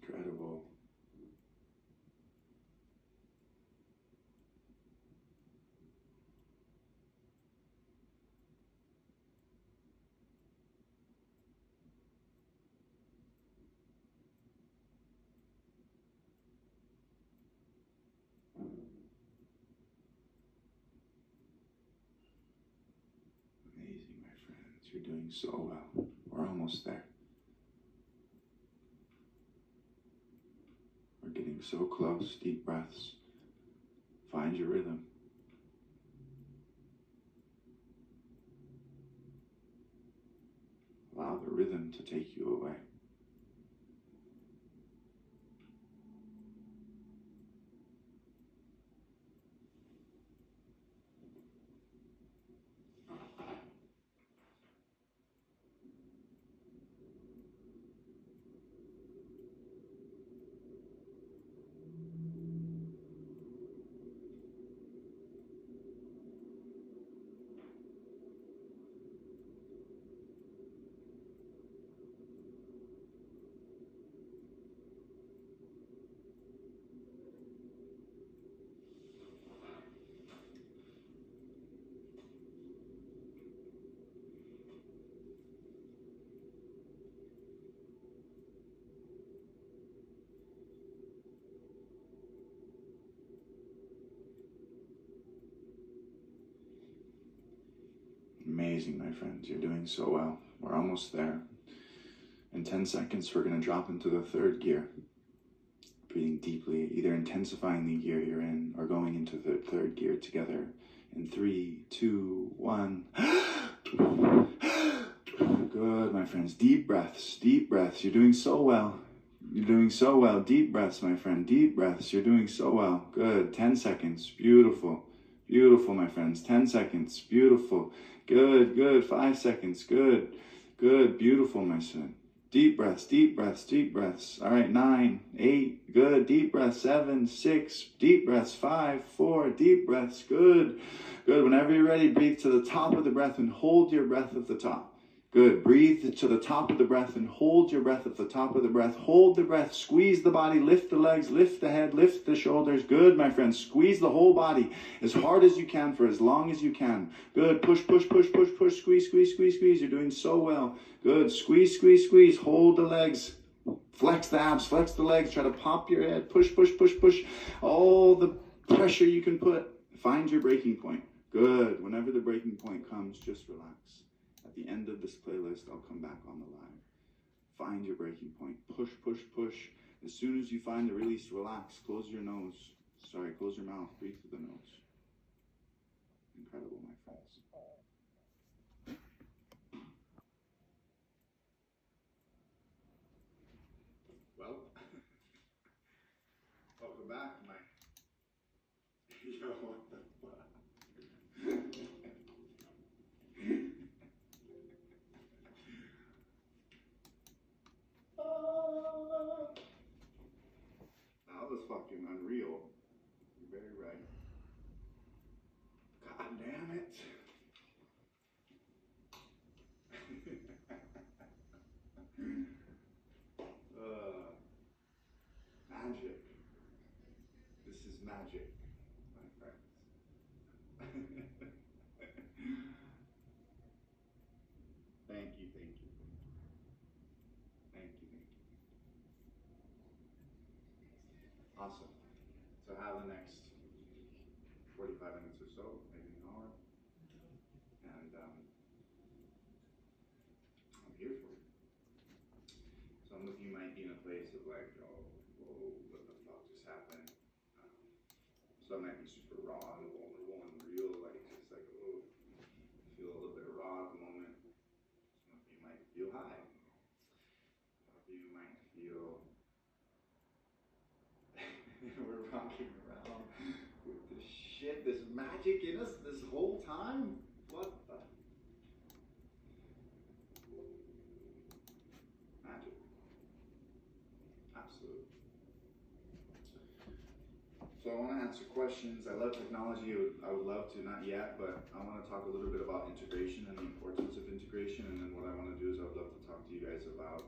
Incredible. Amazing, my friends. You're doing so well. We're almost there. We're getting so close. Deep breaths. Find your rhythm. Allow the rhythm to take you away. Amazing, my friends. You're doing so well. We're almost there. In 10 seconds, we're going to drop into the third gear. Breathing deeply, either intensifying the gear you're in or going into the third gear together. In 3, 2, 1. Good, my friends. Deep breaths, deep breaths. You're doing so well. You're doing so well. Deep breaths, my friend. Deep breaths. You're doing so well. Good. 10 seconds. Beautiful. Beautiful, my friends. 10 seconds. Beautiful. Good, good. 5 seconds. Good. Good. Beautiful, my son. Deep breaths, deep breaths, deep breaths. All right, 9, 8, good. Deep breaths, 7, 6, deep breaths, 5, 4, deep breaths, good. Good. Whenever you're ready, breathe to the top of the breath and hold your breath at the top. Good. Breathe to the top of the breath and hold your breath at the top of the breath. Hold the breath. Squeeze the body. Lift the legs. Lift the head. Lift the shoulders. Good, my friends. Squeeze the whole body as hard as you can for as long as you can. Good. Push, push, push, push, push. Squeeze, squeeze, squeeze, squeeze. You're doing so well. Good. Squeeze, squeeze, squeeze. Hold the legs. Flex the abs. Flex the legs. Try to pop your head. Push, push, push, push. All the pressure you can put. Find your breaking point. Good. Whenever the breaking point comes, just relax. At the end of this playlist, I'll come back on the live. Find your breaking point. Push, push, push. As soon as you find the release, relax. Close your nose. Sorry, close your mouth. Breathe through the nose. Incredible, my friends. Well, welcome back, my... Yo, what the fuck? That was fucking unreal. You're very right. God damn it. Magic. This is magic, my friends. Thank you, thank you. Thank you, thank you. Awesome. So have the next 45 minutes or so, maybe an hour. And I'm here for you. Some of you might be in a place of like, oh, whoa, what the fuck just happened? Some might be super raw and vulnerable and real, like just like, oh, feel a little bit raw at the moment. Some of you might feel high. Some of you might feel we're rocking around with this shit, this magic in us this whole time. What the magic? Absolutely. So I want to answer questions. I love technology. I would love to, not yet, but I want to talk a little bit about integration and the importance of integration. And then what I want to do is I would love to talk to you guys about,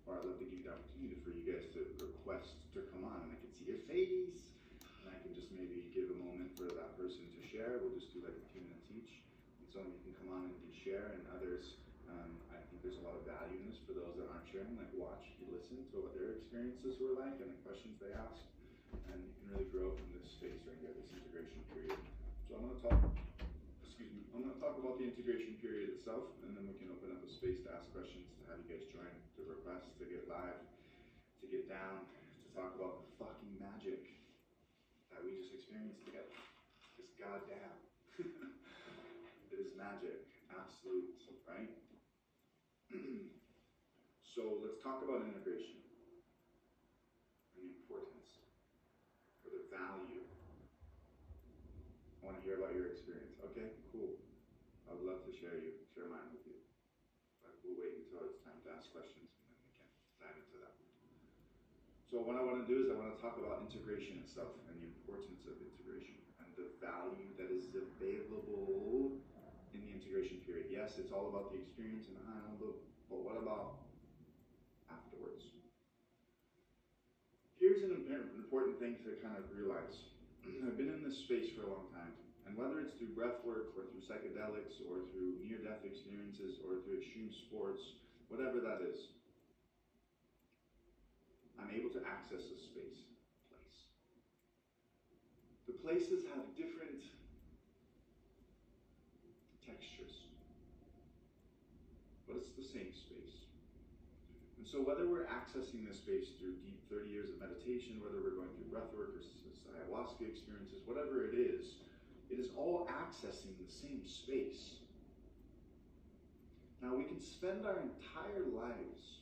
or I'd love to give you the opportunity for you guys to request to come on, and I can see your face, and I can just maybe give a moment for that person to share. We'll just do like a few minutes each. And some of you can come on and share, and others, I think there's a lot of value in this for those that aren't sharing, like watch, you listen to what their experiences were like and the questions they asked. And you can really grow from this space right here, this integration period. So I'm going to talk about the integration period itself, and then we can open up a space to ask questions, to have you guys join, to request, to get live, to get down, to talk about the fucking magic that we just experienced together. Because goddamn, it is magic, absolute, right? So let's talk about integration and the importance or the value. I want to hear about your experience. Okay, cool. I would love to share mine with you. But we'll wait until it's time to ask questions and then we can dive into that. So what I want to do is I want to talk about integration itself and the importance of integration and the value that is available in the integration period. Yes, it's all about the experience and the high and low, but what about afterwards? Here's an important thing to kind of realize. I've been in this space for a long time, and whether it's through breathwork or through psychedelics or through near-death experiences or through extreme sports, whatever that is, I'm able to access a space, place. The places have different textures, but it's the same space. And so whether we're accessing this space through deep 30 years of meditation, whether we're going through breathwork or ayahuasca experiences, whatever it is all accessing the same space. Now we can spend our entire lives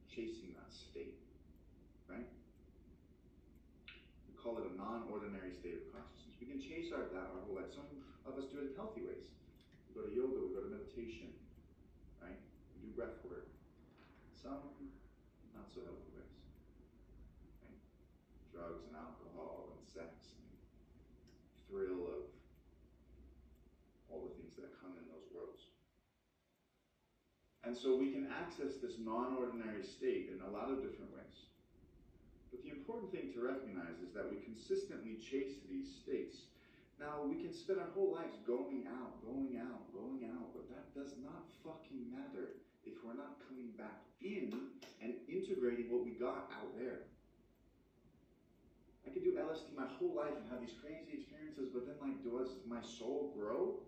chasing that state. right? We call it a non-ordinary state of consciousness. We can chase that our whole life. Some of us do it in healthy ways. We go to yoga, we go to meditation, right? We do breath work. Some not so healthy ways, right? Drugs and alcohol and sex and thrill of all the things that come in those worlds. And so we can access this non-ordinary state in a lot of different ways. But the important thing to recognize is that we consistently chase these states. Now, we can spend our whole lives going out, but that does not fucking matter if we're not coming back in and integrating what we got out there. I could do LSD my whole life and have these crazy experiences, but then, like, does my soul grow?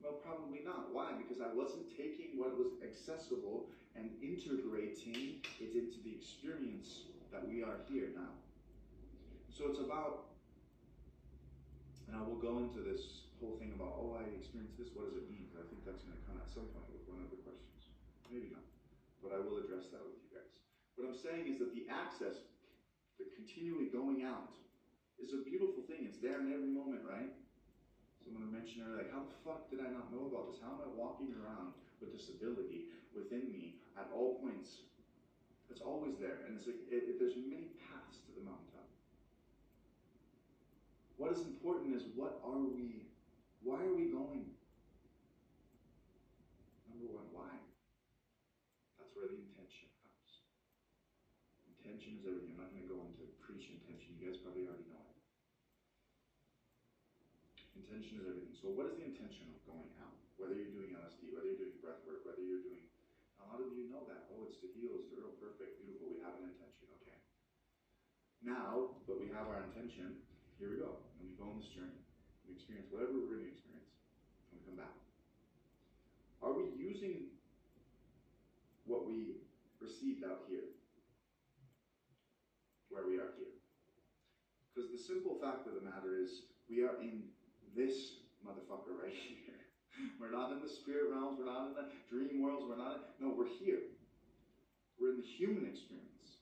Well, probably not. Why? Because I wasn't taking what was accessible and integrating it into the experience that we are here now. So it's about, and I will go into this whole thing about, oh, I experienced this, what does it mean? Because I think that's going to come at some point with one of the questions. Maybe not, but I will address that with you guys. What I'm saying is that the access, the continually going out, is a beautiful thing. It's there in every moment, right? Someone mentioned earlier, like, how the fuck did I not know about this? How am I walking around with this ability within me at all points? It's always there, and it's like, there's many paths to the mountaintop. What is important is why are we going? Number one, why? That's where the intention comes. Intention is everything. I'm not going to go into preach intention. You guys probably already know it. Intention is everything. So what is the intention of going out? Whether you're doing LSD, whether you're doing breath work, whether you're doing, a lot of you know that. Oh, it's to heal, it's to real perfect, beautiful. We have an intention, okay. Now, but we have our intention, here we go. And we go on this journey. We experience whatever we're going to experience. And we come back. Are we using what we received out here? Where we are here? Because the simple fact of the matter is, we are in this motherfucker right here. We're not in the spirit realms, we're not in the dream worlds, we're here. We're in the human experience.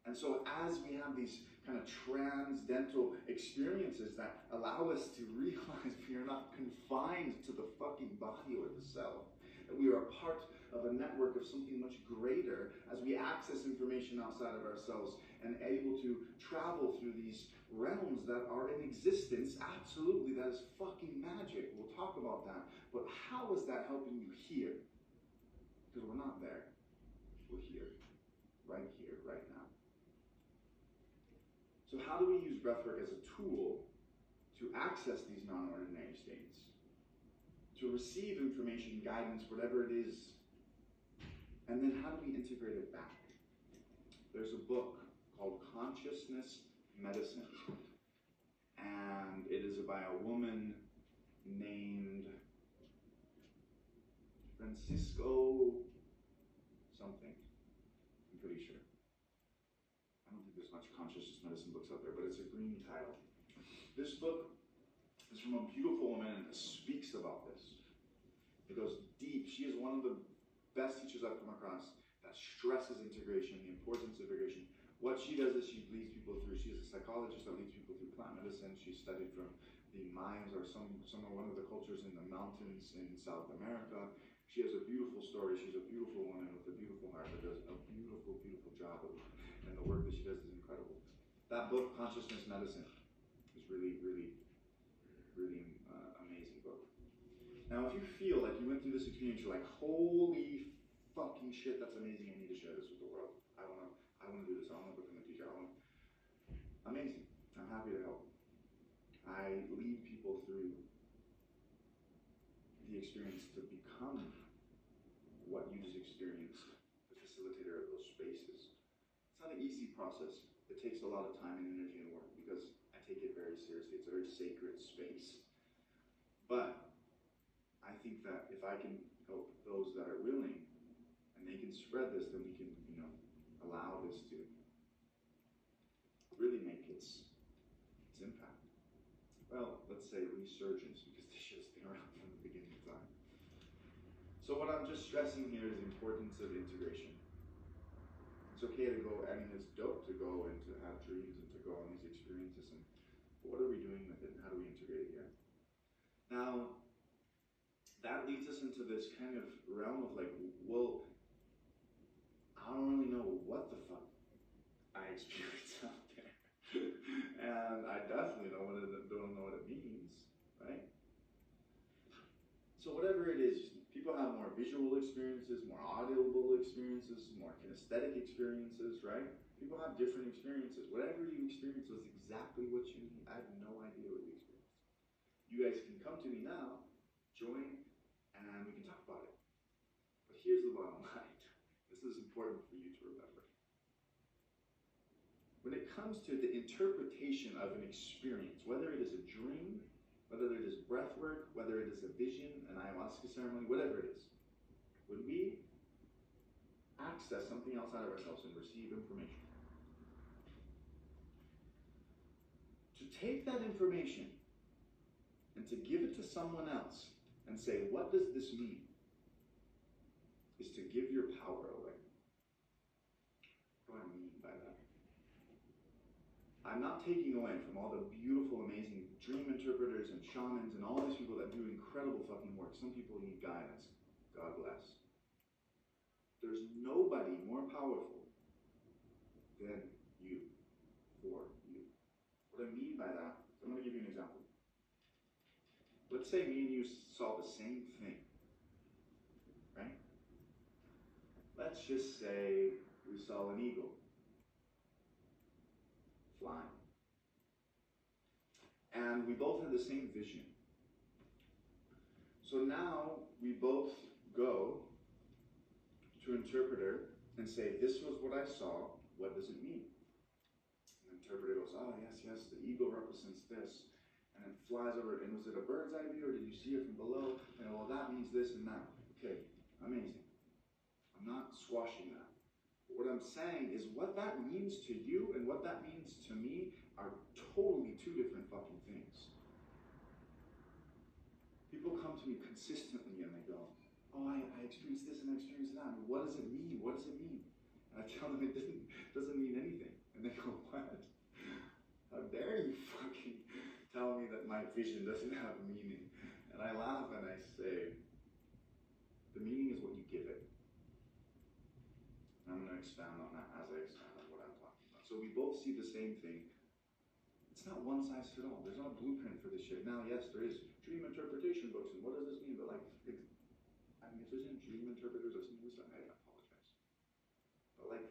And so as we have these kind of transcendental experiences that allow us to realize we are not confined to the fucking body or the self, that we are a part of a network of something much greater as we access information outside of ourselves and able to travel through these realms that are in existence, absolutely, that is fucking magic. We'll talk about that. But how is that helping you here? Because we're not there. We're here, right now. So how do we use breathwork as a tool to access these non-ordinary states? To receive information, guidance, whatever it is. And then how do we integrate it back? There's a book called Consciousness Medicine. And it is by a woman named Francisco something. I'm pretty sure. I don't think there's much consciousness medicine books out there, but it's a green title. This book is from a beautiful woman and it speaks about this. It goes deep. She is one of the best teachers I've come across that stresses integration, the importance of integration. What she does is she leads people through, she is a psychologist that leads people through plant medicine. She studied from the Mayans or one of the cultures in the mountains in South America. She has a beautiful story. She's a beautiful woman with a beautiful heart that does a beautiful, beautiful job of it. And the work that she does is incredible. That book, Consciousness Medicine, is really, really, really amazing book. Now, if you feel like you went through this experience, you're like, holy fucking shit, that's amazing, I need to share this with the world. I want to do this, I want to become a teacher, amazing, I'm happy to help. I lead people through the experience to become what you just experienced, the facilitator of those spaces. It's not an easy process. It takes a lot of time and energy and work because I take it very seriously. It's a very sacred space. But I think that if I can help those that are willing and they can spread this, then we can, allow this to really make its impact. Well, let's say resurgence, because this shit's been around from the beginning of time. So what I'm just stressing here is the importance of integration. It's okay to go, I mean, it's dope to go and to have dreams and to go on these experiences, and what are we doing with it and how do we integrate it here? Now, that leads us into this kind of realm of like, well, I don't really know what the fuck I experience out there. And I definitely don't know what it means, right? So whatever it is, people have more visual experiences, more audible experiences, more kinesthetic experiences, right? People have different experiences. Whatever you experience was exactly what you need. I have no idea what you experienced. You guys can come to me now, join, and we can talk about it. But here's the bottom line. This is important for you to remember. When it comes to the interpretation of an experience, whether it is a dream, whether it is breath work, whether it is a vision, an ayahuasca ceremony, whatever it is, when we access something outside of ourselves and receive information, to take that information and to give it to someone else and say, what does this mean? Is to give your power away. What do I mean by that? I'm not taking away from all the beautiful, amazing dream interpreters and shamans and all these people that do incredible fucking work. Some people need guidance. God bless. There's nobody more powerful than you, for you. What I mean by that, I'm going to give you an example. Let's say me and you saw the same thing, right? Let's just say we saw an eagle flying. And we both had the same vision. So now we both go to an interpreter and say, this was what I saw, what does it mean? And the interpreter goes, oh yes, the eagle represents this. And it flies over, and was it a bird's eye view, or did you see it from below? And well, that means this and that. Okay, amazing. I'm not squashing that. But what I'm saying is what that means to you and what that means to me are totally two different fucking things. People come to me consistently and they go, oh, I experienced this and I experienced that. And what does it mean? What does it mean? And I tell them it doesn't mean anything. And they go, what? How dare you fucking tell me that my vision doesn't have meaning? And I laugh and I say, the meaning is what you give it. And I'm going to expound on that as I expound on what I'm talking about. So we both see the same thing. It's not one size fits all. There's not a blueprint for this shit. Now, yes, there is dream interpretation books, and what does this mean? But like, I mean, if there's any dream interpreters listening to this, I apologize. But like,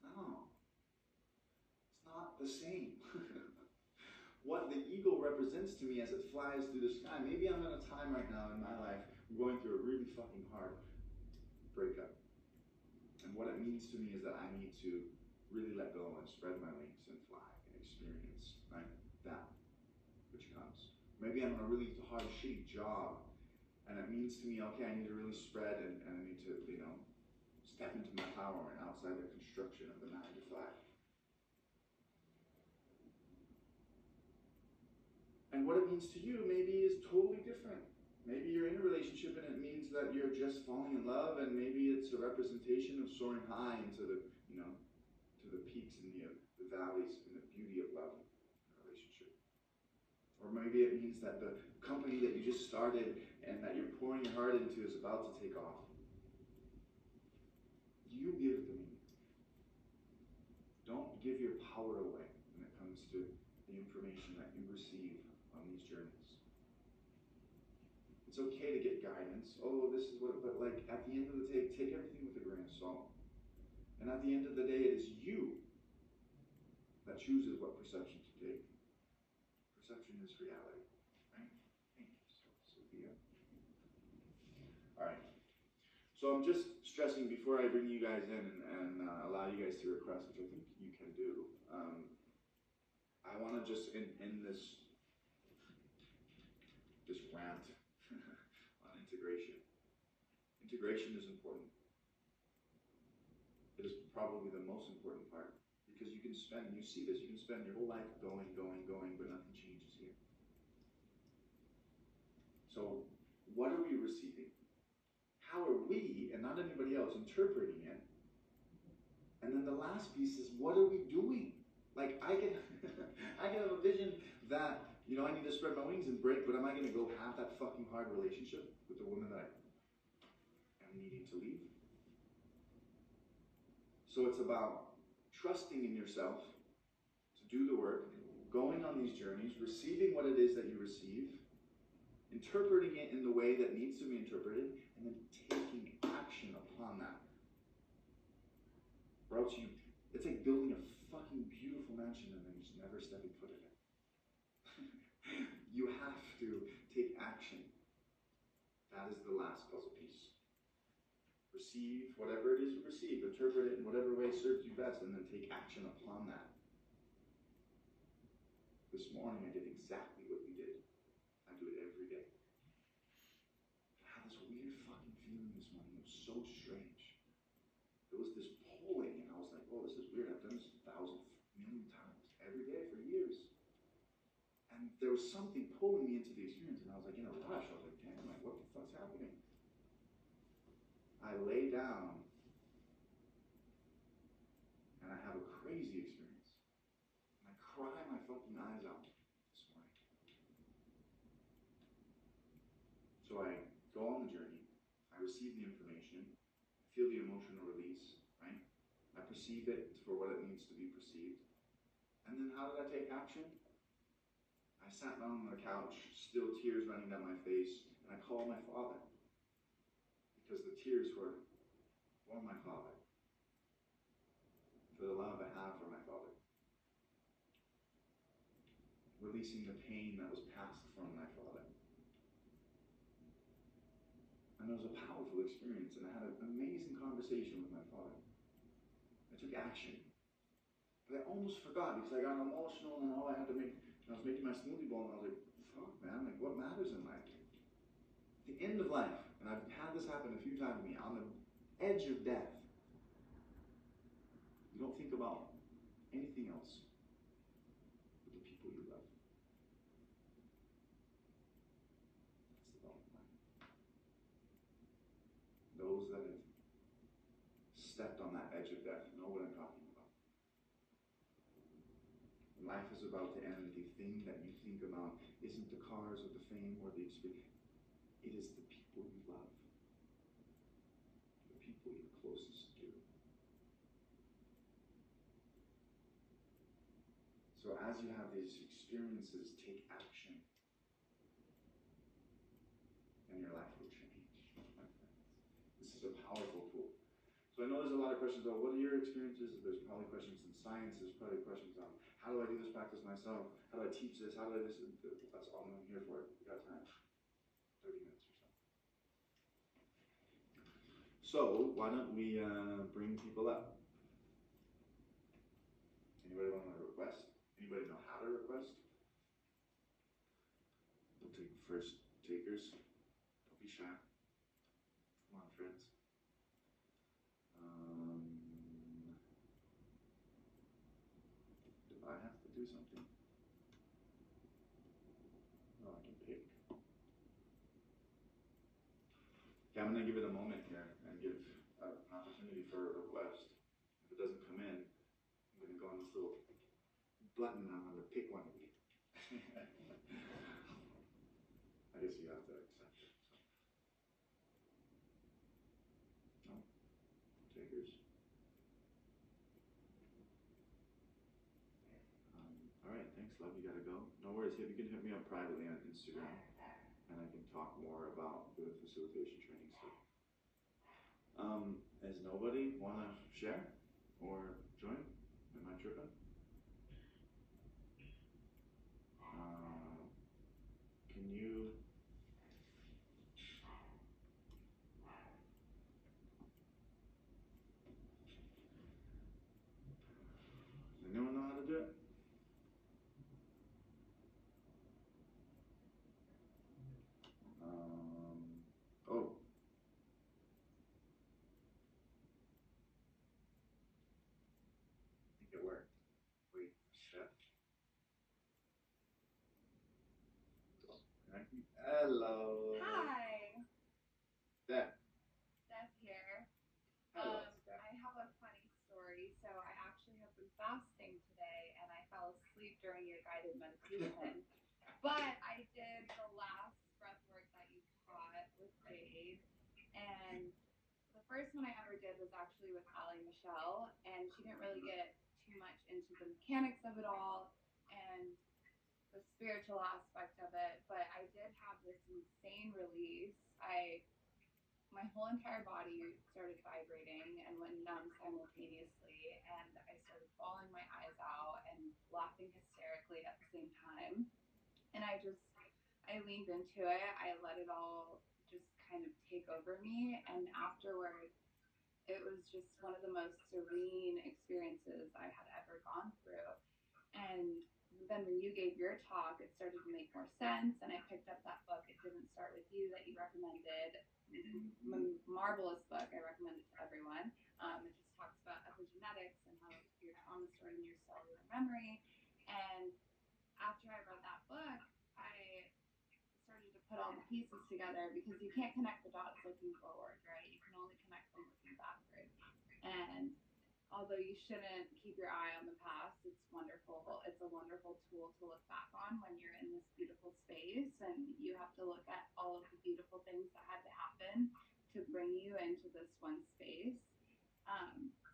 no. It's not the same. What the eagle represents to me as it flies through the sky, maybe I'm at a time right now in my life, I'm going through a really fucking hard breakup. And what it means to me is that I need to really let go and spread my wings and fly and experience, right? That which comes. Maybe I'm in a really hard, shitty job, and it means to me, okay, I need to really spread and I need to, step into my power and outside the construction of the 9 to 5. And what it means to you maybe is totally different. Maybe you're in a relationship and it means that you're just falling in love, and maybe it's a representation of soaring high into the, to the peaks and the valleys and the beauty of love in a relationship. Or maybe it means that the company that you just started and that you're pouring your heart into is about to take off. You give the meaning. Don't give your power away when it comes to the information that you receive on these journeys. It's okay to get guidance. Oh, this is what, but like at the end of the day, take everything with a grain of salt. And at the end of the day, it is you that chooses what perception to take. Perception is reality, right? Thank you, Sophia. All right. So I'm just stressing before I bring you guys in and allow you guys to request, which I think you can do. I want to just end this rant on integration. Integration is important. It is probably the most important part, because you can spend your whole life going, but nothing changes here. So what are we receiving? How are we, and not anybody else, interpreting it And then the last piece is, what are we doing? Like, I can, I can have a vision that, you know, I need to spread my wings and break, but am I going to go have that fucking hard relationship with the woman that I am needing to leave? So it's about trusting in yourself to do the work, going on these journeys, receiving what it is that you receive, interpreting it in the way that needs to be interpreted, and then taking action upon that. Or else it's like building a fucking beautiful mansion and then just never stepping foot in it. You have to take action. That is the last puzzle piece. Receive whatever it is you receive, interpret it in whatever way serves you best, and then take action upon that. This morning I did exactly what you did. I do it every day. I had this weird fucking feeling this morning. It was so strange. There was this pulling, and I was like, oh, this is weird. I've done this 1,000 million times every day for years. And there was something pulling me into the experience, and I was like in a rush. I was like, damn, like, what the fuck's happening? I lay down, and I have a crazy experience. And I cry my fucking eyes out this morning. So I go on the journey, I receive the information, I feel the emotional release, right? I perceive it for what it needs to be perceived. And then how did I take action? I sat down on the couch, still tears running down my face, and I called my father. Because the tears were for my father. For the love I have for my father. Releasing the pain that was passed from my father. And it was a powerful experience, and I had an amazing conversation with my father. I took action. But I almost forgot because I got emotional and all I had to make, I was making my smoothie bowl and I was like, fuck man, like what matters in life? The end of life, and I've had this happen a few times to me, on the edge of death. You don't think about anything else but the people you love. That's the bottom line. Those that have stepped on that edge of death know what I'm talking about. When life is about to end, the thing that you think about isn't the cars or the fame or the experience. It is the people you love. The people you're closest to. So as you have these experiences, take action. And your life will change. This is a powerful tool. So I know there's a lot of questions about what are your experiences. There's probably questions in science. There's probably questions on how do I do this practice myself? How do I teach this? How do I this? That's all I'm here for. We got time. 30 minutes or so. So why don't we bring people up? Anybody want to request? Anybody know how to request? We'll take first takers. Don't be shy. Come on, friends. Do I have to do something? Oh, I can pick. Okay, I'm going to give it a moment here and give an opportunity for a request. If it doesn't come in, I'm going to go on this little button and I'm going to pick one of you. I guess you have to accept it. So. No? Takers? All right, thanks, love. You gotta go. No worries. You can hit me up privately on Instagram, and I can talk more about the facilitation training stuff. Does nobody want to share or join? Am I tripping? Can you? Does anyone know how to do it? Oh. I think it worked. Wait, shit. Hello. Hi. Steph. Steph here. Hello, Steph. I have a funny story. asleep during your guided meditation. But I did the last breath work that you taught with Jade, and the first one I ever did was actually with Ali Michelle, and she didn't really get too much into the mechanics of it all and the spiritual aspect of it, but I did have this insane release. My whole entire body started vibrating and went numb simultaneously, and I started bawling my eyes out and laughing hysterically at the same time. And I leaned into it. I let it all just kind of take over me. And afterward, it was just one of the most serene experiences I had ever gone through. And then when you gave your talk, it started to make more sense. And I picked up that book, It Didn't Start With You, that you recommended. Marvelous book. I recommend it to everyone. It just talks about epigenetics and how your trauma is stored in your cellular memory. And after I read that book, I started to put all the pieces together, because you can't connect the dots looking forward, right? You can only connect them looking backward. And although you shouldn't keep your eye on the past, it's wonderful. It's a wonderful tool to look back on when you're in this beautiful space, and you have to look at all of the beautiful things that had to happen to bring you into this one space.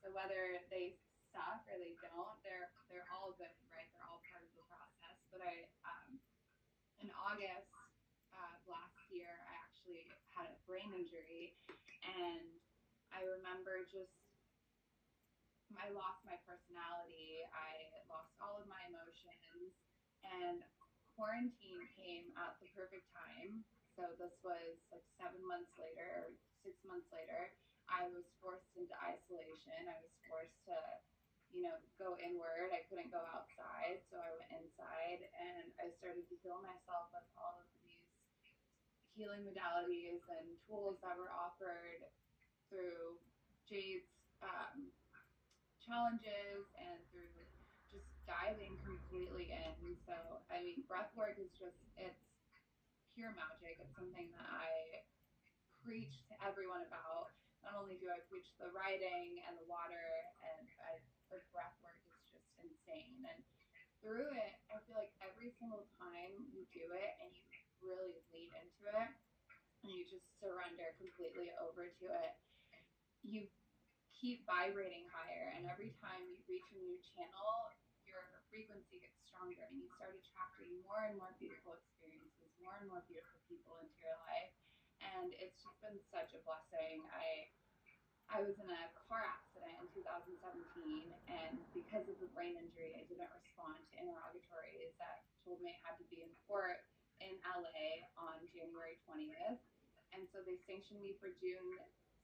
So whether they suck or they don't, they're all good, right? They're all part of the process. But in August last year, I actually had a brain injury, and I remember I lost my personality. I lost all of my emotions, and quarantine came at the perfect time. So this was like 7 months later, or 6 months later. I was forced into isolation. I was forced to, go inward. I couldn't go outside, so I went inside, and I started to heal myself with all of these healing modalities and tools that were offered through Jade's challenges and through just diving completely in. So, I mean, breathwork is it's pure magic. It's something that I preach to everyone about. Not only do I preach the writing and the water, and the breathwork is just insane. And through it, I feel like every single time you do it and you really lean into it and you just surrender completely over to it, you keep vibrating higher, and every time you reach a new channel, your frequency gets stronger, and you start attracting more and more beautiful experiences, more and more beautiful people into your life. And it's just been such a blessing. I was in a car accident in 2017, and because of the brain injury, I didn't respond to interrogatories that told me I had to be in court in LA on January 20th. And so they sanctioned me for June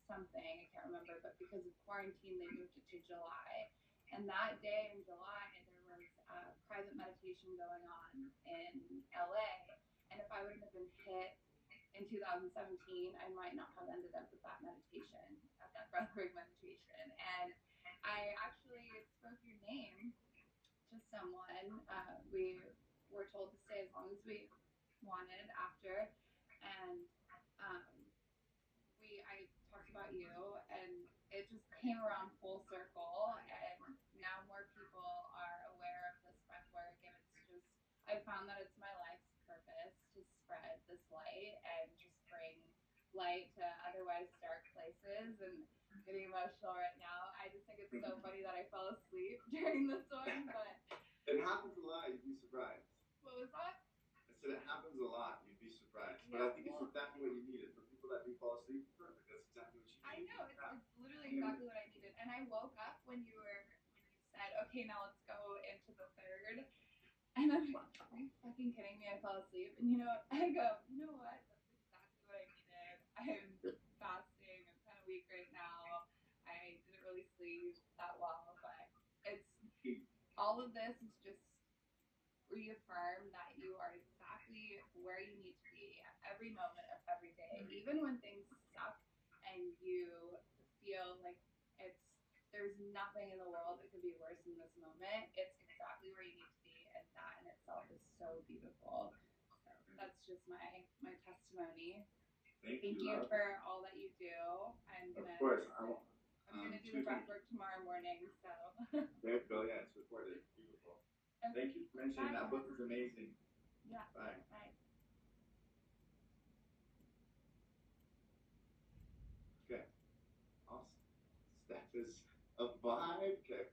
something, I can't remember, but because of quarantine, they moved it to July. And that day in July, there was a private meditation going on in LA. And if I wouldn't have been hit in 2017, I might not have ended up with that meditation, at that breathwork meditation. And I actually spoke your name to someone. We were told to stay as long as we wanted after. And I talked about you, and it just came around full circle, and now more people are aware of this breath work, and I found that it's my life's purpose to spread this light and just bring light to otherwise dark places. And I'm getting emotional right now. I just think it's so funny that I fell asleep during this one, but it happens a lot. You'd be surprised. What was that? I said it happens a lot. You'd be surprised. But I think it's exactly what you needed. For people that do fall asleep, perfect. That's exactly what you I need. know, it's literally exactly what I needed. And I woke up when you said, okay, now let's go into the third. And I'm like, are you fucking kidding me? I fell asleep. And I go, you know what? That's exactly what I needed. I'm fasting. I'm kind of weak right now. I didn't really sleep that well, but all of this is just reaffirm that you are exactly where you need to be at every moment of every day, even when things suck and you feel like there's nothing in the world that could be worse than this moment. It's exactly where you need to be, and that in itself is so beautiful. So that's just my testimony. Thank you for all that you do. I'm gonna do the breath work tomorrow morning. So there you go. Yeah, it's recorded. Beautiful. Thank you for mentioning Bye. that book is amazing. Yeah. Bye. Bye. Okay. Awesome. Steph is a vibe. Okay.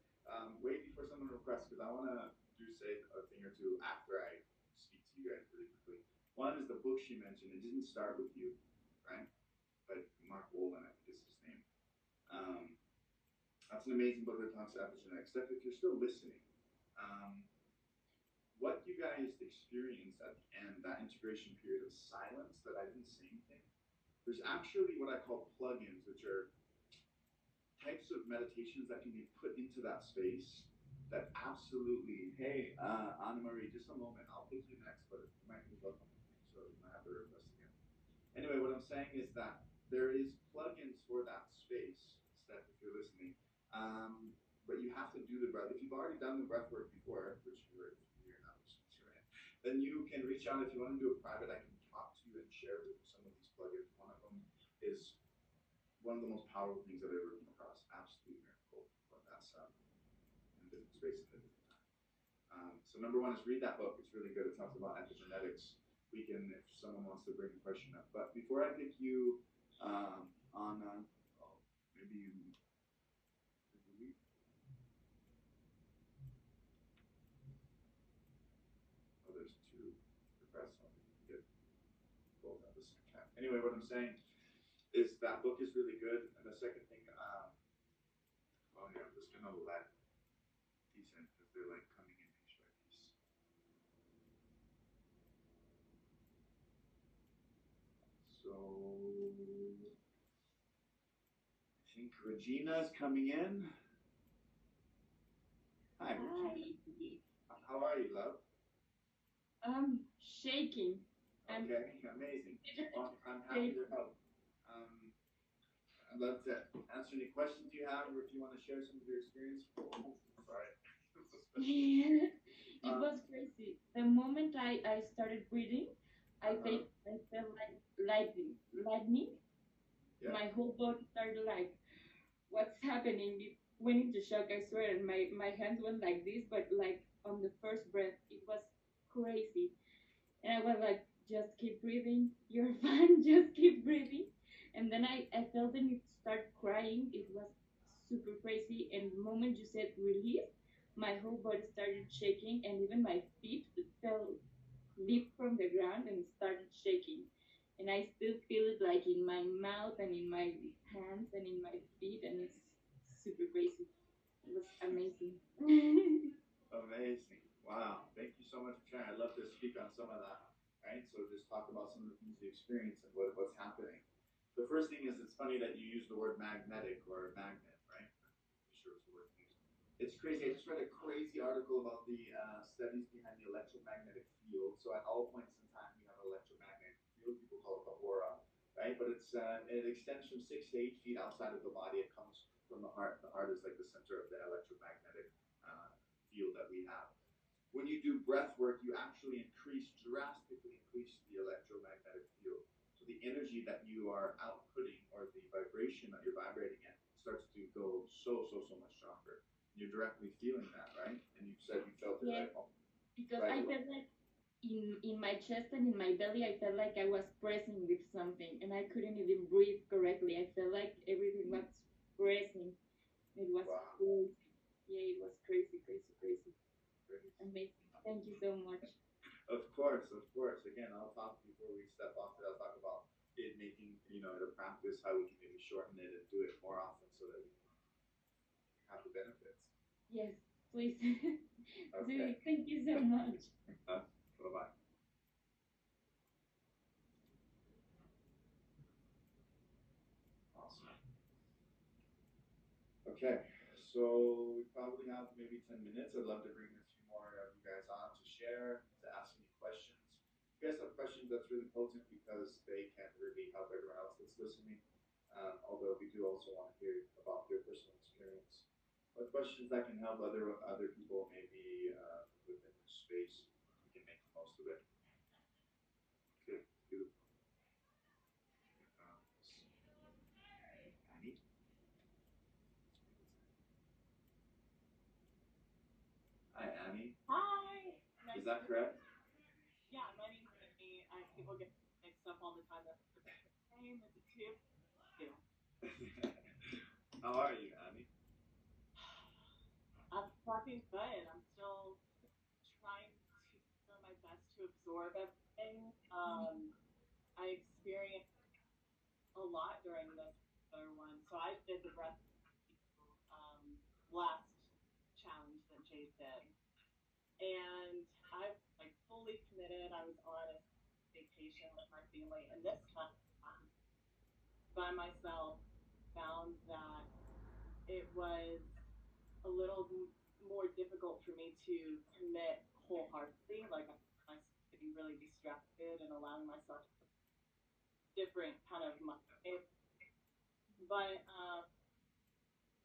Wait before someone requests because I want to say a thing or two after I speak to you guys really quickly. One is the book she mentioned. It didn't start with you, right? But Mark Wolin, I think is his name. That's an amazing book that talks about epigenetics. Steph, if you're still listening, what you guys experienced at the end, that integration period of silence that I didn't say anything, there's actually what I call plugins, which are types of meditations that can be put into that space that absolutely, hey, Anna Marie, just a moment, I'll pick you next, but you might move up on me, so you might have to request again. Anyway, what I'm saying is that there is plugins for that space, Steph, if you're listening. But you have to do the breath. If you've already done the breath work before, which you're not listening to, right? Then you can reach out if you want to do it private. I can talk to you and share with you some of these plugins. One of them is one of the most powerful things I've ever come across. Absolute miracle. But that's in a different space at a different time. So number one is read that book. It's really good. It talks about epigenetics. We can, if someone wants to bring a question up. But before I pick you on, maybe you. Oh, there's two requests on get both at the same time. Anyway, what I'm saying is that book is really good. And the second thing, well, yeah, I'm just gonna let these in because they're like coming in piece by piece. So I think Regina's coming in. Hi, Regina. How are you, love? I'm shaking. Okay, amazing. Well, I'm happy to help. I'd love to answer any questions you have, or if you want to share some of your experience. Sorry. It was crazy. The moment I started breathing, I felt like lightning. Yeah. My whole body started like, what's happening? It went into shock, I swear. And my hands went like this, but like on the first breath, it was crazy. And I was like, just keep breathing. You're fine. Just keep breathing. And then I felt the need to start crying. It was super crazy. And the moment you said release, my whole body started shaking, and even my feet fell leaped from the ground and started shaking. And I still feel it like in my mouth and in my hands and in my feet, and it's super crazy. It was amazing. Amazing. Wow. Thank you so much for sharing. I'd love to speak on some of that. Right? So just talk about some of the things you experience and what's happening. The first thing is it's funny that you use the word magnetic or magnet, right? I'm sure it's the word used. It's crazy. I just read a crazy article about the studies behind the electromagnetic field. So at all points in time, we have an electromagnetic field. People call it the aura, right? But it extends from 6 to 8 feet outside of the body. It comes from the heart. The heart is like the center of the electromagnetic field that we have. When you do breath work, you actually drastically increase the electromagnetic field. So the energy that you are outputting, or the vibration that you're vibrating in, starts to go so much stronger. You're directly feeling that, right? And you said you felt it right home. Because I felt like in my chest and in my belly, I felt like I was pressing with something, and I couldn't even breathe correctly. I felt like everything was pressing. It was crazy. Yeah, it was crazy. Amazing. Thank you so much. Of course. Again, I'll talk before we step off it. I'll talk about it making, the practice, how we can maybe shorten it and do it more often so that we can have the benefits. Yes, please. Okay. Thank you so much. Bye-bye. Awesome. Okay, so we probably have maybe 10 minutes. I'd love to bring a few more of you guys on to share, to ask any questions. If you guys have questions, that's really potent because they can really help everyone else that's listening. Although we do also want to hear about your personal experience. What questions that can help other people maybe within this space, we can make the most of it. Okay, beautiful. Annie? Hi, Annie. Hi. Is that correct? Yeah, my name's Annie. People get mixed up all the time. That's the name. Is it too? Too. How are you, Annie? I'm fucking good. I'm still trying to do my best to absorb everything. I experienced a lot during this other one. So I did the breath last challenge that Jade did. And I was like fully committed. I was on a vacation with my family, and this time by myself found that it was a little more difficult for me to commit wholeheartedly. Like I was getting really distracted and allowing myself different kind of mind. But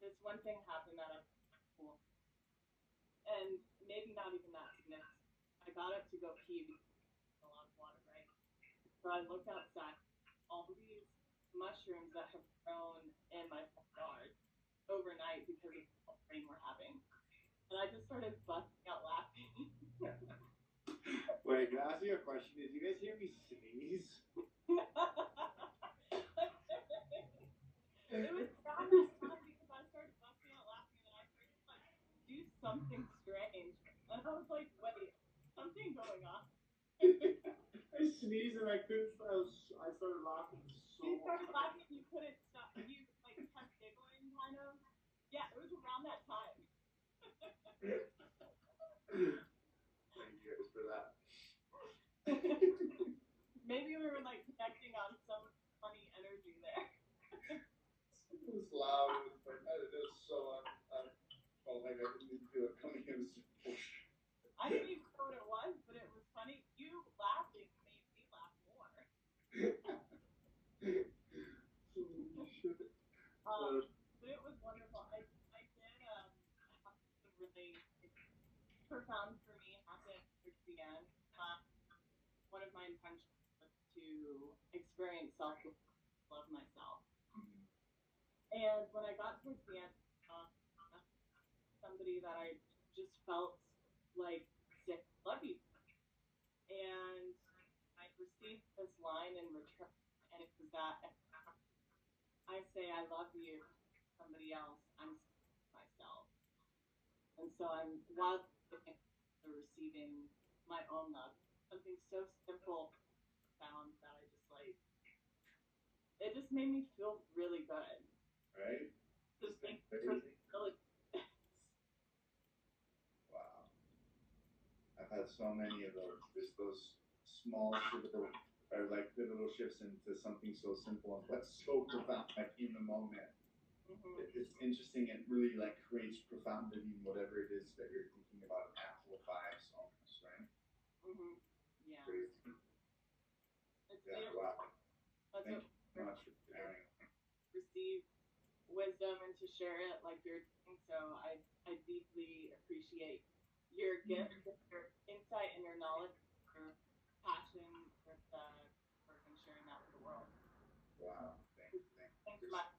this one thing happened that I cool, and maybe not even that significant. I got up to go pee because a lot of water, right? So I looked outside, all these mushrooms that have grown in my yard overnight because of the rain we're having. And I just started busting out laughing. Wait, can I ask you a question? Did you guys hear me sneeze? It was around that time because I started busting out laughing and I heard him like do something strange. And I was like, wait, something going on. I sneezed and I couldn't. I started laughing so You started hard. laughing, you couldn't stop. You like kept giggling, kind of. Yeah, it was around that time. Thank you guys for that. Maybe we were like connecting on some funny energy there. It was loud. It was like it was so. Felt like I didn't even feel it coming. It was just whoosh. I didn't even know what it was, but it was funny. You laughing made me laugh more. But it was wonderful. I did have something really profound for me happen towards the end. One of my intentions was to experience love myself. And when I got towards the end, somebody that I just felt like sick, love you. And I received this line in return, and it was that I say I love you, somebody else, I'm myself. And so I'm while receiving my own love, something so simple, found that I just like. It just made me feel really good. Right? Just like really. Wow. I've had so many of those. Just those small little, or like little shifts into something so simple, but so profound, like in the moment. It's interesting. It really like creates profundity in whatever it is that you're thinking about. It amplifies almost, right? Yeah. Crazy. It's Yeah. beautiful. Wow. That's Thank you so much for sharing. Receive wisdom and to share it like you're doing. So I deeply appreciate your gift, your insight, and your knowledge, your passion for sharing that with the world. Wow. Thank you. Thanks so much.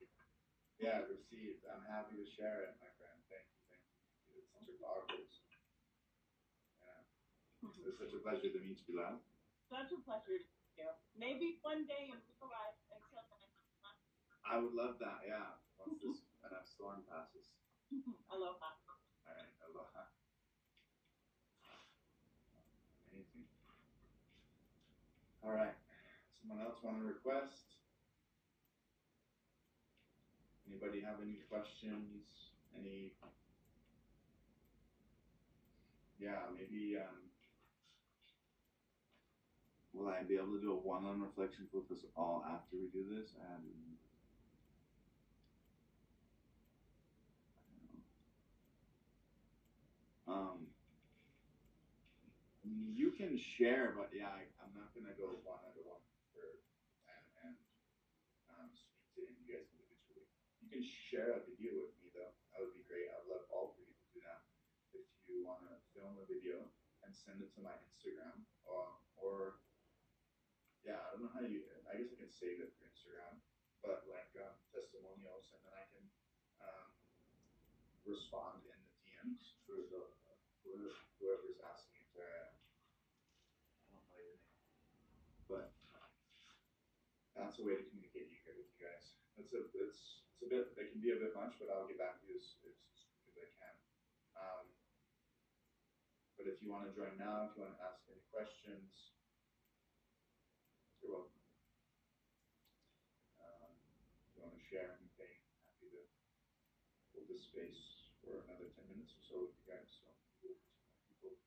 Yeah, received. I'm happy to share it, my friend. Thank you. It's such a powerful. Yeah. It's such a pleasure to meet you, lad. Such a pleasure to meet you. Maybe one day in real life. Until then. I would love that. Yeah. Once this storm passes. Aloha. All right. Aloha. Amazing. All right. Someone else want to request? Anybody have any questions? Any? Yeah, maybe. Will I be able to do a one-on reflection with us all after we do this? And you can share, but yeah, I'm not gonna go one-on-one for and speak to you guys individually. You can share a video with me though. That would be great. I would love all for you to do that. If you want to film a video and send it to my Instagram, or yeah, I don't know how you. I guess I can save it for Instagram, but like testimonials, and then I can respond in the DMs for whoever's asking to the way to communicate here with you guys. It's a bit, it can be a bit much, but I'll get back to you as quick as I can. But if you want to join now, if you want to ask any questions, you're welcome. If you want to share anything, happy to hold this space for another 10 minutes or so with you guys. So people,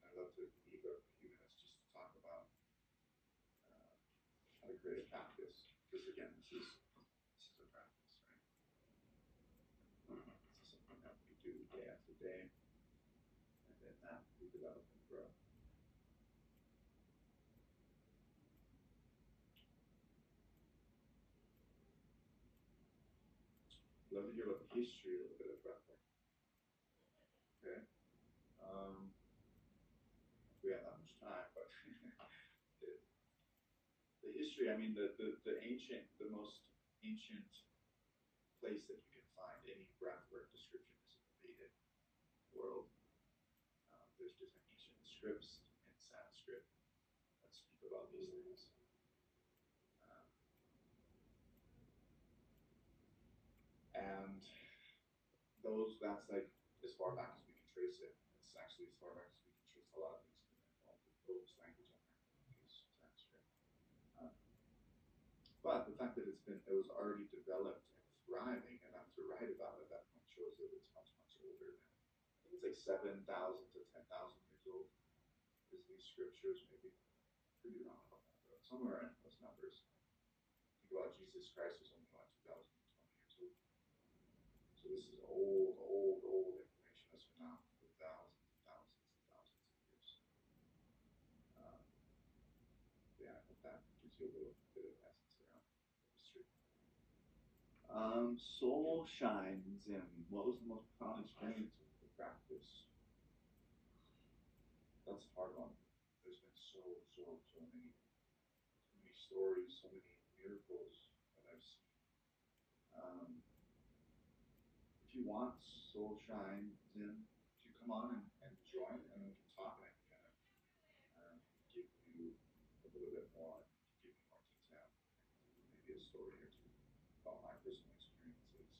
I'd love to leave a few minutes just to talk about how to create a practice. Because again, this is a practice, right? This is something that we do day after day, and then that we develop and grow. Love to hear about the history, a little bit of breathwork. Okay. We have that much time, but the history, I mean, the most ancient place that you can find any breathwork description is in the Vedic world. There's different ancient scripts in Sanskrit that speak about these things. And that's like as far back as we can trace it. It's actually as far back as we can trace a lot of things in the oldest language on earth is Sanskrit. But the fact that it was already developed and thriving enough to write about at that point shows that it's much, much older than, I think it's like 7,000 to 10,000 years old is these scriptures, maybe. Could be wrong about that, but somewhere in those numbers. Think about Jesus Christ was only about 2,020 years old. So this is old information that's been out for thousands and thousands and thousands of years. Yeah, I hope that gives you a little bit of essence around history. Soul shines in. What was the most profound experience of the practice? That's a hard one. There's been so many stories, so many miracles that I've seen. If you want soul shine in, if you come on and join, and we can talk, and I can kind of give you a little bit more, give you more detail, maybe a story or two about my personal experiences,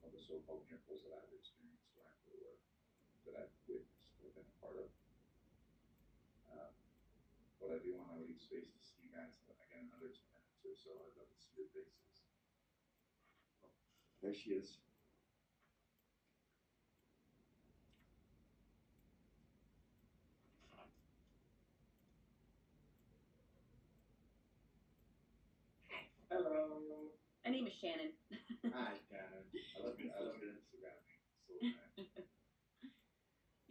some of the so-called miracles that I've experienced, right, or that I've witnessed or been a part of. But I do want to leave space to see you guys again another 2 minutes or so. I'd love to see your faces. Oh, there she is. Hello. My name is Shannon. Hi, Shannon. I love your Instagram name. So nice.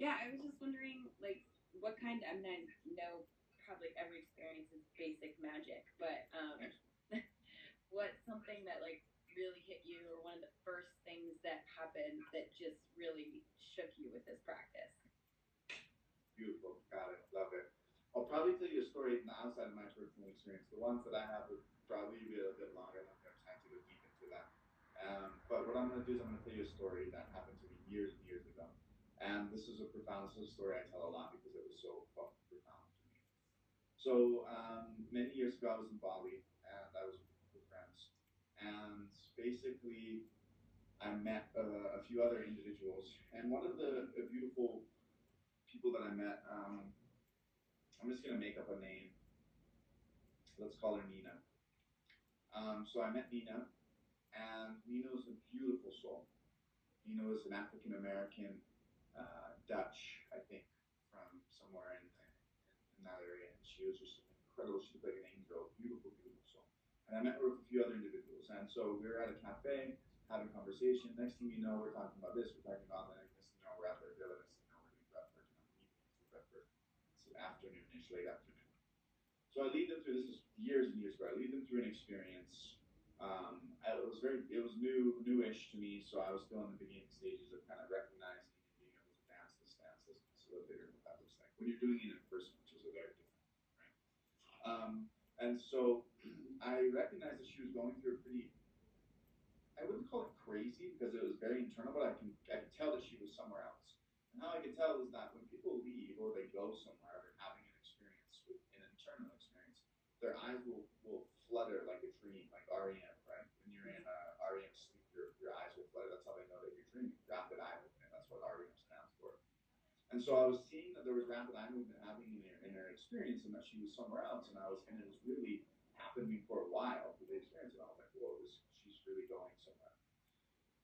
Yeah, I was just wondering, like, what kind of, I mean, I know probably every experience is basic magic, but what's something that, like, really hit you, or one of the first things that happened that just really shook you with this practice? Beautiful. Got it. Love it. I'll probably tell you a story outside of my personal experience. The ones that I have would probably be a bit longer. I don't have time to go deep into that. But what I'm going to do is I'm going to tell you a story that happened to me years and years ago. And this is a story I tell a lot because it was so fucking profound to me. So many years ago, I was in Bali and I was with friends. And basically, I met a few other individuals. And one of the beautiful people that I met, I'm just going to make up a name. Let's call her Nina. So I met Nina, and Nina was a beautiful soul. Nina was an African American, Dutch, I think, from somewhere in that area. And she was just incredible. She looked like an angel, beautiful soul. And I met her with a few other individuals. And so we were at a cafe having a conversation. Next thing you know, we're talking about this, we're talking about that. Next thing you know, we're at their villa. Next thing you know, we're doing breathwork. And I'm leading them through breathwork. It's afternoon-ish, late afternoon. So I lead them through, this is years and years ago, I lead them through an experience. It was newish to me, so I was still in the beginning stages of kind of recognizing and being able to dance this as a facilitator, what that looks like. When you're doing it in person, which is a very different, right? And so I recognized that she was going through a pretty, I wouldn't call it crazy because it was very internal, but I could tell that she was somewhere else. And how I can tell is that when people leave or they go somewhere, they're having an experience with an internal experience, their eyes will flutter like a dream, like REM, right? When you're in REM sleep, your eyes will flutter. That's how they know that you're dreaming. Rapid eye movement. That's what REM stands for. And so I was seeing that there was rapid eye movement happening in her experience, and that she was somewhere else, and it was really happening for a while through the experience, and I was like, whoa, she's really going somewhere.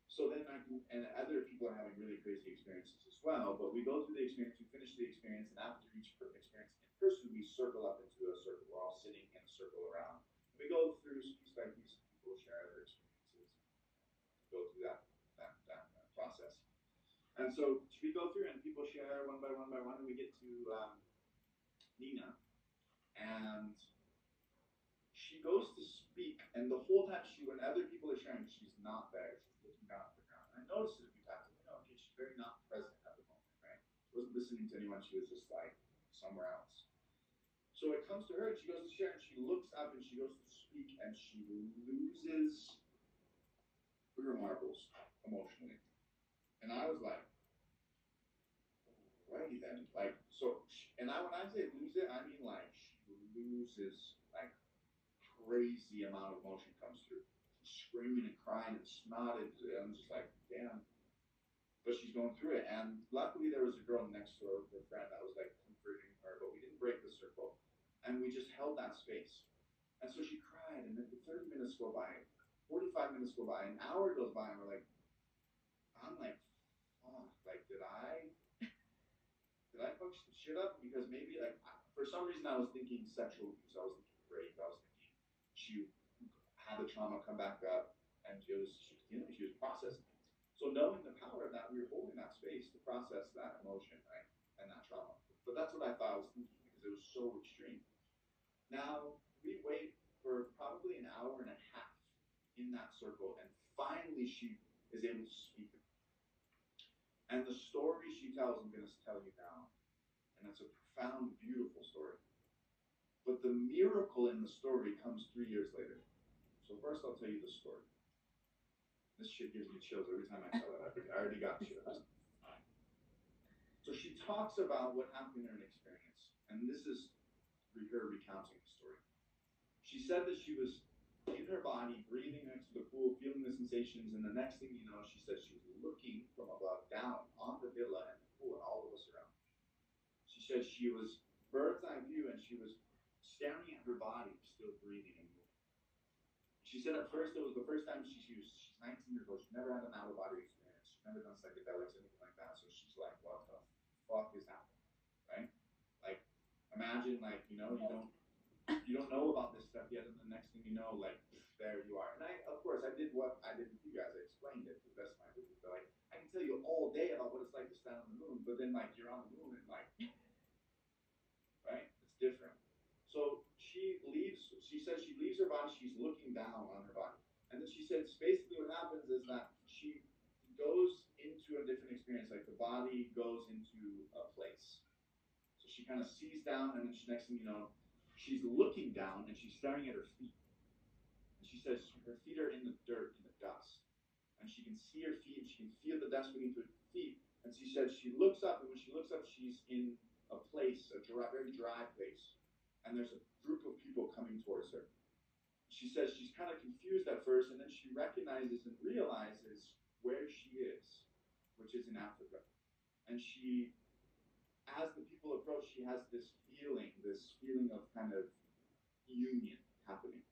So then and other people are having really crazy experiences as well, but we go through the experience, we finish the experience, and after each experience in person, we circle up into a circle. We're all sitting in a circle around. We go through piece by piece, people share their experiences, go through that process. And so we go through and people share one by one, and we get to Nina, and she goes to speak, and the whole time when other people are sharing, she's not there. She's looking down at the ground. And I noticed it a few times. Okay, she's very not present at the moment, right? She wasn't listening to anyone. She was just like somewhere else. So it comes to her, and she goes to share, and she looks up, and she goes to speak, and she loses her marbles emotionally. And I was like, righty then, like, so, and when I say lose it, I mean like she loses, like, crazy amount of emotion comes through. She's screaming and crying and snotted, and I'm just like, damn. But she's going through it, and luckily there was a girl next to her, her friend, that was like comforting her, but we didn't break the circle, and we just held that space. And so she cried, and then 30 minutes go by, 45 minutes go by, an hour goes by, and I'm like, fuck, like, did I fuck some shit up? Because maybe, like, for some reason I was thinking sexual abuse, I was thinking rape, I was thinking she had the trauma come back up, and she was dealing, she was processing it. So knowing the power of that, we were holding that space to process that emotion, right, and that trauma. But that's what I thought I was thinking, because it was so extreme. Now, we wait for probably an hour and a half in that circle, and finally she is able to speak. And the story she tells, I'm going to tell you now. And it's a profound, beautiful story. But the miracle in the story comes 3 years later. So first I'll tell you the story. This shit gives me chills every time I tell it. I already got chills. So she talks about what happened in her experience. And this is her recounting the story. She said that she was in her body, breathing next to the pool, feeling the sensations, and the next thing you know, she said she was looking from above down on the villa and the pool and all of us around. She said she was bird's eye view, and she was staring at her body, still breathing and moving. She said at first, it was the first time she's 19 years old, she's never had an out of body experience, she's never done psychedelics, anything like that, so she's like, what the fuck is happening, right? Like, imagine, like, you don't know about this stuff yet, and the next thing you know, like, there you are. And of course, I did what I did with you guys. I explained it to the best of my ability. But like, I can tell you all day about what it's like to stand on the moon, but then like you're on the moon and like, right? It's different. So she leaves. She says she leaves her body. She's looking down on her body, and then she says basically what happens is that she goes into a different experience. Like the body goes into a place. So she kind of sees down, and then next thing you know, she's looking down and she's staring at her feet. And she says her feet are in the dirt, in the dust. And she can see her feet, and she can feel the dust beneath her feet. And she said she looks up, and when she looks up, she's in a place, a very dry place. And there's a group of people coming towards her. She says she's kind of confused at first, and then she recognizes and realizes where she is, which is in Africa. And as the people approach, she has this feeling of kind of union happening.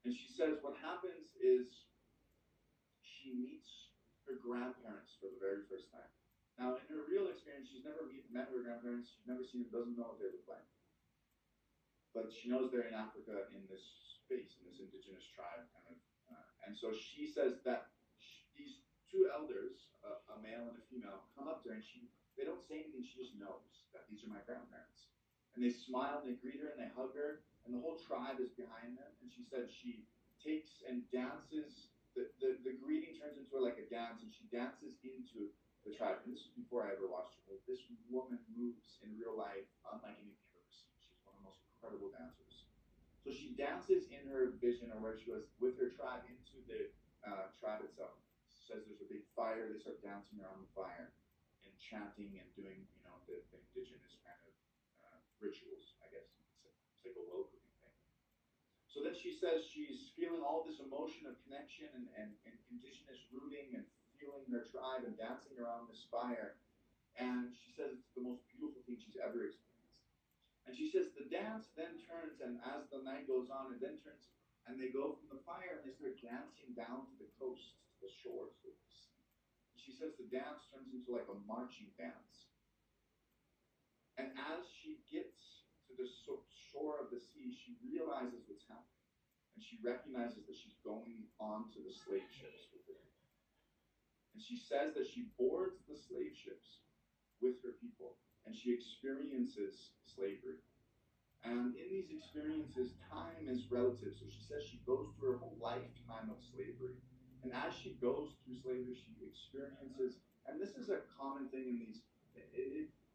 And she says what happens is she meets her grandparents for the very first time. Now, in her real experience, she's never met her grandparents. She's never seen them, doesn't know what they look like. But she knows they're in Africa in this space, in this indigenous tribe kind of. And so she says that these two elders, a male and a female, come up to her, and they don't say anything. She just knows that these are my grandparents. And they smile, and they greet her, and they hug her, and the whole tribe is behind them. And she said she takes and dances. The greeting turns into like a dance, and she dances into the tribe. And this was before I ever watched her. This woman moves in real life unlike anything I've ever seen. She's one of the most incredible dancers. So she dances in her vision, or where she was with her tribe, into the tribe itself. She says there's a big fire. They start dancing around the fire and chanting and doing, the indigenous kind of rituals, I guess. It's like a welcoming thing. So then she says she's feeling all this emotion of connection and indigenous rooting and feeling her tribe and dancing around this fire. And she says it's the most beautiful thing she's ever experienced. And she says the dance then turns, and as the night goes on, it then turns, and they go from the fire and they start dancing down to the coast, to the shores of the sea. And she says the dance turns into like a marching dance. And as she gets to the shore of the sea, she realizes what's happening. And she recognizes that she's going onto the slave ships with her. And she says that she boards the slave ships with her people, and she experiences slavery. And in these experiences, time is relative. So she says she goes through her whole lifetime of slavery. And as she goes through slavery, she experiences, and this is a common thing in these,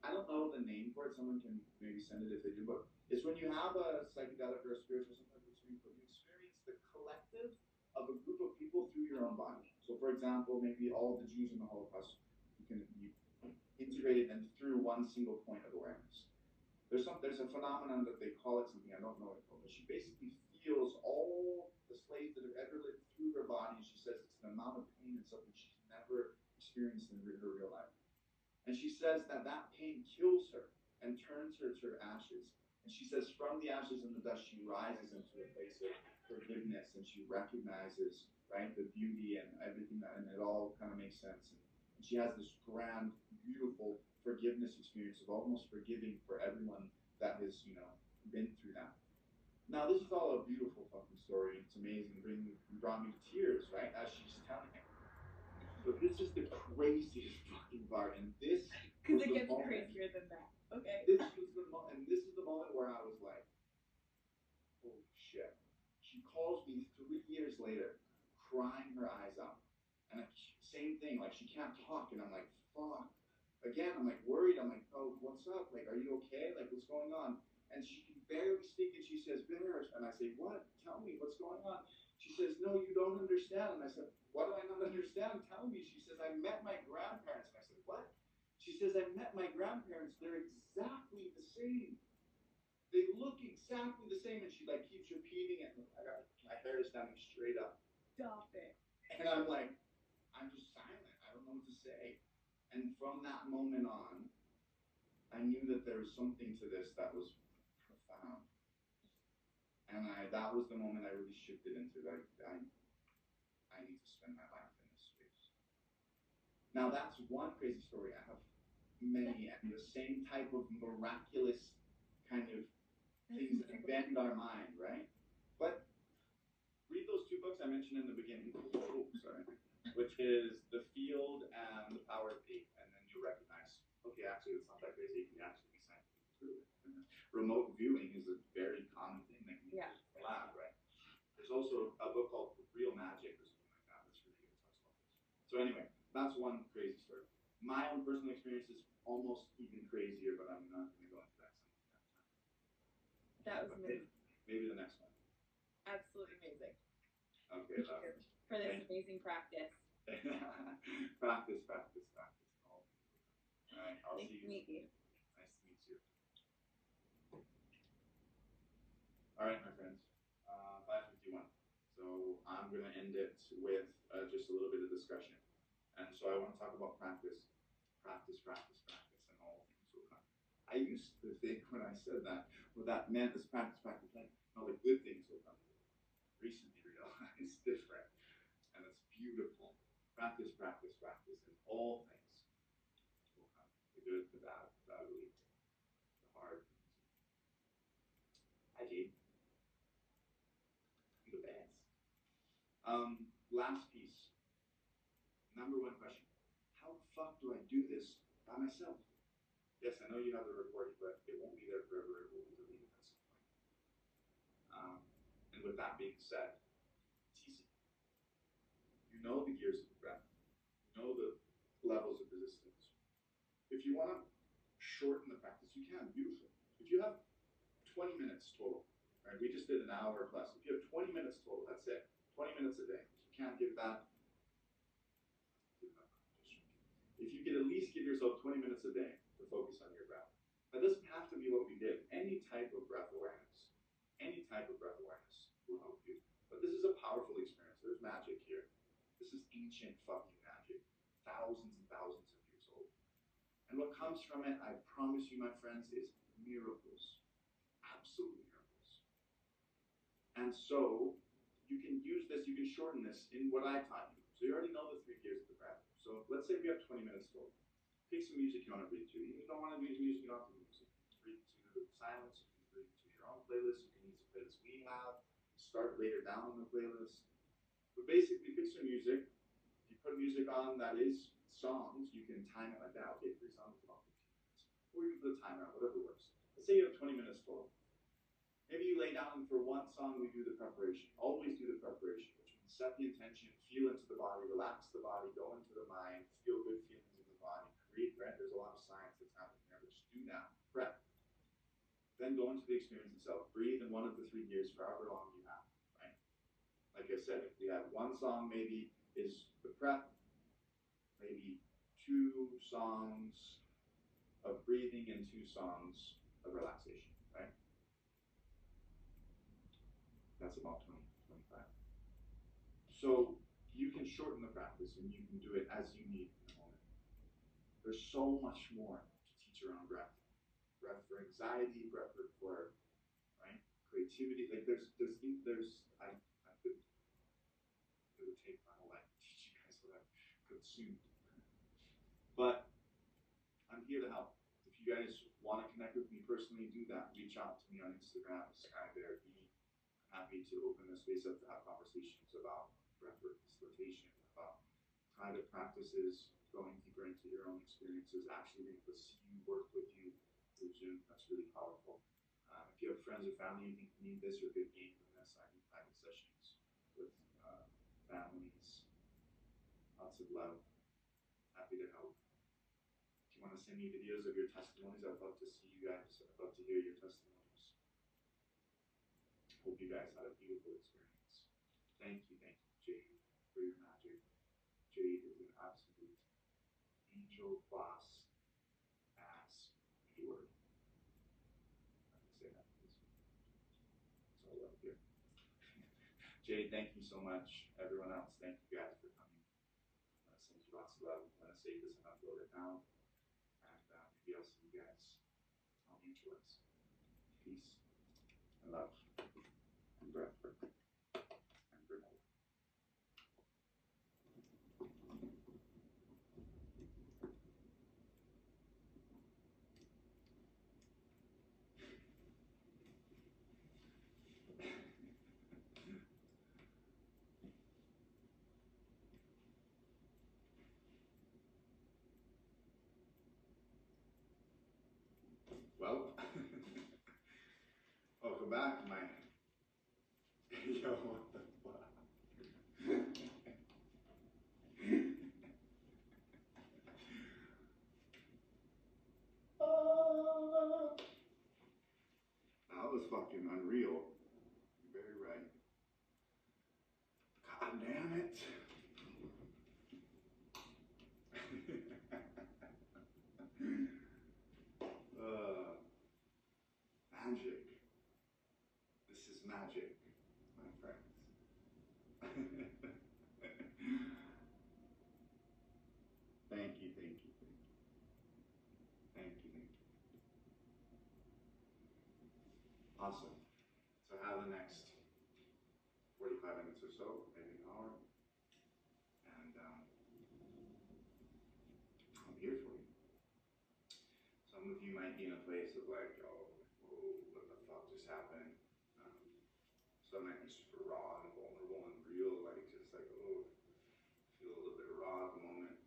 I don't know the name for it, someone can maybe send it if they do, but it's when you have a psychedelic or a spiritual some type of experience, but you experience the collective of a group of people through your own body. So for example, maybe all of the Jews in the Holocaust, you integrate them through one single point of awareness. There's a phenomenon that they call it something, I don't know what it's called, but she basically feels all the slaves that have ever lived through her body, and she says it's an amount of pain and something she's never experienced in her real life. And she says that that pain kills her and turns her to ashes. And she says from the ashes and the dust, she rises into a place of forgiveness, and she recognizes, right, the beauty and everything that, and it all kind of makes sense. And she has this grand, beautiful forgiveness experience of almost forgiving for everyone that has, been through that. Now, this is all a beautiful fucking story. It's amazing. Brought me to tears, right, as she's telling it. But this is the craziest fucking part, and this because it gets crazier than that. Okay. This is the moment where I was like, holy shit. She calls me 3 years later, crying her eyes out. And same thing, like she can't talk, and I'm like, fuck. Again, I'm like worried. I'm like, oh, what's up? Like, are you okay? Like, what's going on? And she can barely speak, and she says, Bears. And I say, what? Tell me, what's going on? She says, no, you don't understand. And I said, what do I not understand? Tell me. She says, I met my grandparents. And I said, what? She says, I met my grandparents. They're exactly the same. They look exactly the same. And she like keeps repeating it. I got my hair is standing straight up. Stop it. And I'm like, I'm just silent. I don't know what to say. And from that moment on, I knew that there was something to this that was profound. And that was the moment I really shifted into like, I need to spend my life in this space. Now that's one crazy story. I have many, and the same type of miraculous kind of things that bend our mind, right? But read those two books I mentioned in the beginning. Oh, sorry. Which is The Field and The Power of Eight, and then you'll recognize, okay, actually, it's not that crazy. It can actually be scientifically proven. Remote viewing is a very common thing that can be used in the lab, right? There's also a book called Real Magic or something like that. That's really good. It talks about this. So anyway, that's one crazy story. My own personal experience is almost even crazier, but I'm not going to go into that some time. That was amazing. Maybe the next one. Absolutely amazing. Okay, for this amazing practice. practice. All right, I'll nice see you. To meet you. Nice to meet you. All right, my friends. 5:51. So I'm going to end it with just a little bit of discussion. And so I want to talk about practice, and all things will come. I used to think when I said that, what that meant is practice, and all the good things will come. Recently realized it's different, and it's beautiful. Practice, and all things will come. The good, the bad, the ugly, the hard. Hi, Jade. The best. Last piece. Number one question. How the fuck do I do this by myself? Yes, I know you have the recording, but it won't be there forever. It will be deleted at some point. And with that being said, it's easy. You know the gears of the breath. You know the levels of resistance. If you want to shorten the practice, you can. Beautiful. If you have 20 minutes total, right? We just did an hour plus. If you have 20 minutes total, that's it. 20 minutes a day. If you can't give that, if you could at least give yourself 20 minutes a day to focus on your breath. That doesn't have to be what we did. Any type of breath awareness. will help you. But this is a powerful experience. There's magic here. This is ancient fucking magic. Thousands and thousands of years old. And what comes from it, I promise you, my friends, is miracles. Absolute miracles. And so you can use this, you can shorten this in what I taught you. So you already know the 3 gears of the breath. So let's say we have 20 minutes total. Pick some music you want to breathe to. You don't want to use music, you don't have to use music. You can breathe to silence, you can breathe to your own playlist, you can use the playlist we have. Start later down on the playlist. But basically pick some music. If you put music on that is songs, you can time it like that. Okay, 3 songs is about 15 minutes. Or you can put a timer on, whatever works. Let's say you have 20 minutes total. Maybe you lay down and for one song we do the preparation. Always do the preparation, which means set the intention, feel into the body, relax the body, go into the mind, feel good feelings in the body, create breath. There's a lot of science that's happening there, but just do that. Breath. Then go into the experience itself. Breathe in one of the 3 gears for however long you have, right? Like I said, if we have one song maybe is the prep, maybe 2 songs of breathing and 2 songs of relaxation, right? That's about 20, 25. So you can shorten the practice and you can do it as you need in the moment. There's so much more to teach around breath. Breath for anxiety, breath for right, creativity. Like I could, it would take my whole life to teach you guys what I've consumed. But I'm here to help. If you guys want to connect with me personally, do that. Reach out to me on Instagram, SkyBearB. I'm happy to open the space up to have conversations about breathwork facilitation, about private practices, going deeper into your own experiences, actually being able to see you, work with you through Zoom. That's really powerful. If you have friends or family you think need this or could gain from this, I do private sessions with families. Lots of love. Happy to help. If you want to send me videos of your testimonies, I'd love to see you guys. I'd love to hear your testimonies. Hope you guys had a beautiful experience. Thank you, Jade, for your magic. Jade is an absolute angel class ass keyword. I can say that, please. That's all up here. Jade, thank you so much. Everyone else, thank you guys for coming. I'm going to send you lots of love. I'm going to save this and upload it now. And maybe I'll see you guys on the influence. Peace and love and breathwork and granola. Well, welcome back, my. Yo, what the fuck? That was fucking unreal. You're very right. God damn it. Magic. This is magic, my friends. Thank you, thank you, thank you. Thank you, thank you. Awesome. So have the next 45 minutes or so, maybe an hour. And I'm here for you. Some of you might be in a place of like, oh, whoa, what the fuck just happened? Some might be super raw and vulnerable and real, like just like, oh, feel a little bit raw at the moment.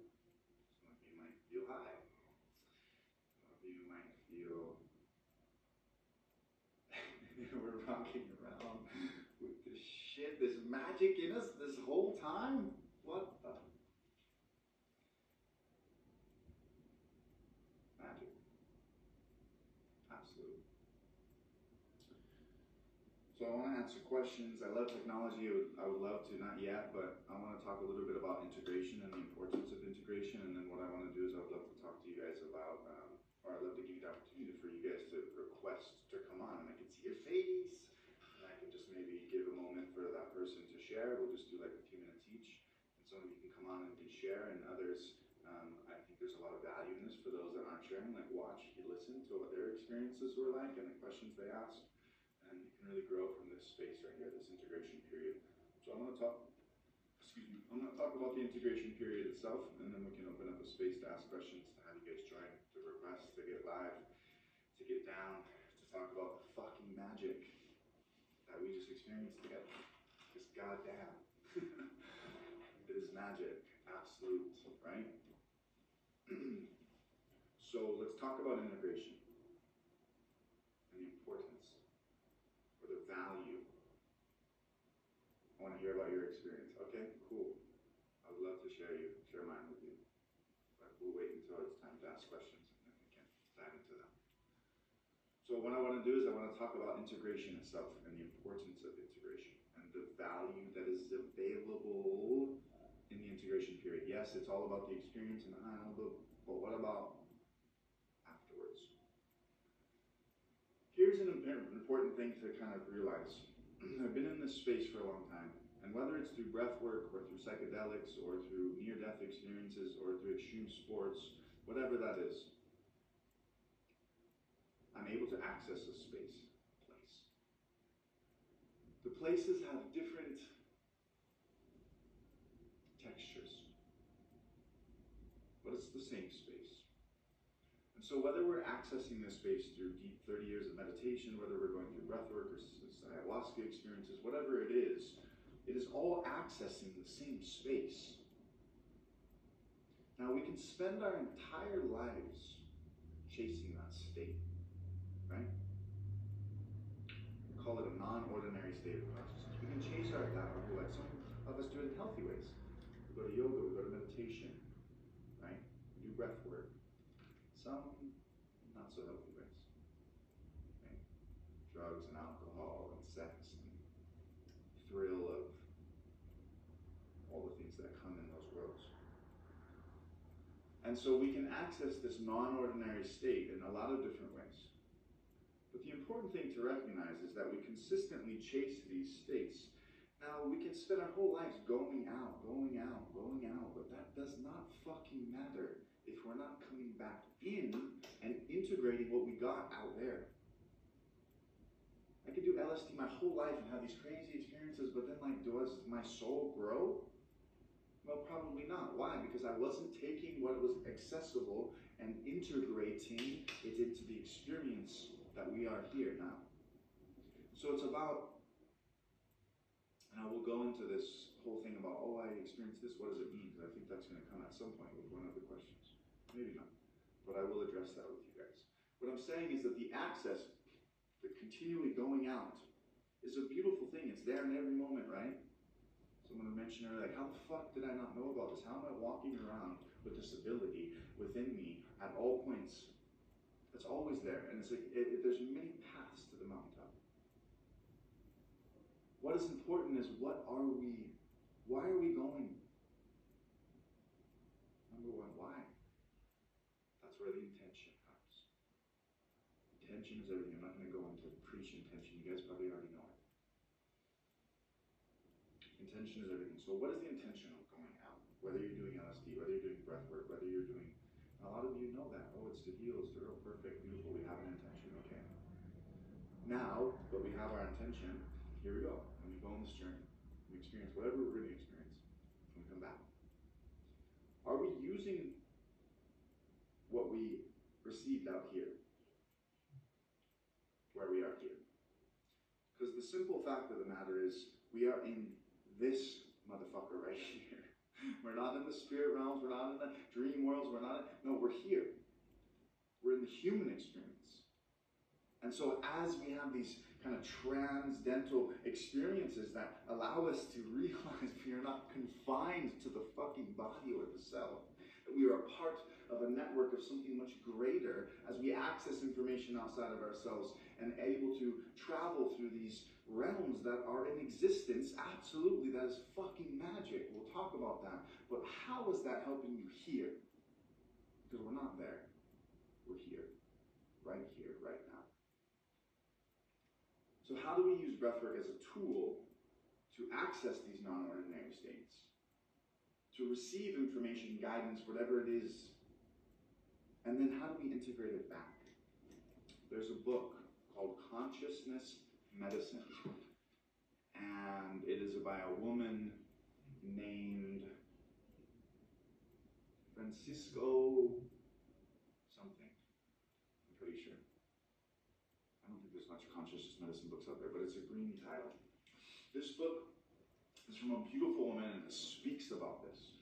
Some of you might feel high. Some of you might feel we're rocking around with this shit, this magic in us this whole time. What the? Magic. Absolutely. So I want to answer questions. I love technology. I would love to, not yet, but I want to talk a little bit about integration and the importance of integration. And then what I want to do is I would love to talk to you guys about, or I'd love to give you the opportunity for you guys to request to come on. And I can see your face. And I can just maybe give a moment share. We'll just do like a few minutes each. And some of you can come on and share, and others, I think there's a lot of value in this for those that aren't sharing. Like watch, you listen to what their experiences were like and the questions they asked. And you can really grow from this space right here, this integration period. So I'm going to talk about the integration period itself, and then we can open up a space to ask questions, to have you guys join, to request, to get live, to get down, to talk about the fucking magic that we just experienced together. Because goddamn, it is magic, absolute, right? So let's talk about integration and the importance or the value. I want to hear about your experience. Okay, cool. I would love to share mine with you. But we'll wait until it's time to ask questions and then we can dive into them. So what I want to do is I want to talk about integration itself and the importance of integration and the value that is available in the integration period. Yes, it's all about the experience and the high level, but what about afterwards? Here's an important thing to kind of realize. I've been in this space for a long time, and whether it's through breathwork or through psychedelics or through near-death experiences or through extreme sports, whatever that is, I'm able to access a space, a place. The places have different textures, but it's the same space. And so whether we're accessing this space through deep 30 years of meditation, whether we're going through breathwork or ayahuasca experiences, whatever it is all accessing the same space. Now we can spend our entire lives chasing that state, right? We call it a non-ordinary state of consciousness. We can chase that our whole life. Some of us do it in healthy ways. We go to yoga, we go to meditation, right? We do breath work. Some not so healthy ways, right? Drugs and alcohol and sex and thrill of all the things that come in those roads. And so we can access this non-ordinary state in a lot of different ways. But the important thing to recognize is that we consistently chase these states. Now, we can spend our whole lives going out, but that does not fucking matter if we're not coming back in and integrating what we got out there. I could do LSD my whole life and have these crazy experiences, but then does my soul grow? Well, probably not. Why? Because I wasn't taking what was accessible and integrating it into the experience that we are here now. So it's about, and I will go into this whole thing about, oh, I experienced this, what does it mean? Because I think that's going to come at some point with one of the questions. Maybe not, but I will address that with you guys. What I'm saying is that the access, the continually going out, is a beautiful thing. It's there in every moment, right? Someone mentioned earlier, like, how the fuck did I not know about this? How am I walking around with this ability within me at all points? It's always there, and it's like there's many paths to the mountaintop. What is important is why are we going? Number one, why? That's where the intention comes. Intention is everything. I'm not going to go into preach intention. You guys probably already know it. Intention is everything. So what is the intention of going out? Whether you're doing LSD, whether you're doing breath work, whether you're doing, a lot of you know that. Oh, it's to heal, it's to real perfect, beautiful. We have an intention, okay. Now, but we have our intention, here we go. And we go on this journey. We experience whatever we're going to experience. And we come back. Are we using what we received out here? Where we are here? Because the simple fact of the matter is, we are in this motherfucker right here. We're not in the spirit realms, we're not in the dream worlds, we're here. We're in the human experience. And so as we have these kind of transcendental experiences that allow us to realize we are not confined to the fucking body or the self, that we are a part of a network of something much greater as we access information outside of ourselves and able to travel through these realms that are in existence, absolutely, that is fucking magic. We'll talk about that. But how is that helping you here? Because we're not there. We're here, right now. So how do we use breathwork as a tool to access these non-ordinary states, to receive information, guidance, whatever it is, and then how do we integrate it back? There's a book called Consciousness Medicine, and it is by a woman named Francisco something, I'm pretty sure. I don't think there's much consciousness medicine books out there, but it's a green title. This book is from a beautiful woman and it speaks about this.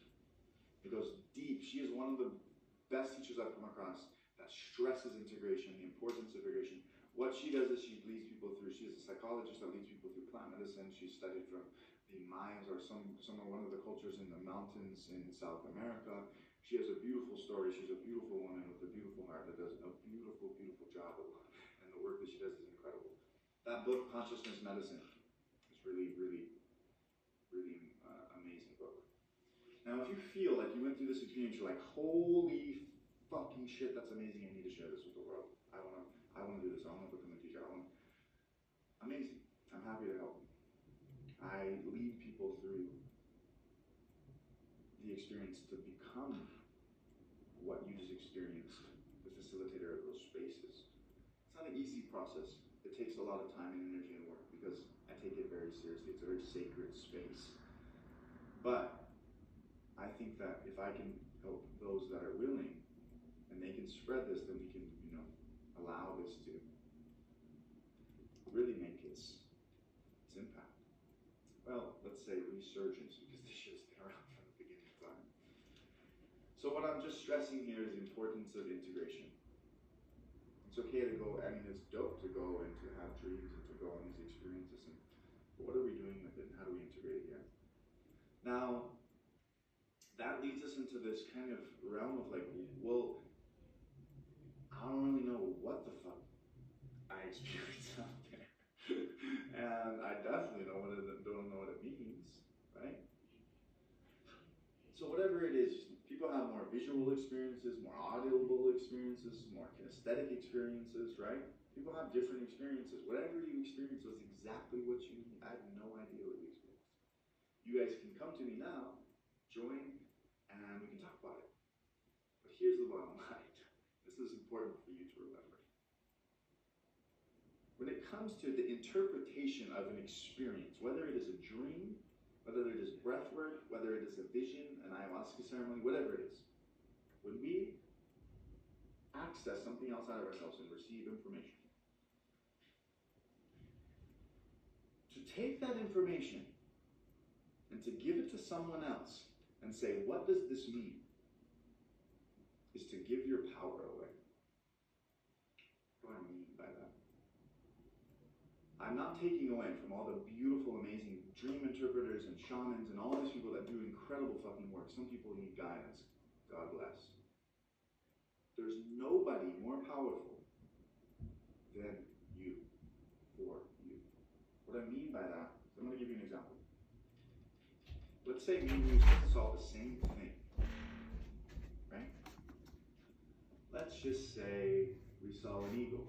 It goes deep. She is one of the best teachers I've come across that stresses integration, the importance of integration. What she does is she leads people through, she's a psychologist that leads people through plant medicine. She studied from the Mayas or one of the cultures in the mountains in South America. She has a beautiful story. She's a beautiful woman with a beautiful heart that does a beautiful, beautiful job of, and the work that she does is incredible. That book, Consciousness Medicine, is really, really, really amazing book. Now, if you feel like you went through this experience, you're like, holy fucking shit, that's amazing, I need to share this with the world. I want to do this, I want to become a teacher, amazing, I'm happy to help. I lead people through the experience to become what you just experienced, the facilitator of those spaces. It's not an easy process. It takes a lot of time and energy and work because I take it very seriously. It's a very sacred space. But I think that if I can help those that are willing and they can spread this, then we can, allow this to really make its impact. Well, let's say resurgence, because this shit's been around from the beginning of time. So what I'm just stressing here is the importance of integration. It's okay to go, it's dope to go and to have dreams and to go on these experiences, but what are we doing with it and how do we integrate it here? Now, that leads us into this kind of realm of like, well, I don't really know what the fuck I experienced out there. And I definitely don't know what it means, right? So whatever it is, people have more visual experiences, more audible experiences, more kinesthetic experiences, right? People have different experiences. Whatever you experience was exactly what you need. I have no idea what you experienced. You guys can come to me now, join, and we can talk about it. But here's the bottom line. This is important for you to remember. When it comes to the interpretation of an experience, whether it is a dream, whether it is breathwork, whether it is a vision, an ayahuasca ceremony, whatever it is, when we access something outside of ourselves and receive information, to take that information and to give it to someone else and say, what does this mean? Is to give your power away. What do I mean by that? I'm not taking away from all the beautiful, amazing dream interpreters and shamans and all these people that do incredible fucking work. Some people need guidance. God bless. There's nobody more powerful than you, for you. What I mean by that is, I'm going to give you an example. Let's say me and you saw the same thing, right? Let's just say we saw an eagle.